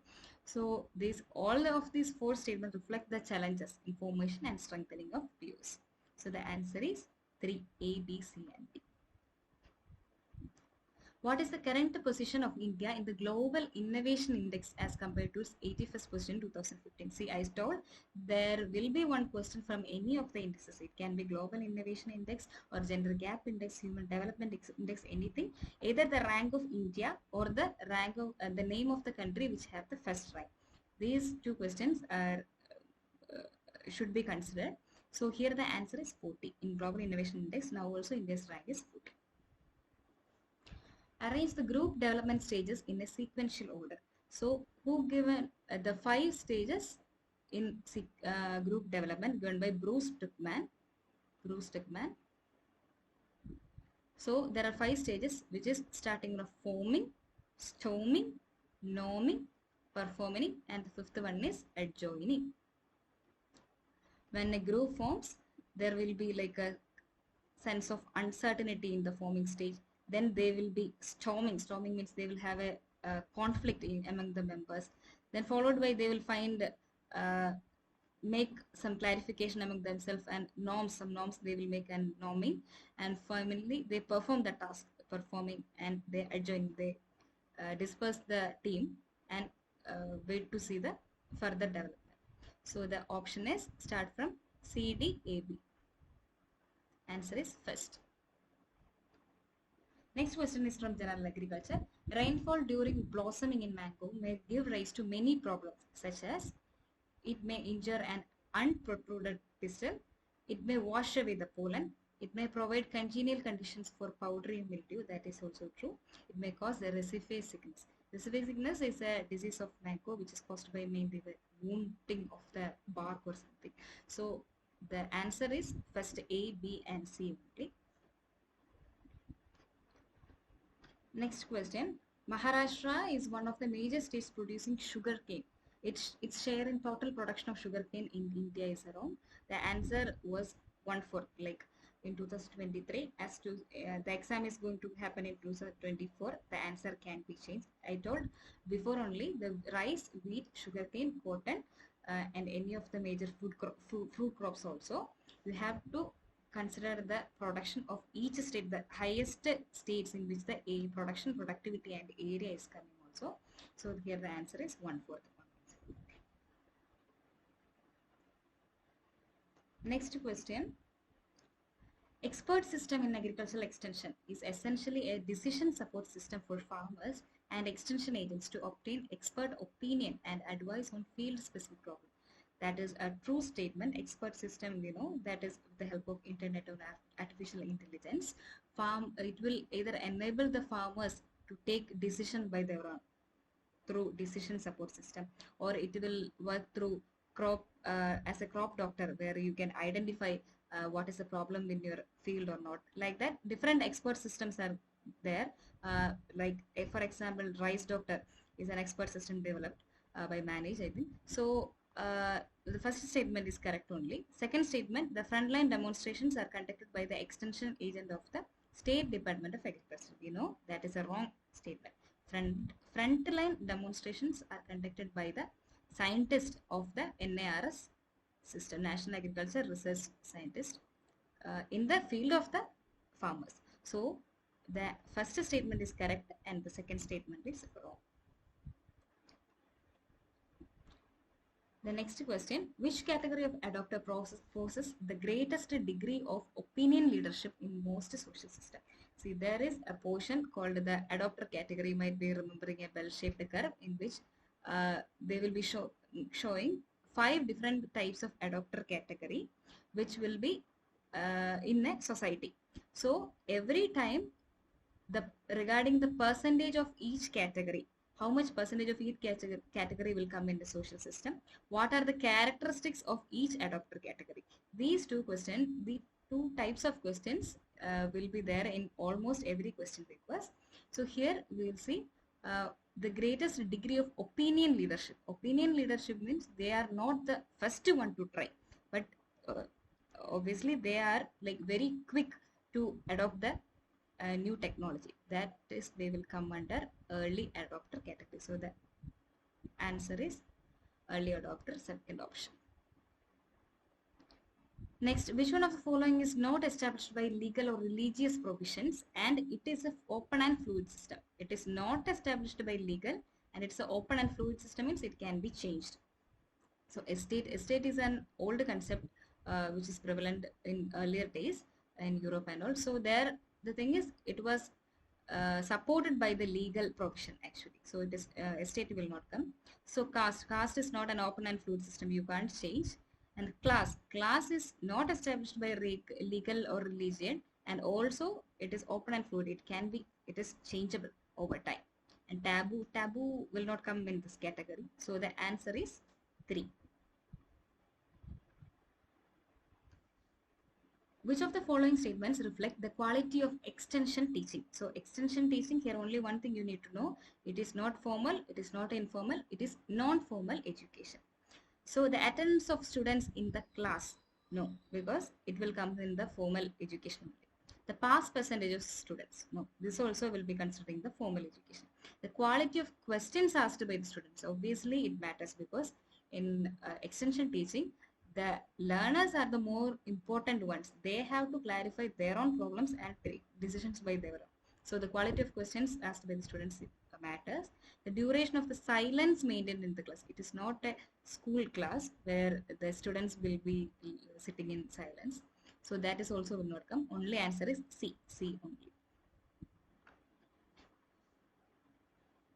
So all of these 4 statements reflect the challenges in formation and strengthening of views. So the answer is 3, A, B, C and D. What is the current position of India in the Global Innovation Index as compared to its 81st position in 2015? See, I told there will be one question from any of the indices. It can be Global Innovation Index or Gender Gap Index, Human Development Index, anything. Either the rank of India or the rank of the name of the country which have the first rank. These 2 questions are should be considered. So here the answer is 40 in Global Innovation Index. Now also India's rank is 40. Arrange the group development stages in a sequential order. So who given the 5 stages in group development given by Bruce Tuckman. So there are 5 stages, which is starting from forming, storming, norming, performing, and the 5th one is adjoining. When a group forms, there will be like a sense of uncertainty in the forming stage. Then they will be storming. Storming means they will have a conflict among the members. Then followed by they will find make some clarification among themselves and norms. Some norms they will make and norming. And finally they perform the task performing and they adjoin. They disperse the team and wait to see the further development. So the option is start from C, D, A, B. Answer is first. Next question is from General Agriculture. Rainfall during blossoming in mango may give rise to many problems, such as it may injure an unprotruded pistil, it may wash away the pollen, it may provide congenial conditions for powdery mildew, that is also true. It may cause the residue sickness. Residue sickness is a disease of mango which is caused by mainly the wounding of the bark or something. So the answer is first A, B and C only. Next question. Maharashtra is one of the major states producing sugarcane. Its share in total production of sugarcane in India is around. The answer was 1/4, like in 2023. As to the exam is going to happen in 2024, the answer can be changed. I told before only the rice, wheat, sugarcane, cotton, and any of the major fruit crops also. You have to consider the production of each state, the highest states in which the production, productivity and area is coming also. So here the answer is 1/4. Next question. Expert system in agricultural extension is essentially a decision support system for farmers and extension agents to obtain expert opinion and advice on field specific problems. that is a true statement. Expert system, that is with the help of internet or artificial intelligence. It will either enable the farmers to take decision by their own through decision support system, or it will work through crop as a crop doctor, where you can identify what is the problem in your field or not. Like that, different expert systems are there. Like for example, rice doctor is an expert system developed by Manage, I think. So the first statement is correct only. Second statement, the frontline demonstrations are conducted by the extension agent of the State Department of Agriculture. That is a wrong statement. Frontline demonstrations are conducted by the scientist of the NARS system, National Agriculture Research Scientist, in the field of the farmers. So the first statement is correct and the second statement is wrong. The next question, which category of adopter possesses the greatest degree of opinion leadership in most social systems? See, there is a portion called the adopter category. You might be remembering a bell-shaped curve in which they will be showing 5 different types of adopter category, which will be in a society. So every time regarding the percentage of each category, how much percentage of each category will come in the social system, what are the characteristics of each adopter category. These two questions, the two types of questions will be there in almost every question papers. So here we will see the greatest degree of opinion leadership. Opinion leadership means they are not the first one to try, but obviously they are like very quick to adopt the new technology. That is, they will come under early adopter category. So the answer is early adopter, second option. Next, which one of the following is not established by legal or religious provisions and it is an open and fluid system? It is not established by legal and it's an open and fluid system, means it can be changed. So estate is an old concept which is prevalent in earlier days in Europe and all. So there, the thing is, it was supported by the legal provision actually. So it is estate will not come. So caste is not an open and fluid system, you can't change. And class is not established by legal or religion, and also it is open and fluid, it is changeable over time. And taboo will not come in this category. So the answer is 3. Which of the following statements reflect the quality of extension teaching? So extension teaching, here only one thing you need to know. It is not formal, it is not informal, it is non-formal education. So the attendance of students in the class, no, because it will come in the formal education. The pass percentage of students, no, this also will be considering the formal education. The quality of questions asked by the students, obviously it matters, because in extension teaching, the learners are the more important ones. They have to clarify their own problems and take decisions by their own. So the quality of questions asked by the students matters. The duration of the silence maintained in the class. It is not a school class where the students will be sitting in silence. So that is also will not come. Only answer is C only.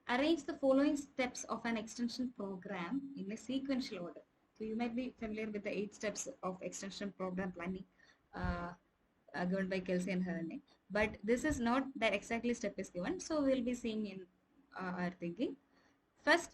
Arrange the following steps of an extension program in a sequential order. So you might be familiar with the 8 steps of extension program planning given by Kelsey and Harane. But this is not that exactly step is given. So we'll be seeing in our thinking. First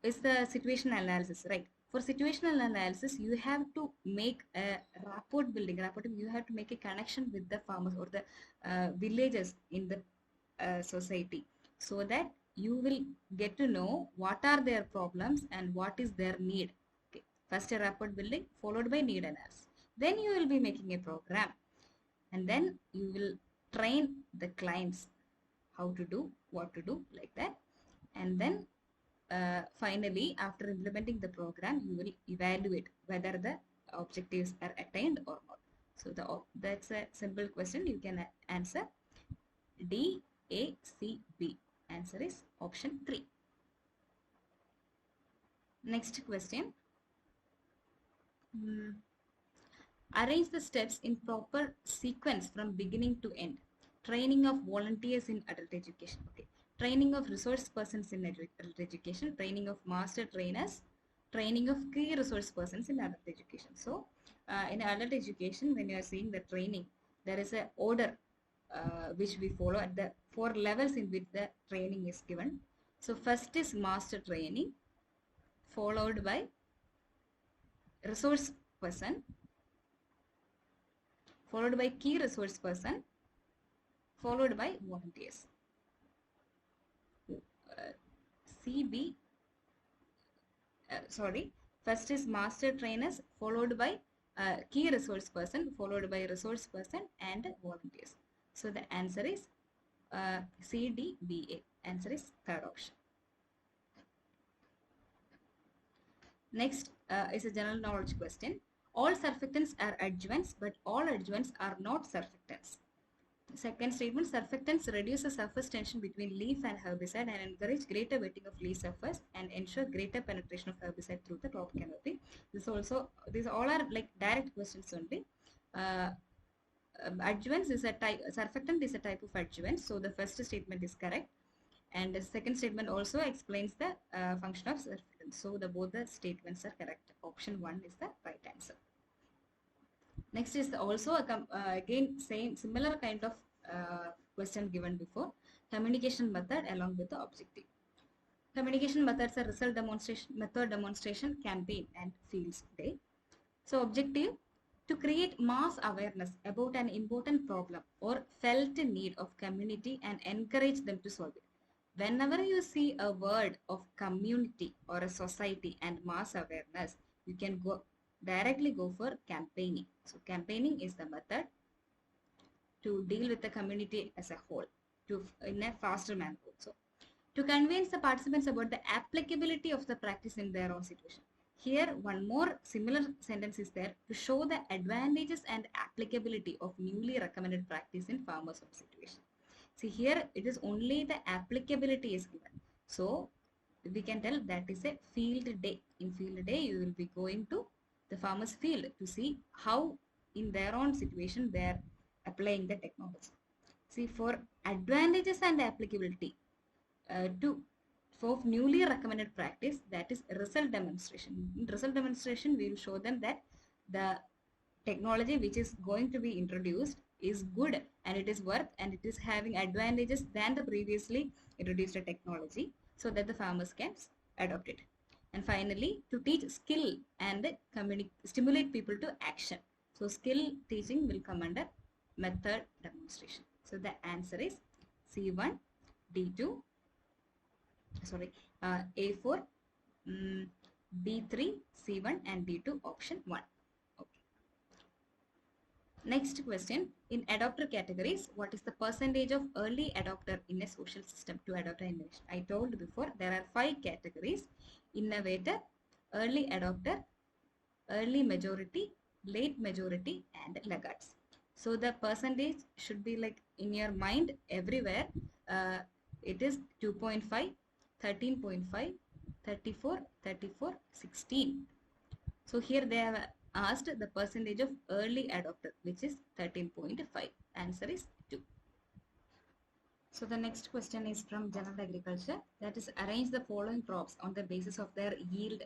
is the situational analysis, right? For situational analysis, you have to make a rapport building. You have to make a connection with the farmers or the villagers in the society, so that you will get to know what are their problems and what is their need. Okay. First a rapport building followed by need analysis. Then you will be making a program, and then you will train the clients how to do, what to do, like that. And then finally, after implementing the program, you will evaluate whether the objectives are attained or not. So that's a simple question. You can answer D, A, C, B. Answer is option 3. Next question. Arrange the steps in proper sequence from beginning to end. Training of volunteers in adult education. Okay. Training of resource persons in adult education. Training of master trainers training of key resource persons in adult education. So in adult education, when you are seeing the training, there is a order which we follow at the 4 levels in which the training is given. So first is master training, followed by resource person, followed by key resource person, followed by volunteers. CB, first is master trainers, followed by key resource person, followed by resource person and volunteers. So the answer is CDBA. Answer is third option. Next is a general knowledge question. All surfactants are adjuvants, but all adjuvants are not surfactants. Second statement, surfactants reduce the surface tension between leaf and herbicide and encourage greater wetting of leaf surface and ensure greater penetration of herbicide through the crop canopy. These all are like direct questions only. Adjuvants is a type, surfactant is a type of adjuvant. So the first statement is correct. And the second statement also explains the function of surfactant. So both the statements are correct. Option 1 is the right answer. Next is also again similar kind of question given before. Communication method along with the objective. Communication methods are result demonstration, method demonstration, campaign and fields day. So objective, to create mass awareness about an important problem or felt need of community and encourage them to solve it. Whenever you see a word of community or a society and mass awareness, you can directly go for campaigning. So campaigning is the method to deal with the community as a whole in a faster manner also. To convince the participants about the applicability of the practice in their own situation. Here one more similar sentence is there, to show the advantages and applicability of newly recommended practice in farmers' own situation. See here it is only the applicability is given. So we can tell that is a field day. In field day you will be going to the farmer's field to see how in their own situation they are applying the technology. See, for advantages and applicability for newly recommended practice, that is result demonstration. In result demonstration we will show them that the technology which is going to be introduced is good and it is worth and it is having advantages than the previously introduced technology, so that the farmers can adopt it. And finally, to teach skill and stimulate people to action. So skill teaching will come under method demonstration. So the answer is C1, D2, A4, B3, C1 and D2, option 1. Okay. Next question, in adopter categories, what is the percentage of early adopter in a social system to adopt an innovation? I told before there are 5 categories: innovator, early adopter, early majority, late majority and laggards. So the percentage should be like in your mind everywhere. It is 2.5, 13.5, 34, 34, 16. So here they have asked the percentage of early adopter, which is 13.5. Answer is 2. So the next question is from general agriculture, that is arrange the following crops on the basis of their yield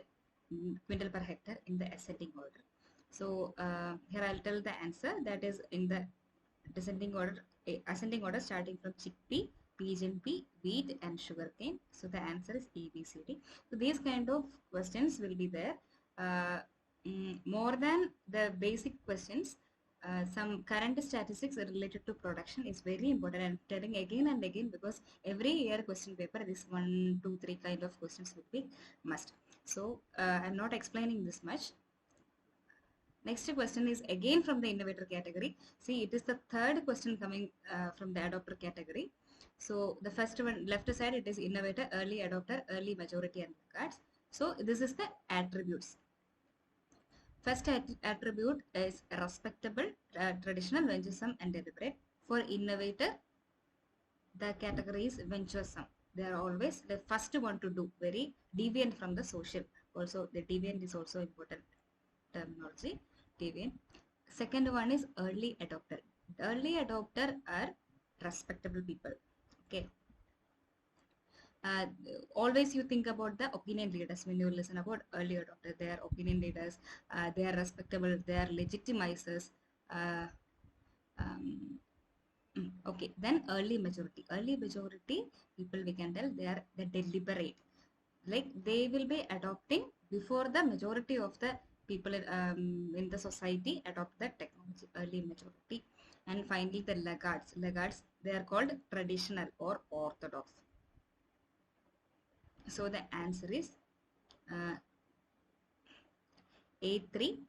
quintal per hectare in the ascending order. So here I'll tell the answer, that is in the ascending order starting from chickpea, pigeon pea, wheat and sugarcane. So the answer is ABCD. So these kind of questions will be there. More than the basic questions, some current statistics related to production is very important. I'm telling again and again because every year question paper, this 1, 2, 3 kind of questions would be must. So I'm not explaining this much. Next question is again from the innovator category. See, it is the third question coming from the adopter category. So the first one, left side, it is innovator, early adopter, early majority and laggards. So this is the attributes. First attribute is respectable, traditional, venturesome and deliberate. For innovator, the category is venturesome. They are always the first one to do, very deviant from the social. Also the deviant is also important terminology, deviant. Second one is early adopter. Early adopter are respectable people. Okay. uh, always you think about the opinion leaders when you listen about earlier doctor. They are opinion leaders. They are respectable. They are legitimizers. Uh, um, okay, then early majority. Early majority people we can tell they are the deliberate. Like they will be adopting before the majority of the people in the society adopt the technology. Early majority. And finally the laggards. Laggards they are called traditional or orthodox. So the answer is uh, A3,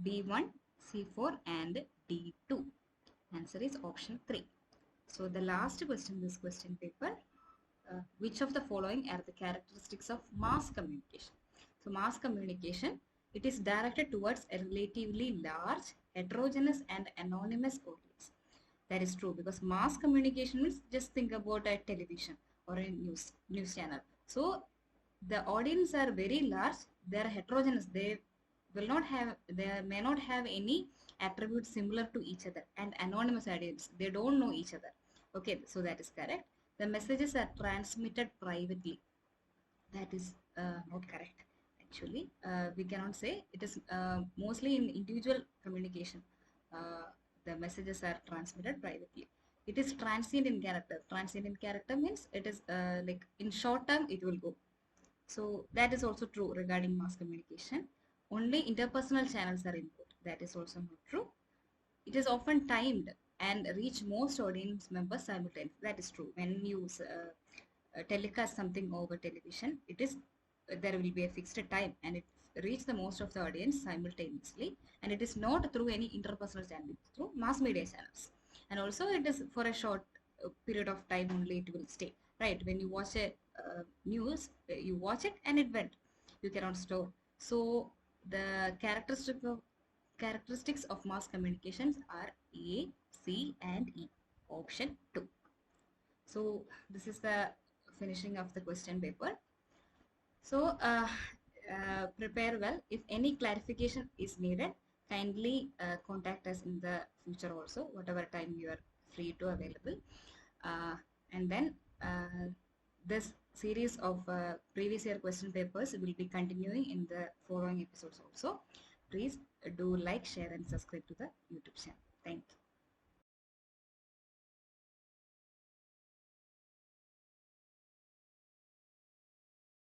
B1, C4 and D2. Answer is option 3. So the last question in this question paper, which of the following are the characteristics of mass communication? So mass communication, it is directed towards a relatively large, heterogeneous and anonymous audience. That is true because mass communication means just think about a television or a news channel. So the audience are very large, they are heterogeneous, they may not have any attributes similar to each other, and anonymous audience, they don't know each other. Okay, so that is correct. The messages are transmitted privately. That is not correct actually. We cannot say it is mostly in individual communication. uh, the messages are transmitted privately. It is transient in character. Transient in character means it is like in short term it will go. So that is also true regarding mass communication. Only interpersonal channels are input. That is also not true. It is often timed and reach most audience members simultaneously. That is true. When you telecast something over television, it is there will be a fixed time and it reach the most of the audience simultaneously, and it is not through any interpersonal channel, it's through mass media channels. And also it is for a short period of time only it will stay. Right, when you watch a news, you watch it and it went, you cannot store. So the characteristics of mass communications are A, C and E. Option 2. So this is the finishing of the question paper. So prepare well. If any clarification is needed, kindly contact us in the future also, whatever time you are free to available. Uh, and then this series of previous year question papers will be continuing in the following episodes also. Please do like, share and subscribe to the YouTube channel. Thank you.